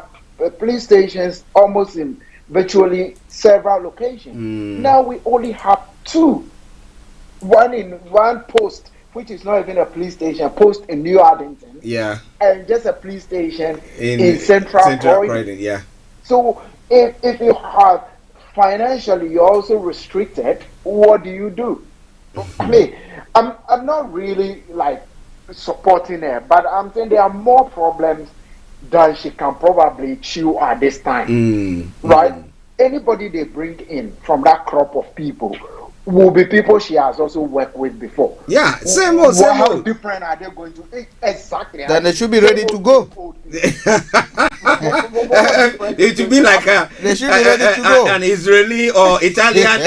police stations almost in virtually several locations. Now we only have two. One in one post, which is not even a police station, a post in New Addington. And just a police station in Central Croydon. So if you have financially, you're also restricted, what do? I mean, I'm not really like supporting her, but I'm saying there are more problems than she can probably chew at this time. Right? Anybody they bring in from that crop of people will be people she has also worked with before. Same old. How different are they going to? Exactly. Then they should be ready to go. It should be like they should be ready to go. An Israeli or Italian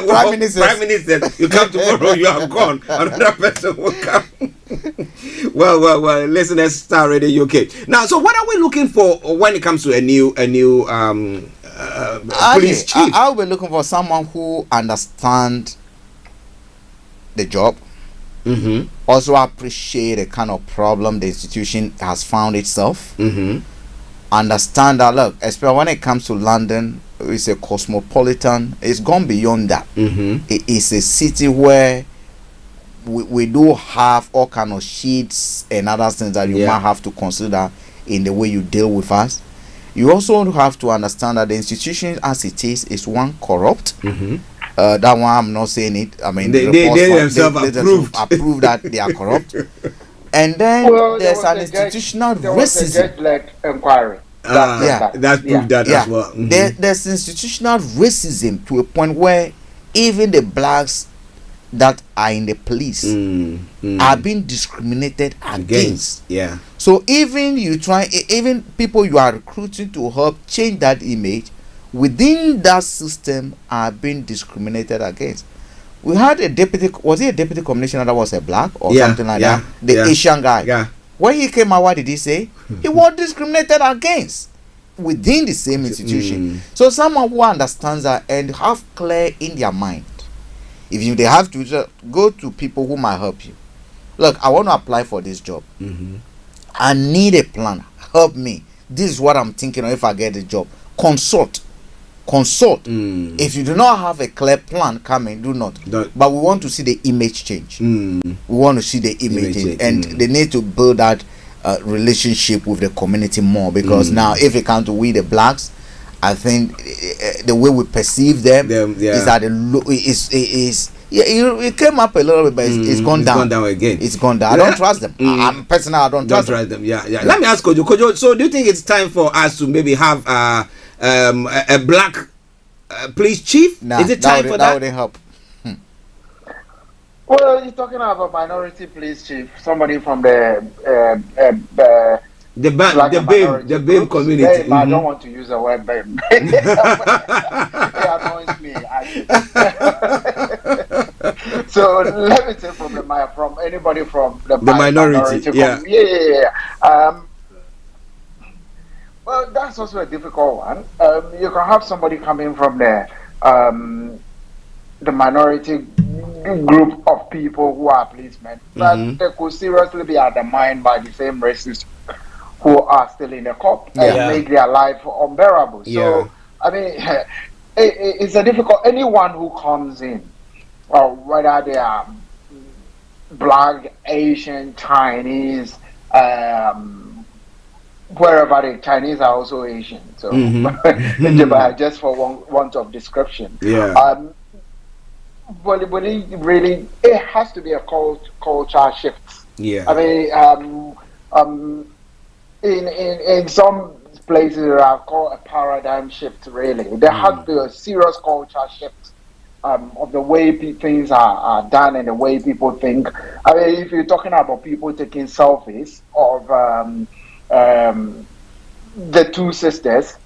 prime minister. You come tomorrow, you are gone. Another person will come. well, listeners, Starr Radio UK. Now, so what are we looking for when it comes to a new police chief? I'll be looking for someone who understands the job, also appreciate the kind of problem the institution has found itself, understand that, look, especially when it comes to London, it's a cosmopolitan, it's gone beyond that. It is a city where we do have all kind of sheets and other things that you might have to consider in the way you deal with us. You also have to understand that the institution as it is one corrupt. That one, I'm not saying it. I mean, they themselves approve that they are corrupt. And then there's an institutional racism. There inquiry. That's proved that as well. There's institutional racism to a point where even the blacks that are in the police are being discriminated against. So even people you are recruiting to help change that image within that system are being discriminated against. We had a deputy commissioner that was a black or something like that, the Asian guy. When he came out, what did he say? He was discriminated against. within the same institution. So someone who understands that and have clear in their mind. If they have to just go to people who might help you. Look, I want to apply for this job. I need a plan. Help me. This is what I'm thinking of if I get the job. Consult. If you do not have a clear plan coming, do not. But we want to see the image change. We want to see the image change. And they need to build that relationship with the community more, because now if it comes to we the blacks, I think the way we perceive them is that it came up a little bit, but it's gone down. Gone down again. It's gone down. I don't trust them. I'm personally, I don't trust them. Yeah. Let me ask Kojo. So do you think it's time for us to maybe have a black police chief? Is it time for that? That wouldn't help. Well, you're talking about a minority police chief, somebody from the BAME community. I don't want to use the word BAME. It annoys me. So let me say from anybody from the minority. Yeah. Well, that's also a difficult one. You can have somebody coming from the minority group of people who are policemen, but they could seriously be undermined by the same racists who are still in the corps and make their life unbearable. So, I mean, it's a difficult. Anyone who comes in, or whether they are black, Asian, Chinese, wherever the Chinese are also Asian. So, just for want of description. Well, it has to be a culture shift. I mean, in some places they are called a paradigm shift. Really, there has to be a serious culture shift of the way things are done and the way people think. I mean, if you're talking about people taking selfies of the two sisters,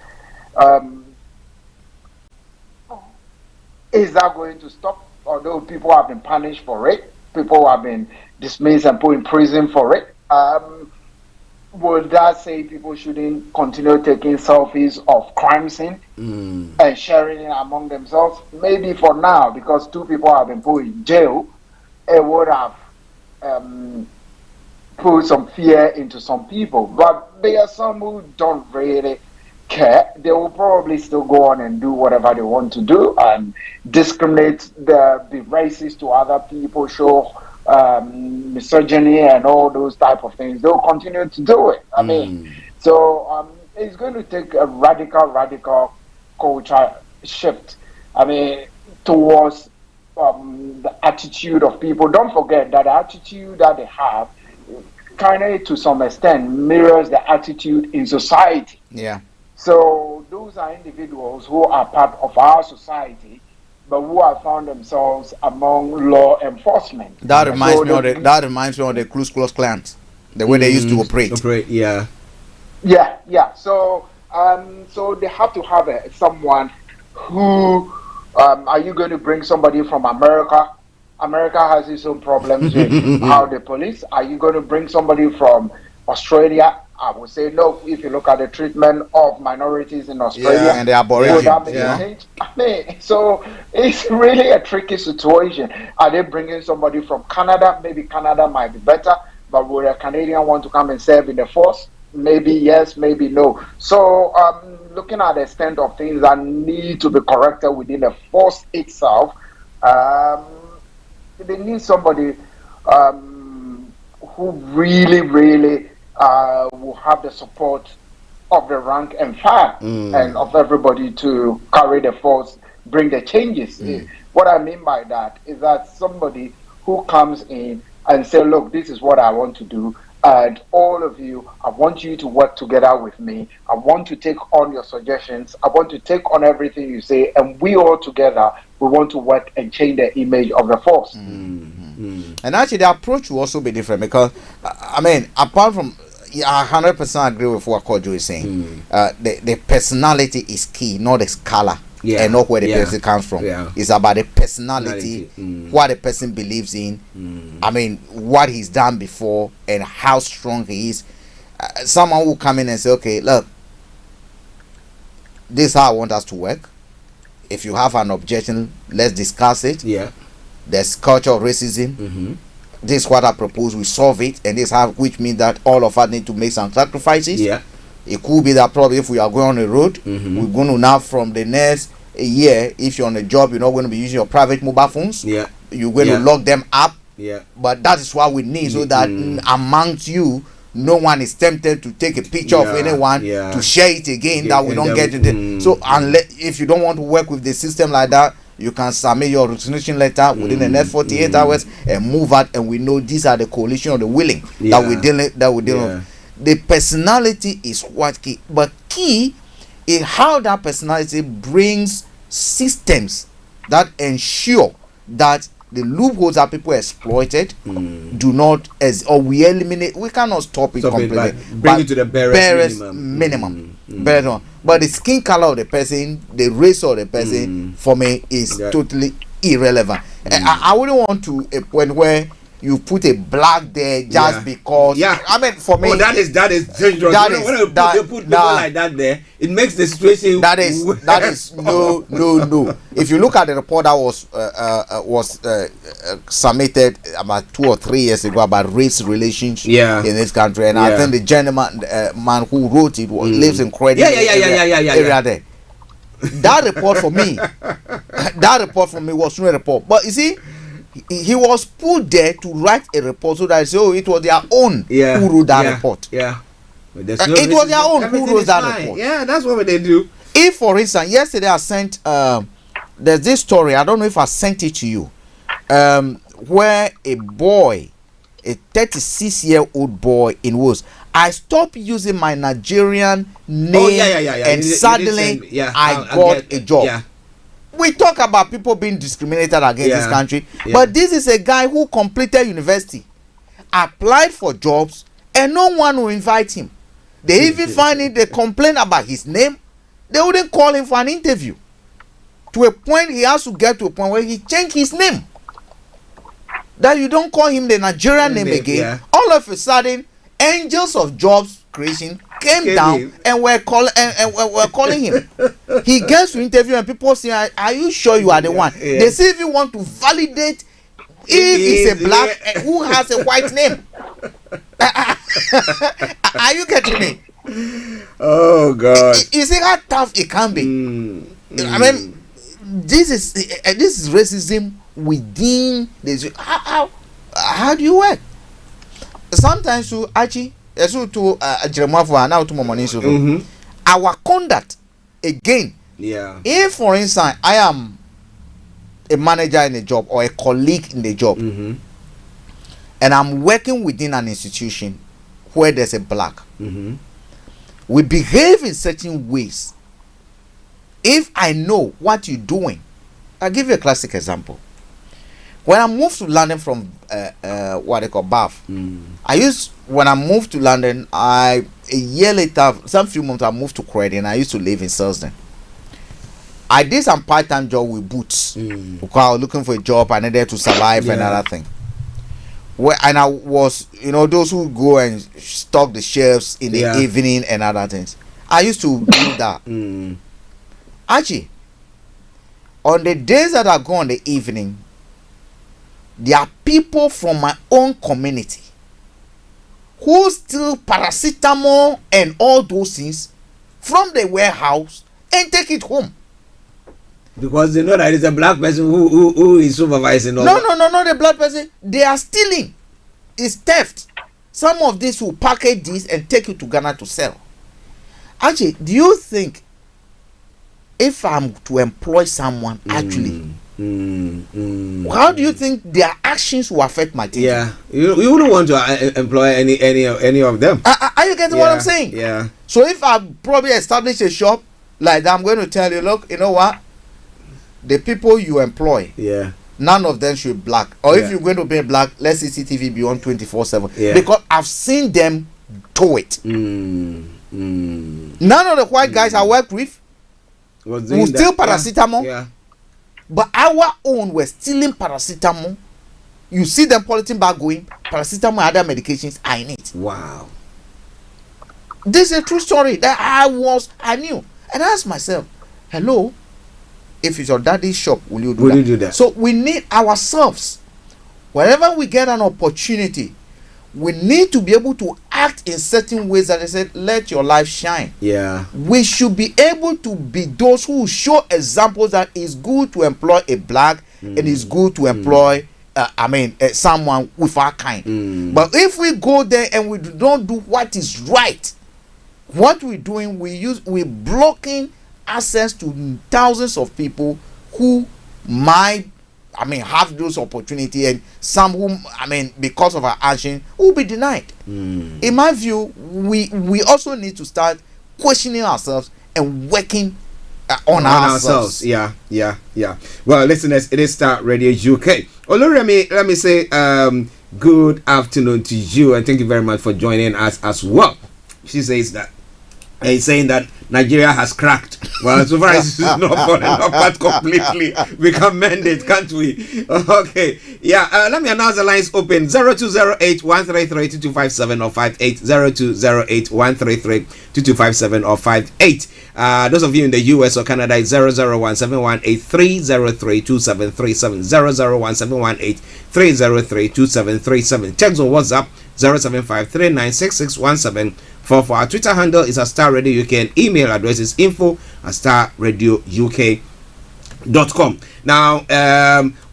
is that going to stop? Although people have been punished for it, people have been dismissed and put in prison for it, would that say people shouldn't continue taking selfies of crime scene and sharing it among themselves? Maybe for now, because two people have been put in jail, it would have put some fear into some people. But there are some who don't really care. They will probably still go on and do whatever they want to do and discriminate, be racist to other people, show misogyny and all those type of things. They'll continue to do it. I mean, so it's going to take a radical culture shift. I mean, towards the attitude of people. Don't forget that the attitude that they have kind of, to some extent, mirrors the attitude in society. So those are individuals who are part of our society, but who have found themselves among law enforcement. That reminds me of the Ku Klux Klan, the way they used to operate. So so they have to have someone who. Are you going to bring somebody from America? America has its own problems with how they police. Are you going to bring somebody from Australia? I would say no. If you look at the treatment of minorities in Australia, and the Aborigines, I mean, so it's really a tricky situation. Are they bringing somebody from Canada? Maybe Canada might be better, but would a Canadian want to come and serve in the force? Maybe yes, maybe no. So looking at the extent of things that need to be corrected within the force itself, they need somebody who really will have the support of the rank and file and of everybody to carry the force, bring the changes. What I mean by that is that somebody who comes in and say, look, this is what I want to do, and all of you, I want you to work together with me. I want to take on your suggestions. I want to take on everything you say, and we all together, we want to work and change the image of the force. And actually, the approach will also be different, because, I mean, apart from, I 100% agree with what Kojo is saying. The personality is key, not the color. And not where the person comes from. It's about the personality, what the person believes in. I mean, what he's done before and how strong he is. Someone will come in and say, okay, look, this is how I want us to work. If you have an objection, let's discuss it. Yeah. There's culture of racism. Mm-hmm. This is what I propose. We solve it, and this how, which means that all of us need to make some sacrifices. Yeah. It could be that probably if we are going on the road, we're going to now from the next year, if you're on a job, you're not going to be using your private mobile phones. Yeah. You're going to lock them up. Yeah. But that is what we need, so that amongst you, no one is tempted to take a picture of anyone to share it again, that we don't get it. So unless, if you don't want to work with the system like that, you can submit your resignation letter within the next 48 hours and move out, and we know these are the coalition of the willing that we deal with. The personality is what key, but key is how that personality brings systems that ensure that the loopholes that people exploited do not, or we eliminate. We cannot stop it completely. Bring it to the barest minimum. But the skin color of the person, the race of the person, for me is totally irrelevant. I wouldn't want to a point where you put a black there just because. I mean, for me, that is dangerous. When you put people like that there, it makes the situation. That is no. If you look at the report that was submitted about 2 or 3 years ago about race relations in this country, and I think the gentleman man who wrote it lives in credit area there. That report for me, was not a report, but you see. He was put there to write a report so that it was their own who wrote that report. It was their own who wrote that report. Yeah, that's what they do. If, for instance, yesterday I sent there's this story, I don't know if I sent it to you, where a boy, a 36-year-old boy in Wales, I stopped using my Nigerian name and suddenly I got a job. Yeah. We talk about people being discriminated against this country, but this is a guy who completed university, applied for jobs, and no one will invite him. They even find it, they complain about his name, they wouldn't call him for an interview. To a point, he has to get to a point where he changed his name. That you don't call him the Nigerian name again. All of a sudden, angels of jobs creation came down and were calling him. He gets to interview and people say, are you sure you are the one? They say if you want to validate if he's a black who has a white name. Are you getting me? Oh God. You see how tough it can be. I mean, this is racism within this. How do you work? Sometimes to Archie, to now to Momoni, our conduct again. Yeah. If, for instance, I am a manager in a job or a colleague in the job, and I'm working within an institution where there's a black, we behave in certain ways. If I know what you're doing, I'll give you a classic example. When I moved to London from what they call Bath, when I moved to London, a year later, some few months, I moved to Croydon. I used to live in Selsden. I did some part-time job with Boots because I was looking for a job. I needed to survive and other thing. And I was, those who go and stock the shelves in the evening and other things. I used to do that. Actually, on the days that I go in the evening, there are people from my own community who steal paracetamol and all those things from the warehouse and take it home. Because they know that it's a black person who is supervising all. No, not the black person. They are stealing. It's theft. Some of these will package this and take it to Ghana to sell. Actually, do you think if I'm to employ someone actually, how do you think their actions will affect my team? Yeah, you wouldn't want to employ any of them. Are you getting what I'm saying? Yeah. So if I probably establish a shop like that, I'm going to tell you, look, you know what? The people you employ, none of them should be black. Or if you're going to be black, let CCTV be on 24/7. Because I've seen them do it. None of the white guys I worked with who steal paracetamol. But our own were stealing paracetamol. You see them polythene bag going, paracetamol and other medications are in it. Wow. This is a true story that I knew. And I ask myself, hello, if it's your daddy's shop, will you do that? So we need ourselves. Wherever we get an opportunity, we need to be able to act in certain ways that I said, let your life shine. Yeah. We should be able to be those who show examples that it's good to employ a black and it's good to employ someone with our kind. But if we go there and we don't do what is right, what we're doing, we're blocking access to thousands of people who might have those opportunity, and some who because of our action will be denied. In my view, we also need to start questioning ourselves and working on ourselves. Yeah. Well, listeners, it is Starr Radio UK. Olayomi, let me say good afternoon to you, and thank you very much for joining us as well. She says that saying that Nigeria has cracked. Well, so far as it's not falling apart completely, we can mend it, can't we? Okay. Yeah, let me announce the lines open. 0208-133-2257 or 58. 0208-133-2257 or 58. Those of you in the US or Canada, it's 001-718-303-2737. 001-718-303-2737. Text on WhatsApp 075-3966-1744. Our Twitter handle is Starr Radio UK, and email address is info@starradiouk.com. Now,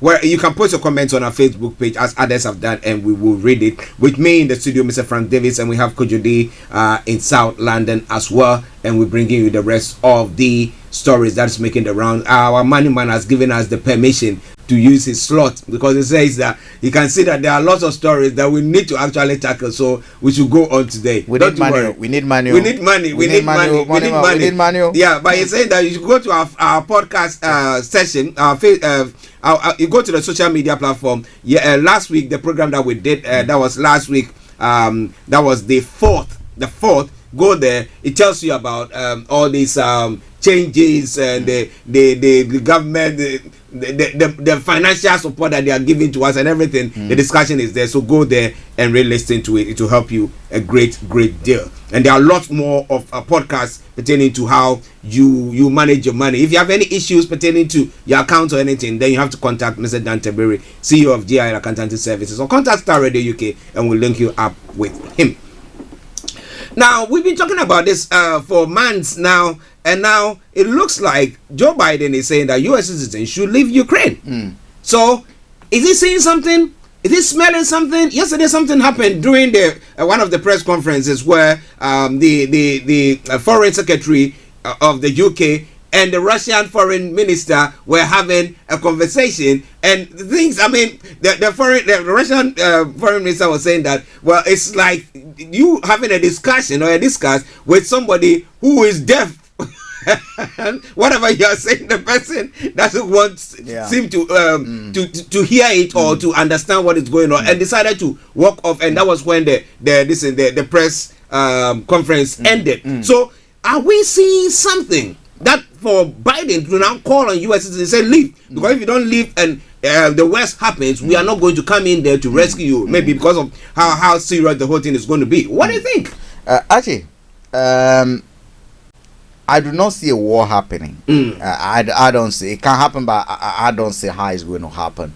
where you can post your comments on our Facebook page as others have done, and we will read it. With me in the studio, Mr. Frank Davis, and we have Kojo in South London as well, and we're bringing you the rest of the stories that's making the round. Our money man has given us the permission to use his slot, because he says that he can see that there are lots of stories that we need to actually tackle, so we should go on today. We need money. We need money. Yeah, but he's saying that you should go to our podcast session. You go to the social media platform. Last week the program that we did, that was last week. That was the fourth. Go there. It tells you about all these changes and the government, the financial support that they are giving to us and everything. The discussion is there, so go there and really listen to it. It will help you a great deal. And there are lots more of podcasts pertaining to how you manage your money. If you have any issues pertaining to your account or anything, then you have to contact Mr. Dan Tabiri, CEO of GI Accountancy Services, or contact Starr Radio UK and we'll link you up with him. Now, we've been talking about this for months now, and now it looks like Joe Biden is saying that U.S. citizens should leave Ukraine. So, is he saying something? Is he smelling something? Yesterday, something happened during the one of the press conferences where the foreign secretary of the UK and the Russian foreign minister were having a conversation, and things. I mean, the Russian foreign minister was saying that, well, it's like you having a discussion or a discuss with somebody who is deaf. And whatever you are saying, the person doesn't seem to hear it or to understand what is going on, and decided to walk off. And that was when the press conference ended. So, are we seeing something that for Biden to now call on U.S. citizens and say leave? Because if you don't leave and the worst happens, we are not going to come in there to rescue you. Maybe because of how serious the whole thing is going to be. What do you think? Archie, I do not see a war happening. I don't see it. Can happen, but I don't see how it's going to happen.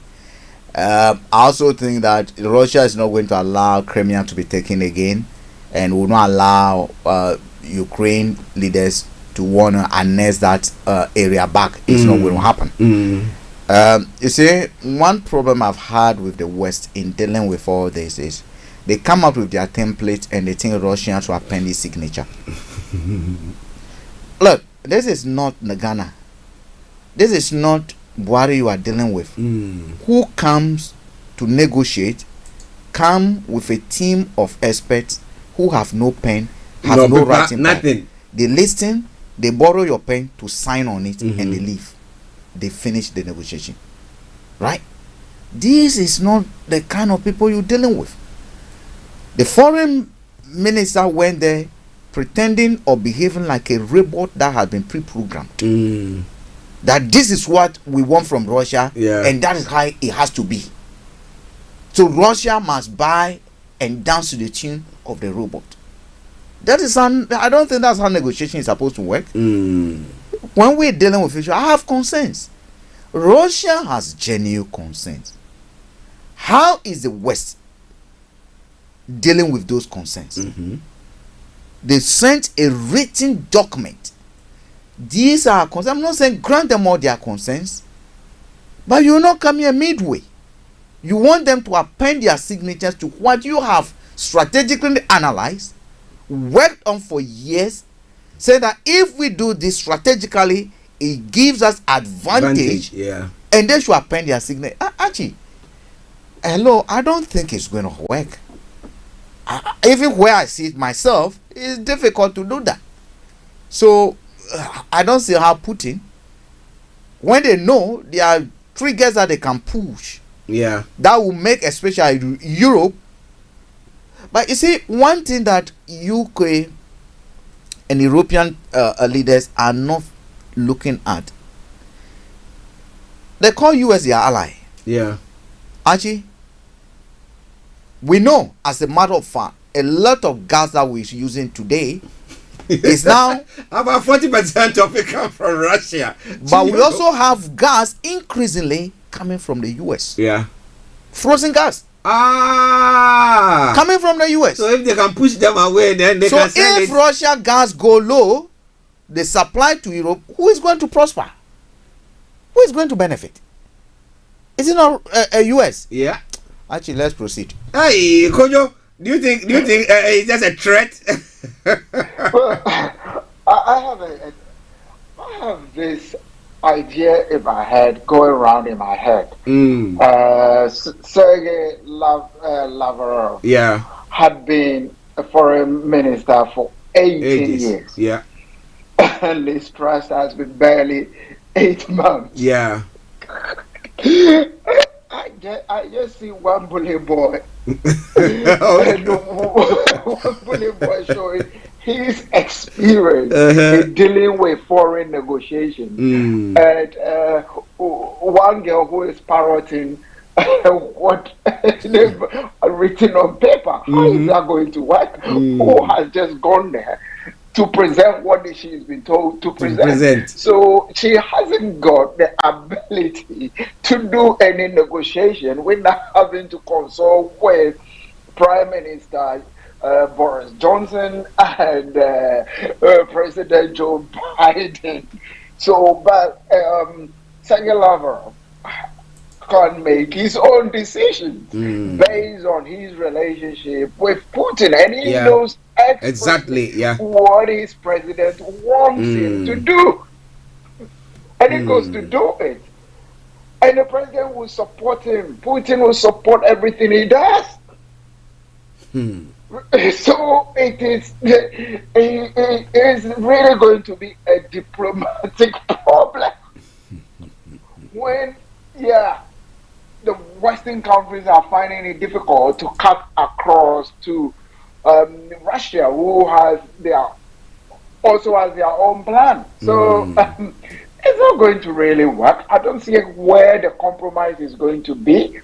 I also think that Russia is not going to allow Crimea to be taken again, and will not allow Ukraine leaders to want to annex that area back. It's not going to happen. You see, one problem I've had with the West in dealing with all this is they come up with their template and they think Russians will append his signature. Look, this is not Ghana. This is not Buhari you are dealing with. Who comes to negotiate, come with a team of experts who have no pen, have no writing pen. They listen, they borrow your pen to sign on it, and they leave. They finish the negotiation. Right? This is not the kind of people you're dealing with. The foreign minister went there pretending or behaving like a robot that has been pre-programmed. That this is what we want from Russia, and that is how it has to be. So Russia must buy and dance to the tune of the robot. I don't think that's how negotiation is supposed to work. When we're dealing with issues, I have concerns. Russia has genuine concerns. How is the West dealing with those concerns? They sent a written document. These are concerns. I'm not saying grant them all their concerns, but you will not come here midway. You want them to append their signatures to what you have strategically analyzed, worked on for years, say that if we do this strategically, it gives us advantage. And they should append their signature. Archie, hello, I don't think it's going to work. Even where I see it myself, it's difficult to do that. So I don't see how Putin, when they know there are triggers that they can push, that will make especially Europe. But you see, one thing that UK and European leaders are not looking at, they call US their ally. Archie, we know, as a matter of fact, a lot of gas that we're using today is now about 40% of it comes from Russia. But we also have gas increasingly coming from the US. Frozen gas. Coming from the US. So if they can push them away, then they can sell it. So if Russia gas go low, the supply to Europe, who is going to prosper? Who is going to benefit? Is it not a US? Actually, let's proceed. Hey, Kojo, do you think it's just a threat? Well, I have this idea in my head, going around in my head. Sergei Lavrov had been a foreign minister for 18 years. And Liz Truss has been barely 8 months. I just see one bully boy. And one bully boy showing his experience in dealing with foreign negotiations. And one girl who is parroting what they've written on paper. How is that going to work? Who has just gone there to present what she's been told to present. So she hasn't got the ability to do any negotiation without having to consult with Prime Minister Boris Johnson and President Joe Biden. So, but Sergei Lavrov can make his own decisions based on his relationship with Putin, and he knows exactly what his president wants him to do, and he goes to do it, and the president will support him. Putin will support everything he does. So it is really going to be a diplomatic problem when the Western countries are finding it difficult to cut across to Russia, who also has their own plan. So it's not going to really work. I don't see where the compromise is going to be.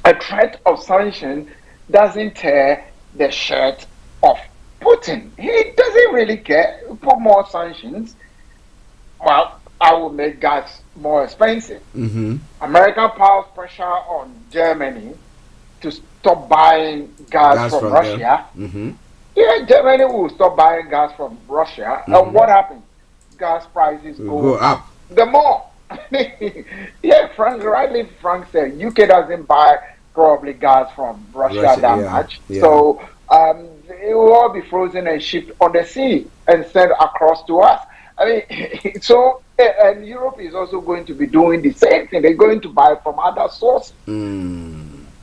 A threat of sanction doesn't tear the shirt of Putin. He doesn't really care. Put more sanctions. Well, I will make gas more expensive. America piles pressure on Germany to stop buying gas from Russia. Germany will stop buying gas from Russia. And what happens? Gas prices go up. The more. Frank said UK doesn't buy probably gas from Russia that much. So it will all be frozen and shipped on the sea and sent across to us. I mean, so, and Europe is also going to be doing the same thing. They're going to buy from other sources.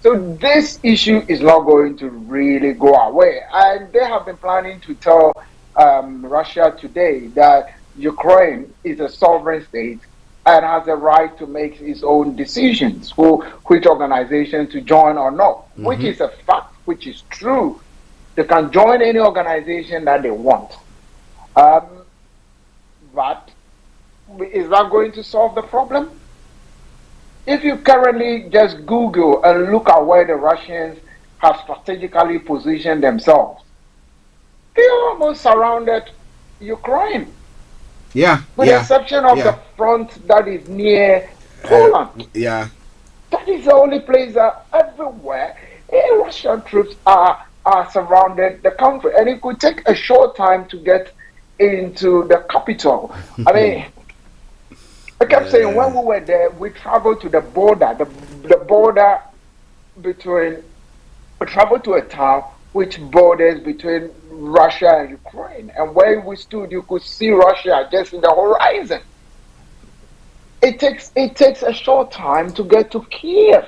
So this issue is not going to really go away. And they have been planning to tell Russia today that Ukraine is a sovereign state and has a right to make its own decisions for which organization to join or not, which is a fact, which is true. They can join any organization that they want. But is that going to solve the problem? If you currently just Google and look at where the Russians have strategically positioned themselves, they almost surrounded Ukraine. Yeah. With the exception of the front that is near Poland. That is the only place that everywhere Russian troops are surrounded the country. And it could take a short time to get into the capital. I mean, I kept saying when we were there, we traveled to the border, the border between, we traveled to a town which borders between Russia and Ukraine. And where we stood, you could see Russia just in the horizon. It takes a short time to get to Kiev,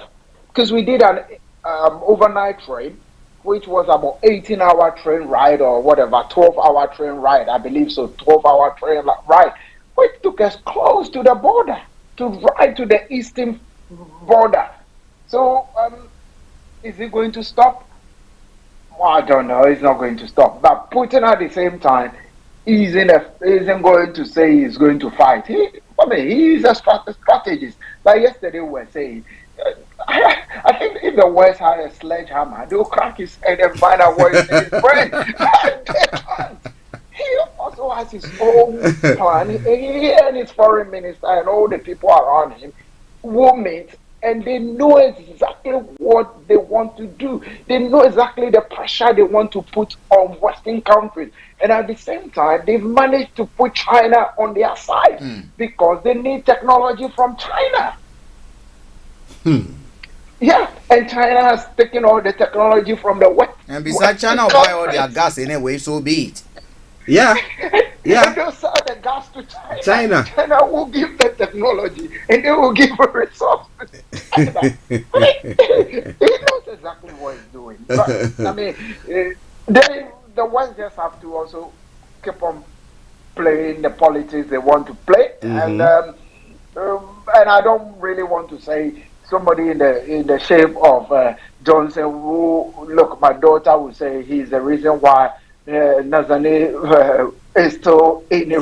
because we did an overnight train, which was about 18-hour train ride or whatever, 12-hour train ride, I believe so, 12-hour train ride, which took us close to the border, to ride to the eastern border. So, is it going to stop? Well, I don't know. It's not going to stop. But Putin at the same time isn't going to say he's going to fight. He's a strategist. Like yesterday we were saying, I think if the West had a sledgehammer, they'll crack his head and find out what is his friend. They can't. He also has his own plan. He and his foreign minister and all the people around him will meet, and they know exactly what they want to do. They know exactly the pressure they want to put on Western countries. And at the same time, they've managed to put China on their side because they need technology from China. Yeah, and China has taken all the technology from the West. And besides, China will buy all their gas anyway, so be it. Yeah. And they'll sell the gas to China. China will give the technology and they will give a resource to China. He knows exactly what he's doing. But, I mean, the West just have to also keep on playing the politics they want to play. And I don't really want to say somebody in the shape of Johnson who, look, my daughter would say he's the reason why Nazane is still in the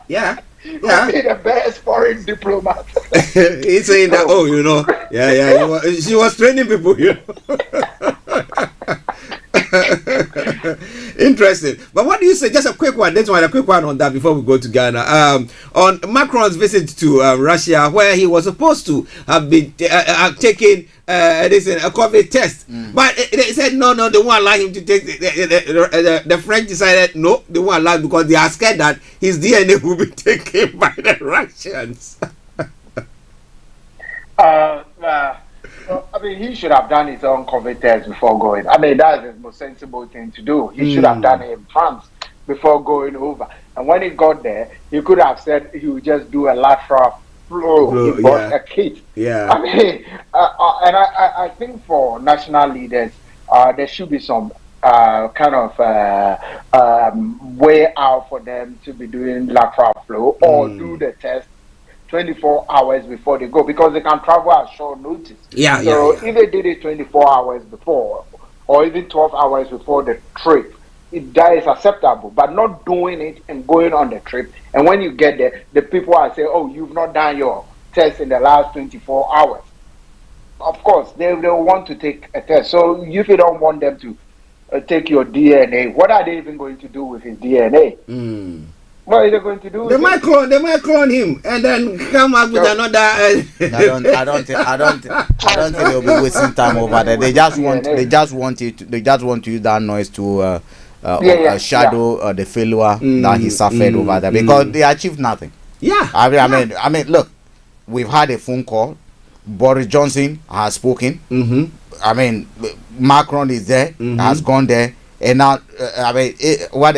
Yeah. Be the best foreign diplomat. He's saying that, she was training people, Interesting. But what do you say? Just a quick one. A quick one on that before we go to Ghana. On Macron's visit to Russia, where he was supposed to have been taking a COVID test, but they said no, they won't allow him to take. The French decided no, they won't allow him because they are scared that his DNA will be taken by the Russians. I mean, he should have done his own COVID test before going. I mean, that's the most sensible thing to do. He should have done it in France before going over. And when he got there, he could have said he would just do a lateral flow. He bought a kit. Yeah. I mean, and I think for national leaders, there should be some kind of way out for them to be doing lateral flow or do the test 24 hours before they go, because they can travel at short notice. So if they did it 24 hours before or even 12 hours before the trip, that is acceptable. But not doing it and going on the trip, and when you get there, the people are saying, oh, you've not done your test in the last 24 hours. Of course, they want to take a test. So if you don't want them to take your DNA, what are they even going to do with his DNA? What are they going to do? They might clone him and then come up with another. I don't think they'll be wasting time over there. They just want to use that noise to shadow the failure that he suffered over there, because they achieved nothing. I mean, look, we've had a phone call. Boris Johnson has spoken. I mean, Macron is there, has gone there, and now what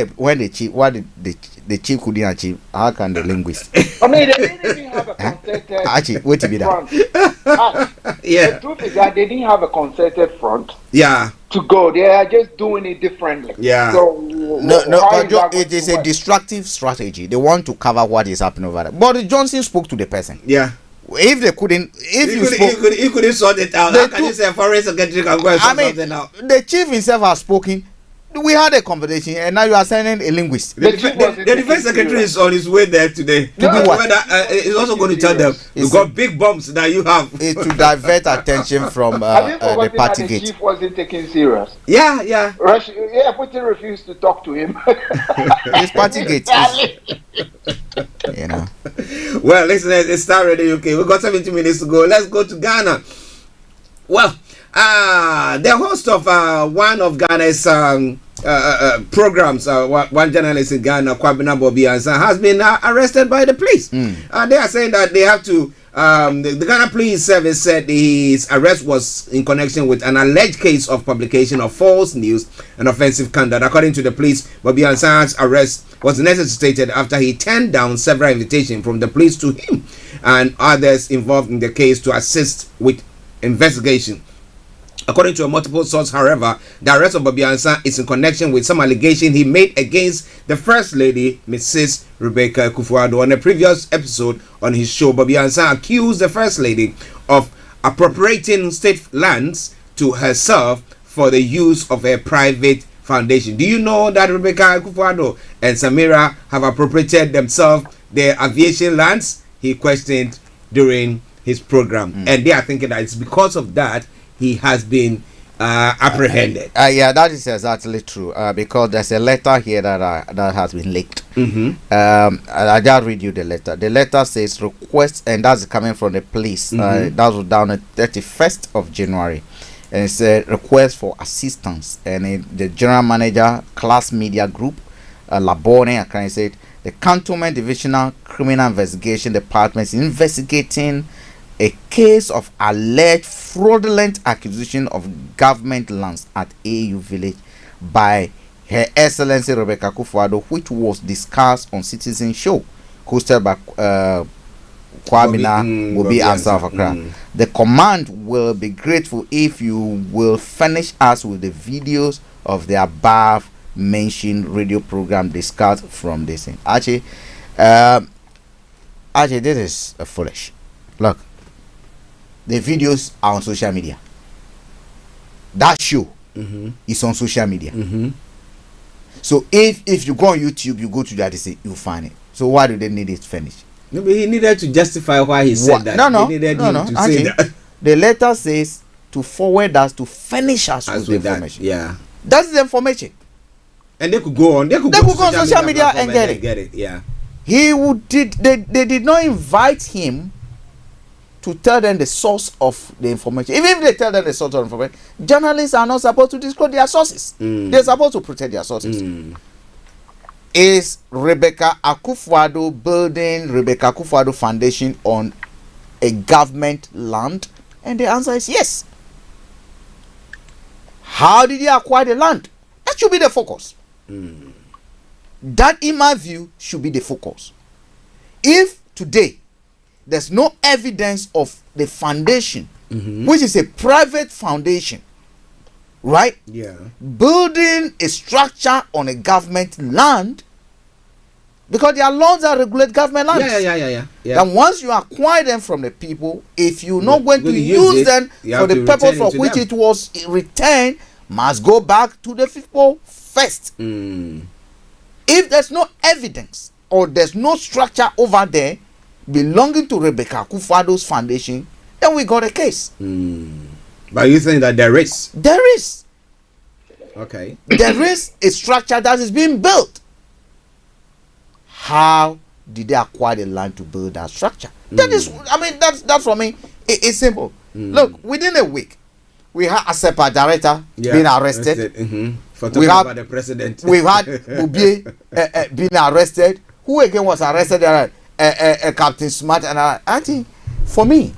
the chief couldn't achieve, how can the linguist? I mean, they didn't even have a concerted Archie, wait to be that. The truth is that they didn't have a concerted front. To go. They are just doing it differently. So no, it is a destructive strategy. They want to cover what is happening over there. Boris Johnson spoke to the person. If they couldn't, he couldn't sort it out. How can you say foreign secretary can go and sort something out? The chief himself has spoken. we had a conversation, and now you are sending a linguist. The defense secretary is on his way there today. To do what? He's also going to tell them you got big bombs that you have. It's to divert attention from the party gate. The chief wasn't taken serious. Yeah. Putin refused to talk to him. This party gate Well, listen, it's Starr Radio UK. We've got 70 minutes to go. Let's go to Ghana. Well, the host of one of Ghana's programs, one journalist in Ghana, Kwabena Bobiansa, has been arrested by the police. They are saying that they have to. The Ghana Police Service said his arrest was in connection with an alleged case of publication of false news and offensive conduct. According to the police, Bobiansa's arrest was necessitated after he turned down several invitations from the police to him and others involved in the case to assist with investigation. According to a multiple source, however, the arrest of Bobiansa is in connection with some allegation he made against the First Lady, Mrs. Rebecca Akufo-Addo. On a previous episode on his show, Bobiansa accused the First Lady of appropriating state lands to herself for the use of a private foundation. Do you know that Rebecca Akufo-Addo and Samira have appropriated themselves their aviation lands? He questioned during his program. And they are thinking that it's because of that he has been apprehended. Yeah, that is exactly true. Because there's a letter here that has been leaked. I just read you the letter. The letter says request, and that's coming from the police. That was down on 31st of January. And it's a request for assistance. And the general manager, Class Media Group, Labone, I can say it, the Cantonment Divisional Criminal Investigation Department is investigating a case of alleged fraudulent acquisition of government lands at AU Village by Her Excellency Rebecca Akufo-Addo, which was discussed on Citizen Show, hosted by Kwabena Bobi and South Accra. The command will be grateful if you will furnish us with the videos of the above mentioned radio program discussed from this thing. Archie, this is foolish. Look. The videos are on social media. That show is on social media. So if you go on YouTube, you go to that, you'll find it. So why do they need it finished? Maybe he needed to justify why he said that. No. He needed to say that. The letter says to forward us, to furnish us with the information. Yeah. That's the information. And they could go on. They could go on social media and get it. Yeah. They did not invite him to tell them the source of the information. Even if they tell them the source of information, journalists are not supposed to disclose their sources. They're supposed to protect their sources. Is Rebecca Akufo-Addo building Rebecca Akufo-Addo Foundation on a government land? And the answer is yes. How did he acquire the land? That should be the focus. That, in my view, should be the focus. If today there's no evidence of the foundation, which is a private foundation, right? Yeah. Building a structure on a government land, because their laws are regulate government lands. Yeah. And once you acquire them from the people, if you're not going to use them for the purpose for which it was returned, must go back to the people first. If there's no evidence or there's no structure over there belonging to Rebecca Akufo-Addo's foundation, then we got a case. But you think that there is? There is. Okay. There is a structure that is being built. How did they acquire the land to build that structure? That is, I mean, that's for me. It's simple. Look, within a week, we had a separate director being arrested. For talking about the president. We had Ubie being arrested. Who again was arrested? Captain Smart. And I think, for me,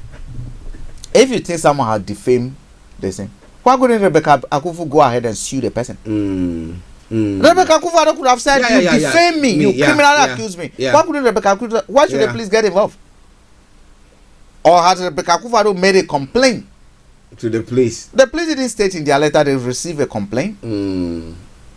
if you think someone had defamed the thing, why couldn't Rebecca Akufo go ahead and sue the person? Rebecca Akufo could have said, you defame me, you criminally accuse me. Why couldn't Rebecca Akufo? Why should the police get involved? Or has Rebecca Akufo made a complaint to the police? The police didn't state in their letter they received a complaint.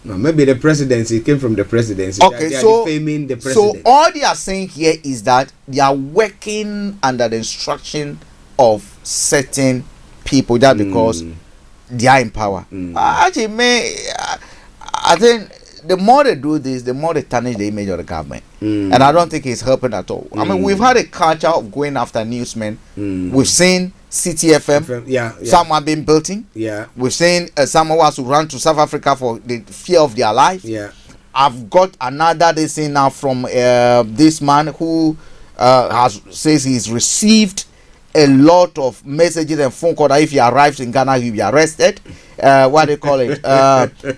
No, maybe the presidency came from the presidency. Okay, they are defaming the president. So all they are saying here is that they are working under the instruction of certain people, that because they are in power. Actually, I think the more they do this, the more they tarnish the image of the government. And I don't think it's helping at all. I mean, we've had a culture of going after newsmen. We've seen CTFM, some have been built in. We've seen someone who has to run to South Africa for the fear of their life. I've got another this thing now from this man who says he's received a lot of messages and phone calls that if he arrives in Ghana, he'll be arrested. What do they call it?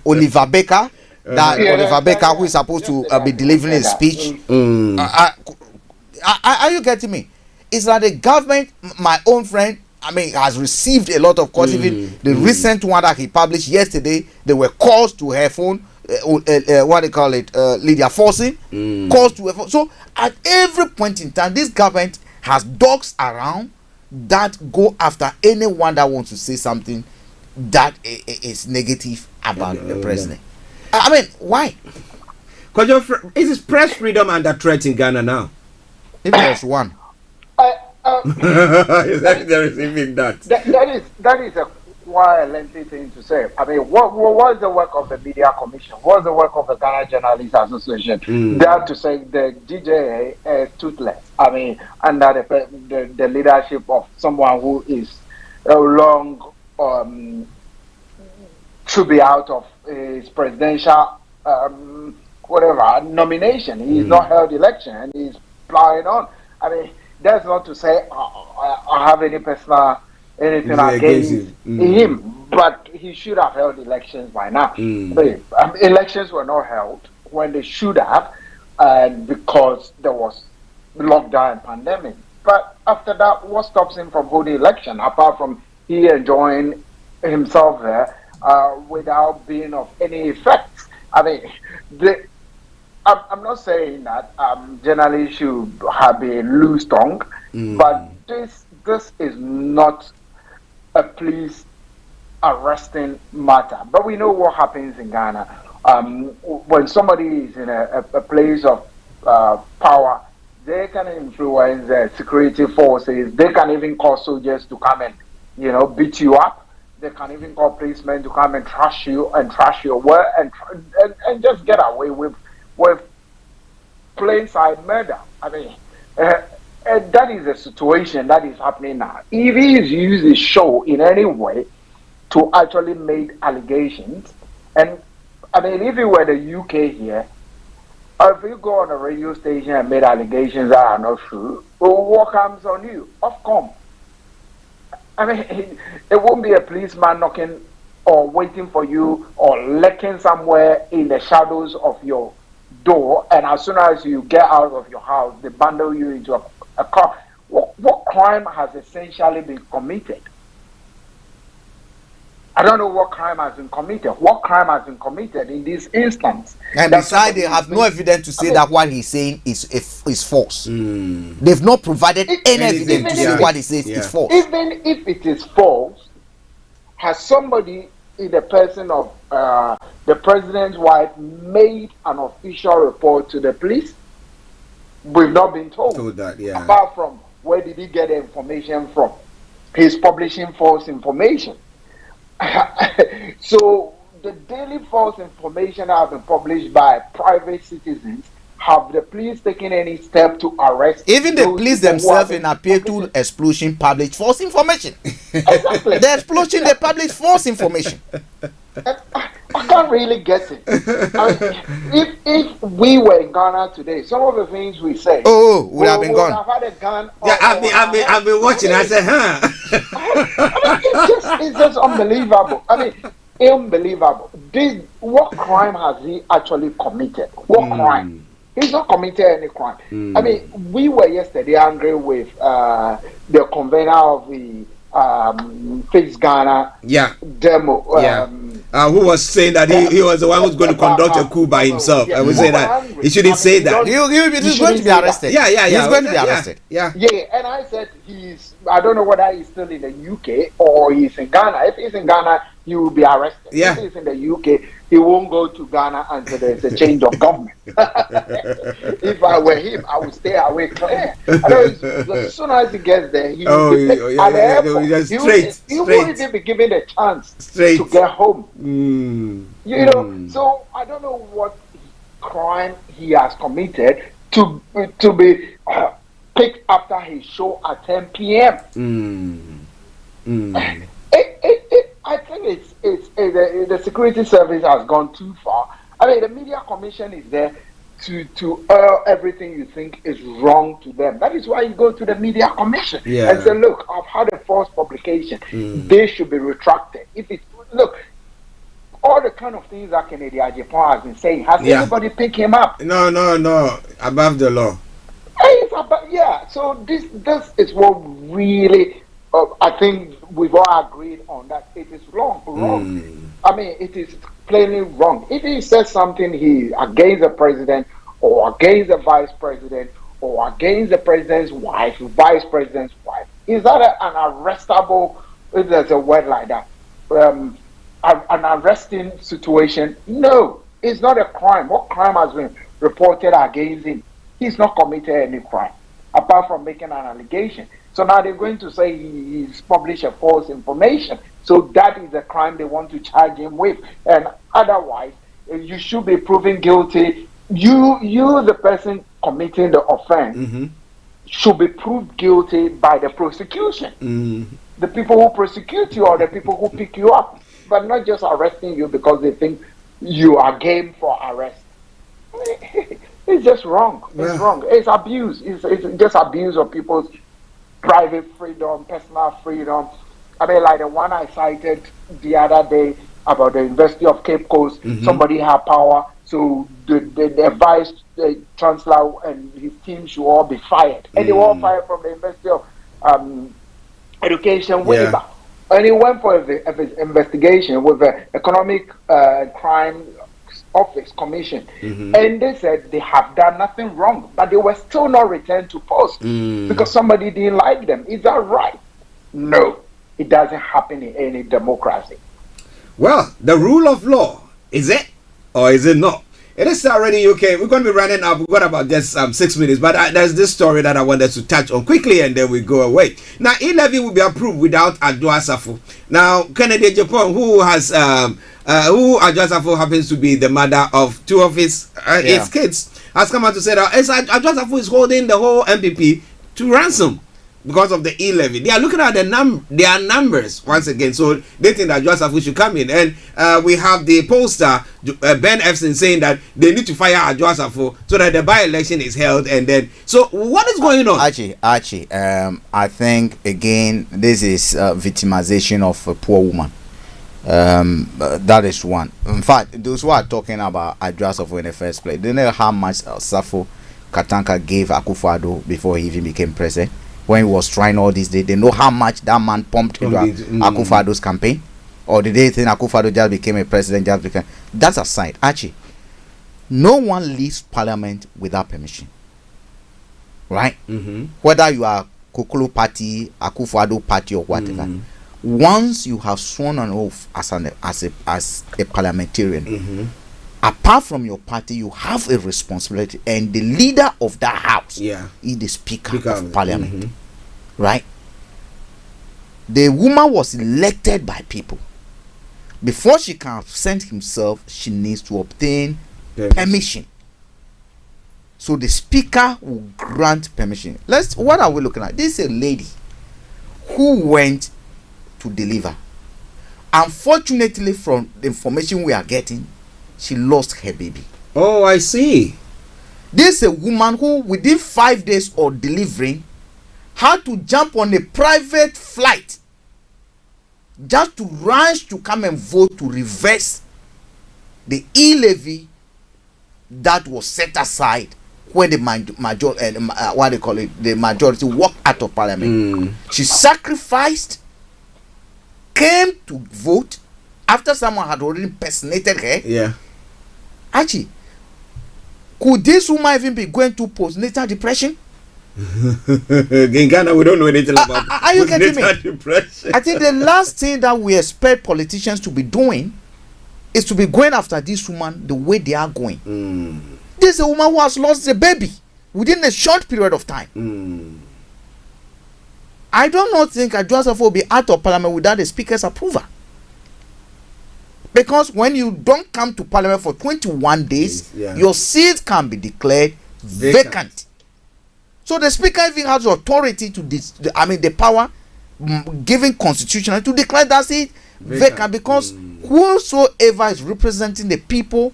Oliver Baker. Oliver Baker, who is supposed to be delivering his speech. Are you getting me? It's like the government, my own friend, I mean, has received a lot of calls. Even the recent one that he published yesterday, there were calls to her phone. What they call it? Lydia Forcing. Calls to her phone. So at every point in time, this government has dogs around that go after anyone that wants to say something that is negative about the president. I mean, why? Kojo, is press freedom under threat in Ghana now? If there's one. There is even that. That is a quite lengthy thing to say. I mean, what was the work of the Media Commission? What was the work of the Ghana Journalists Association? They have to say the GJA is toothless. I mean, under the leadership of someone who is long should be out of his presidential nomination. He's not held election and he's plowing on. I mean, that's not to say I have anything against him, but he should have held elections by now. Elections were not held when they should have, because there was lockdown and pandemic. But after that, what stops him from holding election apart from he enjoying himself there without being of any effect? I mean, I'm not saying that journalists should have a loose tongue, but this is not a police arresting matter. But we know what happens in Ghana. When somebody is in a place of power, they can influence security forces. They can even call soldiers to come and, beat you up. They can even call policemen to come and trash you and trash your work and just get away with plain side murder. I mean, that is a situation that is happening now. If he is used his show in any way to actually make allegations, and I mean, if it were the UK here, or if you go on a radio station and make allegations that are not true, well, what comes on you? Ofcom. I mean, it won't be a policeman knocking or waiting for you or lurking somewhere in the shadows of your door, and as soon as you get out of your house, they bundle you into a car. What crime has essentially been committed? I don't know what crime has been committed. What crime has been committed in this instance? And besides, they have no evidence to say that what he's saying is false. They've not provided any evidence to say what he says is false. Even if it is false, has somebody in the person of the president's wife made an official report to the police? We've not been told that, yeah. Apart from where did he get the information from? He's publishing false information. So the daily false information that have been published by private citizens, have the police taken any step to arrest? Even the police themselves in appeal to explosion published false information. Exactly. The explosion, they published false information. I can't really get it. If we were in Ghana today, some of the things we say, would have been gone. Have had a gun. Yeah, I've been watching. I said, it's just unbelievable. I mean, unbelievable. What crime has he actually committed? What crime? He's not committed any crime. I mean, we were yesterday angry with the convener of the Fix Ghana demo. Who was saying that he was the one who's going to conduct a coup by himself. I would say that he shouldn't say that. He's going to be arrested. Yeah. He's going to be arrested. Yeah, and I said I don't know whether he's still in the UK or he's in Ghana. If he's in Ghana, he will be arrested. Yeah. If he's in the UK, he won't go to Ghana until there's a change of government. If I were him, I would stay away clear. As soon as he gets there, he will be at the airport. He won't even be given a chance to get home. You know, so I don't know what crime he has committed to be picked after his show at 10 p.m. I think the security service has gone too far. I mean, the media commission is there to everything you think is wrong to them. That is why you go to the media commission and say, look, I've had a false publication. They should be retracted. Look, all the kind of things that Kennedy Agyapong has been saying, has anybody picked him up? No, above the law. So this is what really, I think we've all agreed on that it is wrong. I mean, it is plainly wrong. If he says something against the president or against the vice president or against the president's wife, vice president's wife, is that an arrestable, if there's a word like that, an arresting situation? No, it's not a crime. What crime has been reported against him? He's not committed any crime, apart from making an allegation. So now they're going to say he's published a false information. So that is the crime they want to charge him with. And otherwise, you should be proven guilty. You, the person committing the offense, should be proved guilty by the prosecution. The people who prosecute you or the people who pick you up, but not just arresting you because they think you are game for arrest. It's just wrong. It's wrong. It's abuse. It's just abuse of people's private freedom, personal freedom. I mean, like the one I cited the other day about the University of Cape Coast. Somebody had power, so the vice chancellor and his team should all be fired. And they were all fired from the University of Education, Winneba. And he went for an investigation with the Economic Crime Office Commission, and they said they have done nothing wrong, but they were still not returned to post because somebody didn't like them. Is that right? No, it doesn't happen in any democracy. Well, the rule of law, is it or is it not? It is already okay. We're going to be running up. We've got about just 6 minutes, but there's this story that I wanted to touch on quickly, and then we go away. Now, e-levy will be approved without Adwo Asafo. Now, Kennedy Agyapong, who Adwo Asafo happens to be the mother of two of his kids, has come out to say that Adwo Asafo is holding the whole MPP to ransom because of the e-levy. They are looking at their numbers once again, so they think that Adwo Asafo should come in. And we have the pollster Ben Efson saying that they need to fire Adwo Asafo so that the by-election is held. And then, so what is going on? Archie, I think again this is victimization of a poor woman. That is one. In fact, those who are talking about Adwo Asafo in the first place, they know how much Safo Katanka gave Akufo-Addo before he even became president. When he was trying all this, they know how much that man pumped into Akufo-Addo's campaign. Or did they think Akufo-Addo just became a president? That's aside. Archie, no one leaves parliament without permission, right? Whether you are Kokolo party, Akufo-Addo party, or whatever. Once you have sworn an oath as a parliamentarian, apart from your party, you have a responsibility, and the leader of that house is the speaker of parliament, right? The woman was elected by people. Before she can absent himself, she needs to obtain permission. So the speaker will grant permission. What are we looking at? This is a lady who went to deliver. Unfortunately, from the information we are getting, she lost her baby. Oh, I see. This is a woman who, within 5 days of delivering, had to jump on a private flight just to rush to come and vote to reverse the e-levy that was set aside when the majority walked out of parliament. She sacrificed, came to vote after someone had already impersonated her. Archie, could this woman even be going to postnatal depression? In Ghana, we don't know anything about. Are you getting me? Depression. I think the last thing that we expect politicians to be doing is to be going after this woman the way they are going. This is a woman who has lost a baby within a short period of time. I do not think a Joseph will be out of parliament without the speaker's approval. Because when you don't come to parliament for 21 days, your seat can be declared vacant. So the speaker even has authority to the power given constitutionally to declare that seat vacant, because whosoever is representing the people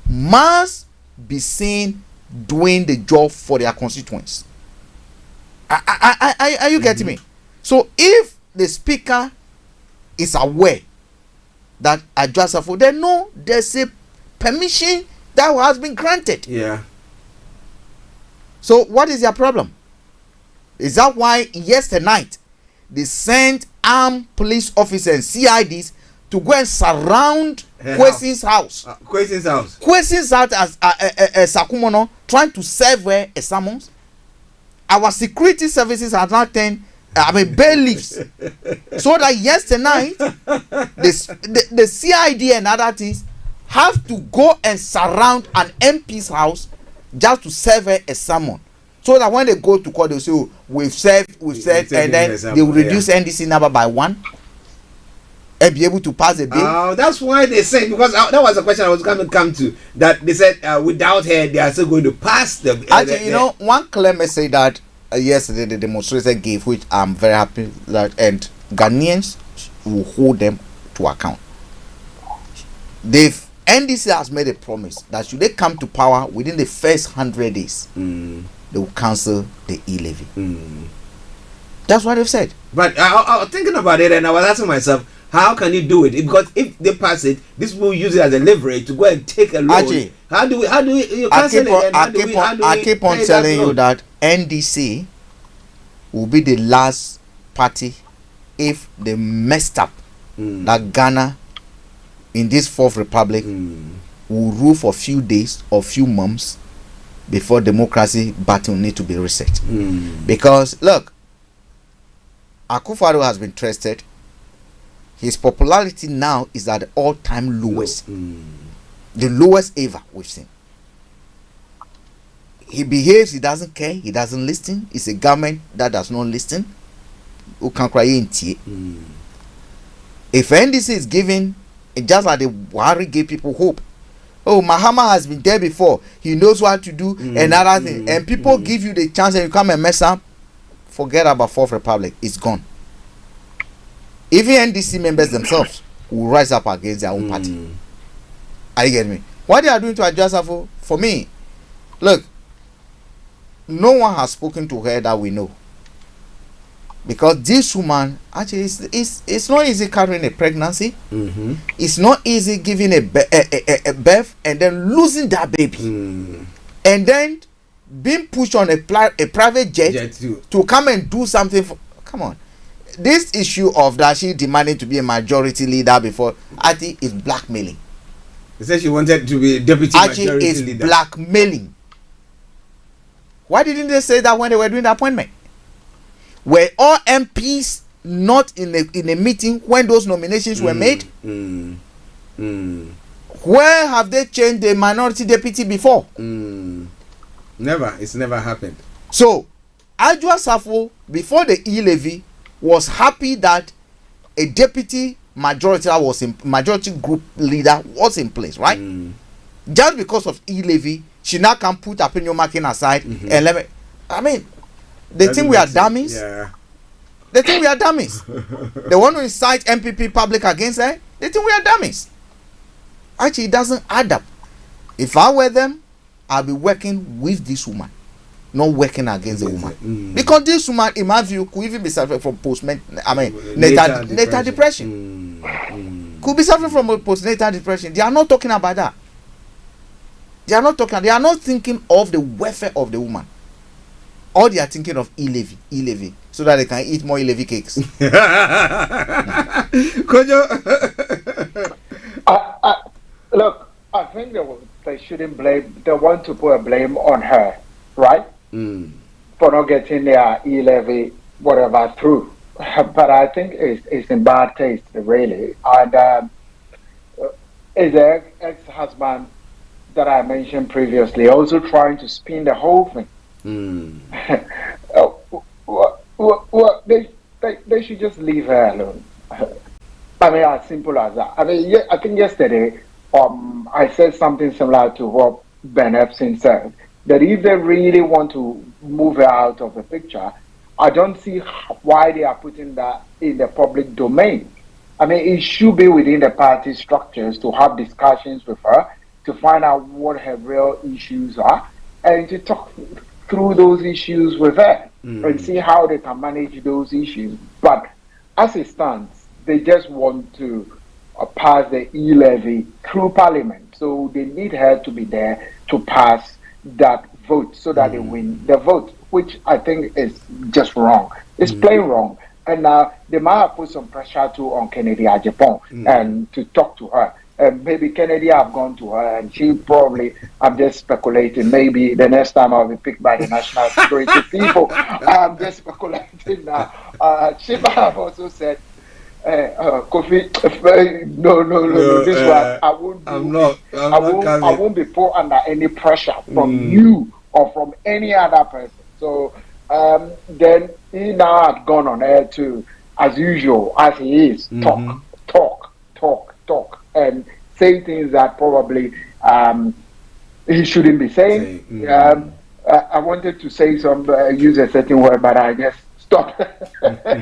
must be seen doing the job for their constituents. Are you getting me? So if the speaker is aware that Ajasafo, they know there's a permission that has been granted. Yeah. So what is their problem? Is that why yesterday night they sent armed police officers and CIDs to go and surround Kwesin's house? Kwesin's house. Kwesin's house as Sakumono, trying to serve her a summons. Our security services are now bailiffs, so that yesterday night the CID and other things have to go and surround an MP's house just to serve her a summon, so that when they go to court they'll say, oh, we've served, and then they will reduce NDC number by 1 and be able to pass a bill. That's why they said, because that was a question I was going to come to, that they said without her they are still going to pass the actually, one claim say that yesterday the demonstrators gave, which I'm very happy that, and Ghanaians will hold them to account. NDC has made a promise that should they come to power within the first 100 days, they will cancel the e-levy. That's what they've said. But I was thinking about it, and I was asking myself, how can you do it? Because if they pass it, this will use it as a leverage to go and take a loan. Actually, how do we cancel it? I keep on telling you that NDC will be the last party if they messed up that Ghana in this fourth republic will rule for a few days or few months before democracy battle need to be reset. Because look, Akufo-Addo has been trusted. His popularity now is at the all-time lowest, the lowest ever we've seen. He behaves, he doesn't care, he doesn't listen. It's a government that does not listen. Who can cry in tea? If NDC is giving, just like the Buhari gave people hope. Oh, Mahama has been there before. He knows what to do and other things. And people give you the chance and you come and mess up. Forget about Fourth Republic. It's gone. Even NDC members themselves will rise up against their own party. Are you getting me? What they are doing to Ajasafo, for me, look, no one has spoken to her that we know. Because this woman, actually, it's not easy carrying a pregnancy. It's not easy giving a birth and then losing that baby. And then being pushed on a private jet to come and do something for. Come on. This issue of that she demanding to be a majority leader before, I think is blackmailing. They said she wanted to be deputy majority leader. Actually, it's blackmailing. Why didn't they say that when they were doing the appointment? Were all MPs not in a meeting when those nominations were made? Where have they changed the minority deputy before? Never. It's never happened. So, Ajasafo, before the e-levy, was happy that a deputy majority group leader was in place, right? Just because of e-levy, she now can put opinion marking aside and let me. I mean, they think we are dummies. They think we are dummies. They want to incite MPP public against her. They think we are dummies. Actually, it doesn't add up. If I were them, I'll be working with this woman, not working against the woman. Because this woman, in my view, could even be suffering from postnatal depression. Could be suffering from postnatal depression. They are not talking about that. They are not thinking of the welfare of the woman. Or they are thinking of e-levy, so that they can eat more e-levy cakes. Kojo. Look, I think they shouldn't blame. They want to put a blame on her, right? for not getting their E-levy, whatever, through. But I think it's in bad taste, really. And his ex-husband that I mentioned previously also trying to spin the whole thing. They should just leave her alone. I mean, as simple as that. I mean, I think yesterday I said something similar to what Ben Epstein said, that if they really want to move her out of the picture, I don't see why they are putting that in the public domain. I mean, it should be within the party structures to have discussions with her, to find out what her real issues are, and to talk through those issues with her and see how they can manage those issues. But as it stands, they just want to pass the E-levy through Parliament. So they need her to be there to pass that vote so that they win the vote, which I think is just wrong. It's plain wrong. And now they might have put some pressure too on Kennedy at Japan and to talk to her. Maybe Kennedy have gone to her and she probably, I'm just speculating, maybe the next time I'll be picked by the national security people. I'm just speculating now. She might have also said, Kofi, no, this one I won't do. I won't be put under any pressure from you or from any other person. So then he now has gone on air too, as usual, as he is, talk, and say things that probably he shouldn't be saying. I wanted to say use a certain word, but I just stopped.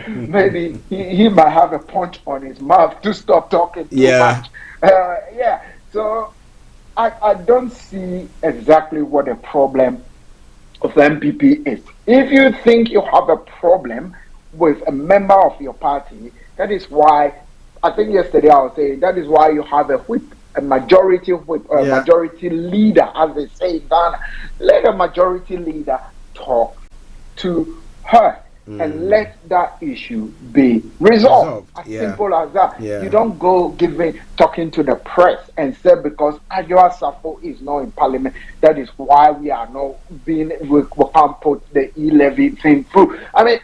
Maybe he might have a punch on his mouth to stop talking too much. So I don't see exactly what the problem of MPP is. If you think you have a problem with a member of your party, that is why, I think yesterday I was saying, that is why you have a whip, a majority whip, a majority leader, as they say in Ghana. Let a majority leader talk to her and let that issue be resolved. As simple as that. You don't go talking to the press and say because Adjoa Safo is not in Parliament, that is why we are not we can't put the E-levy thing through. I mean,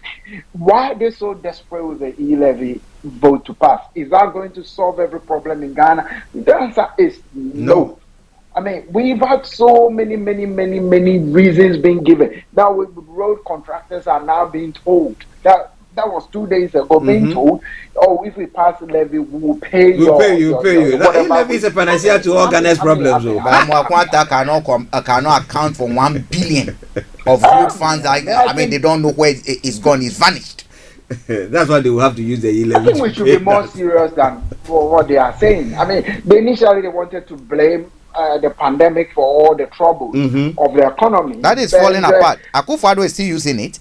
why are they so desperate with the E-levy vote to pass? Is that going to solve every problem in Ghana? The answer is no. I mean, we've had so many reasons being given. Now, road contractors are now being told that was 2 days ago, being told, oh, if we pass the levy, we'll pay you. We'll pay you. That levy is a panacea to organize problems. But Mwakwanta cannot account for 1 billion of road funds. I mean, they don't know where it's gone. It's vanished. That's why they will have to use the E-levy. I think we should be more serious than for what they are saying. I mean, initially they wanted to blame the pandemic for all the troubles of the economy. That is falling apart. Akufo-Addo is still using it.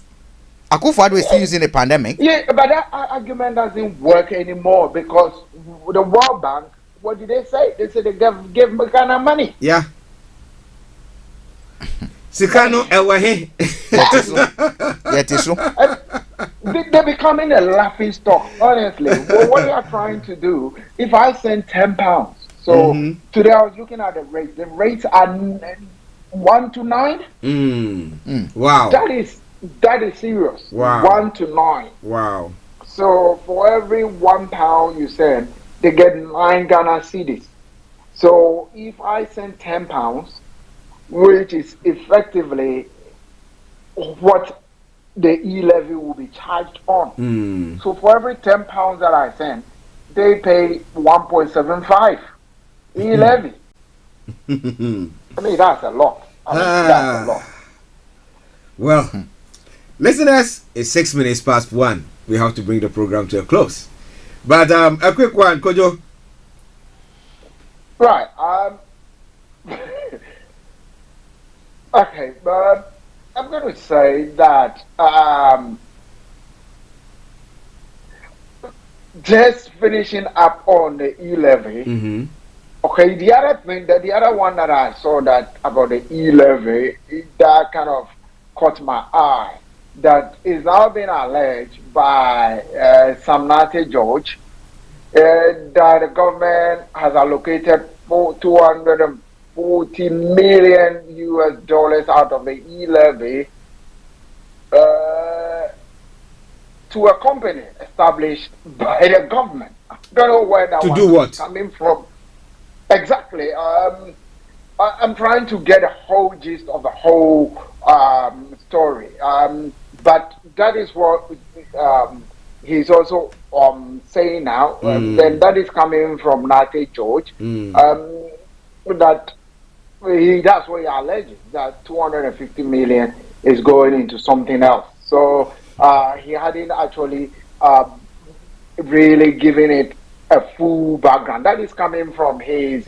Akufo-Addo is still using the pandemic. Yeah, but that argument doesn't work anymore because the World Bank, what did they say? They said they gave Ghana money. Yeah. Sikano ewahe. They're becoming a laughing stock, honestly. Well, what they are trying to do, if I send £10, so today I was looking at the rates. The rates are 1 to 9. Wow. That is serious. Wow. 1 to 9. Wow. So for every £1 you send, they get 9 Ghana cedis. So if I send £10, which is effectively what the E-levy will be charged on. So for every £10 that I send, they pay 1.75 E-levy. I mean, that's a lot. That's a lot. Well, listeners, it's 6 minutes past 1. We have to bring the program to a close. But a quick one, Kojo. Right. Okay, but I'm going to say that just finishing up on the E-levy. Okay, the other one that I saw that about the E-levy, that kind of caught my eye. That is now being alleged by Samnate George that the government has allocated $240 million out of the E-levy to a company established by the government. I don't know where that to one do what? is coming from. Exactly. I'm trying to get a whole gist of the whole story. But that is what he's also saying now. Then that is coming from Nate George. That that's what he alleges, that 250 million is going into something else. So he hadn't actually really given it a full background. That is coming from his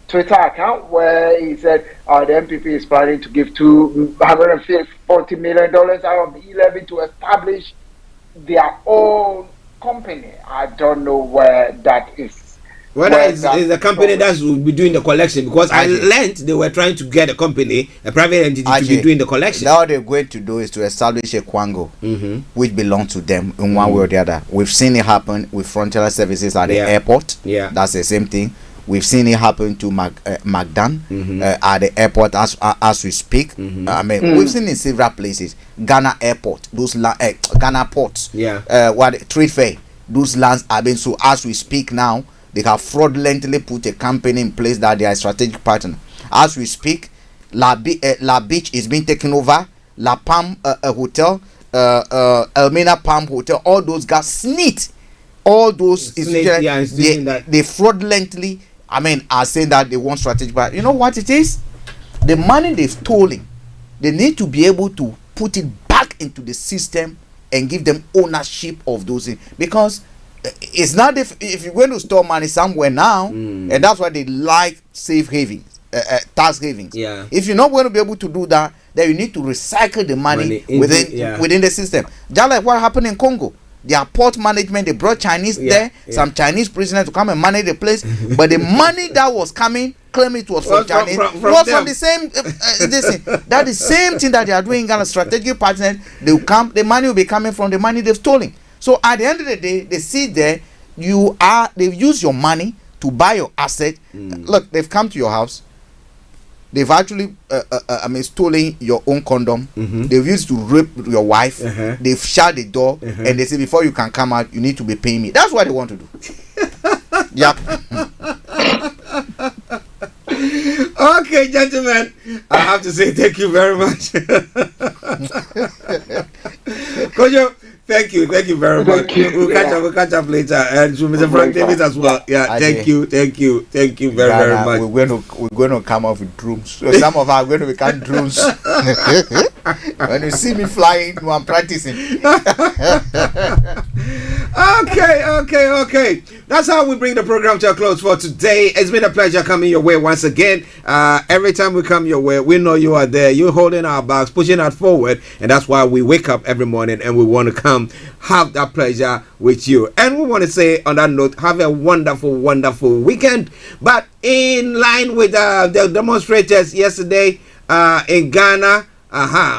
Twitter account, where he said the MPP is planning to give $240 million out of the E-levy to establish their own company. I don't know where that is. Whether it's the company that will be doing the collection, because I learned they were trying to get a company, a private entity, to be doing the collection. Now they're going to do is to establish a Kwango, which belongs to them in one way or the other. We've seen it happen with Frontier Services at the airport. Yeah, that's the same thing. We've seen it happen to Magdan at the airport as we speak. I mean, we've seen it in several places. Ghana airport, those Ghana ports. What trade fair, those lands are being so as we speak now. They have fraudulently put a company in place that they are a strategic partner. As we speak, La Beach is being taken over. La Palm Hotel, Elmina Palm Hotel, all those guys snit. All those they fraudulently, I mean, are saying that they want strategic partner. You know what it is? The money they've stolen, they need to be able to put it back into the system and give them ownership of those things. Because it's not if you're going to store money somewhere now, and that's why they like safe havens, tax havens. Yeah. If you're not going to be able to do that, then you need to recycle the money within the system. Just like what happened in Congo. Their port management, they brought Chinese there, some Chinese prisoners to come and manage the place, but the money that was coming, claiming it was from Chinese, was from the same that the same thing that they are doing in Ghana. Strategic partners, they will come, the money will be coming from the money they've stolen. So at the end of the day, they see there they've used your money to buy your asset. Look, they've come to your house. They've actually stolen your own condom. They've used to rape your wife. They've shut the door and they say before you can come out, you need to be paying me. That's what they want to do. Yep. Okay, gentlemen, I have to say thank you very much. Kojo, thank you very much. We'll catch up later, and to Mr. Frank Davis as well. Yeah, thank you very much. We're going to come off with drooms. So some of us are going to become drones. When you see me flying, I'm practicing. Okay. That's how we bring the program to a close for today. It's been a pleasure coming your way once again. Every time we come your way, we know you are there. You're holding our backs, pushing us forward, and that's why we wake up every morning and we want to come have that pleasure with you. And we want to say on that note, have a wonderful weekend. But in line with the demonstrators yesterday in Ghana,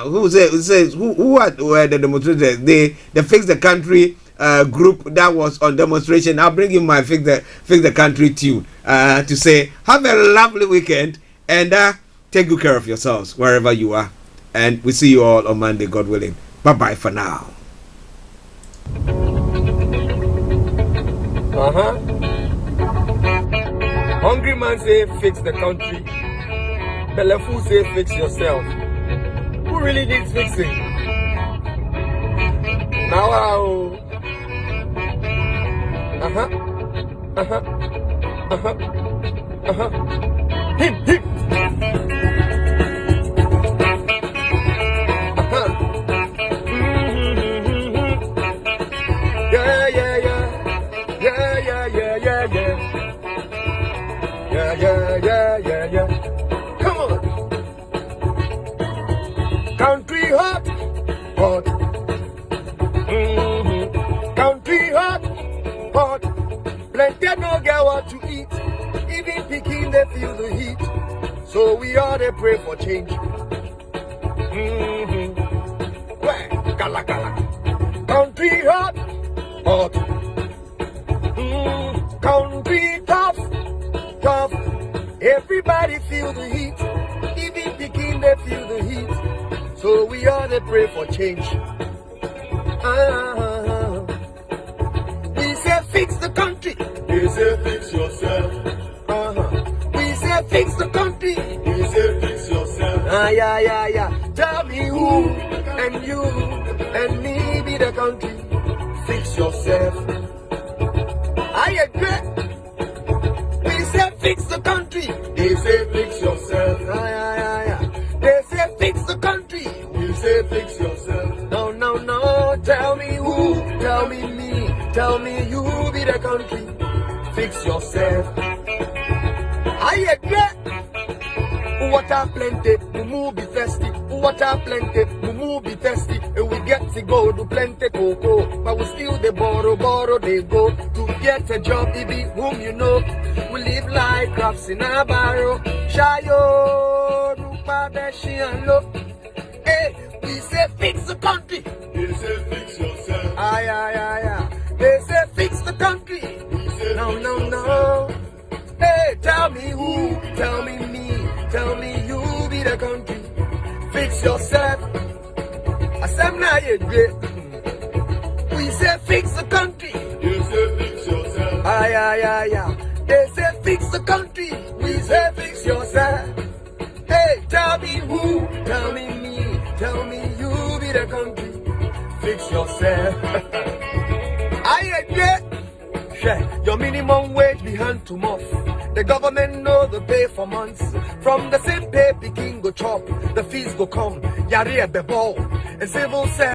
who were the demonstrators? They Fix the Country group that was on demonstration. I'll bring you my Fix the Country tune to say have a lovely weekend and take good care of yourselves wherever you are. And we see you all on Monday, God willing. Bye bye for now. Hungry man say fix the country. Belleful say fix yourself. Who really needs fixing? Now him. Yeah. Come on. Country hot. Country hot. Plenty no get what to eat. Even picking they feel the heat. So we all they pray for change. Gala. Country hot. Country tough. Everybody feel the heat. Even picking they feel the heat. So we all they pray for change. We say fix the country. They say fix yourself. We say fix the country. They say fix yourself. Yeah. Tell me who and you and me be the country. Fix yourself. I agree. We say fix the country. They say fix yourself. They say fix the country. We say fix yourself. No. Tell me who, tell me me, tell me you be the country. Fix yourself. I agree. Water plenty, mumu be thirsty. Water plenty, mumu be thirsty. And we get to go to plenty cocoa, but we still they borrow they go to get a job. It be whom you know. We live like crabs in a barrel. Shayo, rupa beshi and low. Hey, we say fix the country. They say fix yourself. They say fix the country. No. Hey, tell me who, tell me me, tell me you be the country. Fix yourself. I said now you great. We say fix the country. They say fix yourself. They say fix the country. We say fix yourself. Hey, tell me who, tell me me, tell me you be the country. Fix yourself. I agree. Your minimum wage be hand to mouth. The government know the pay for months. From the same pay, picking go chop. The fees go come. Yari at the ball. And civil service.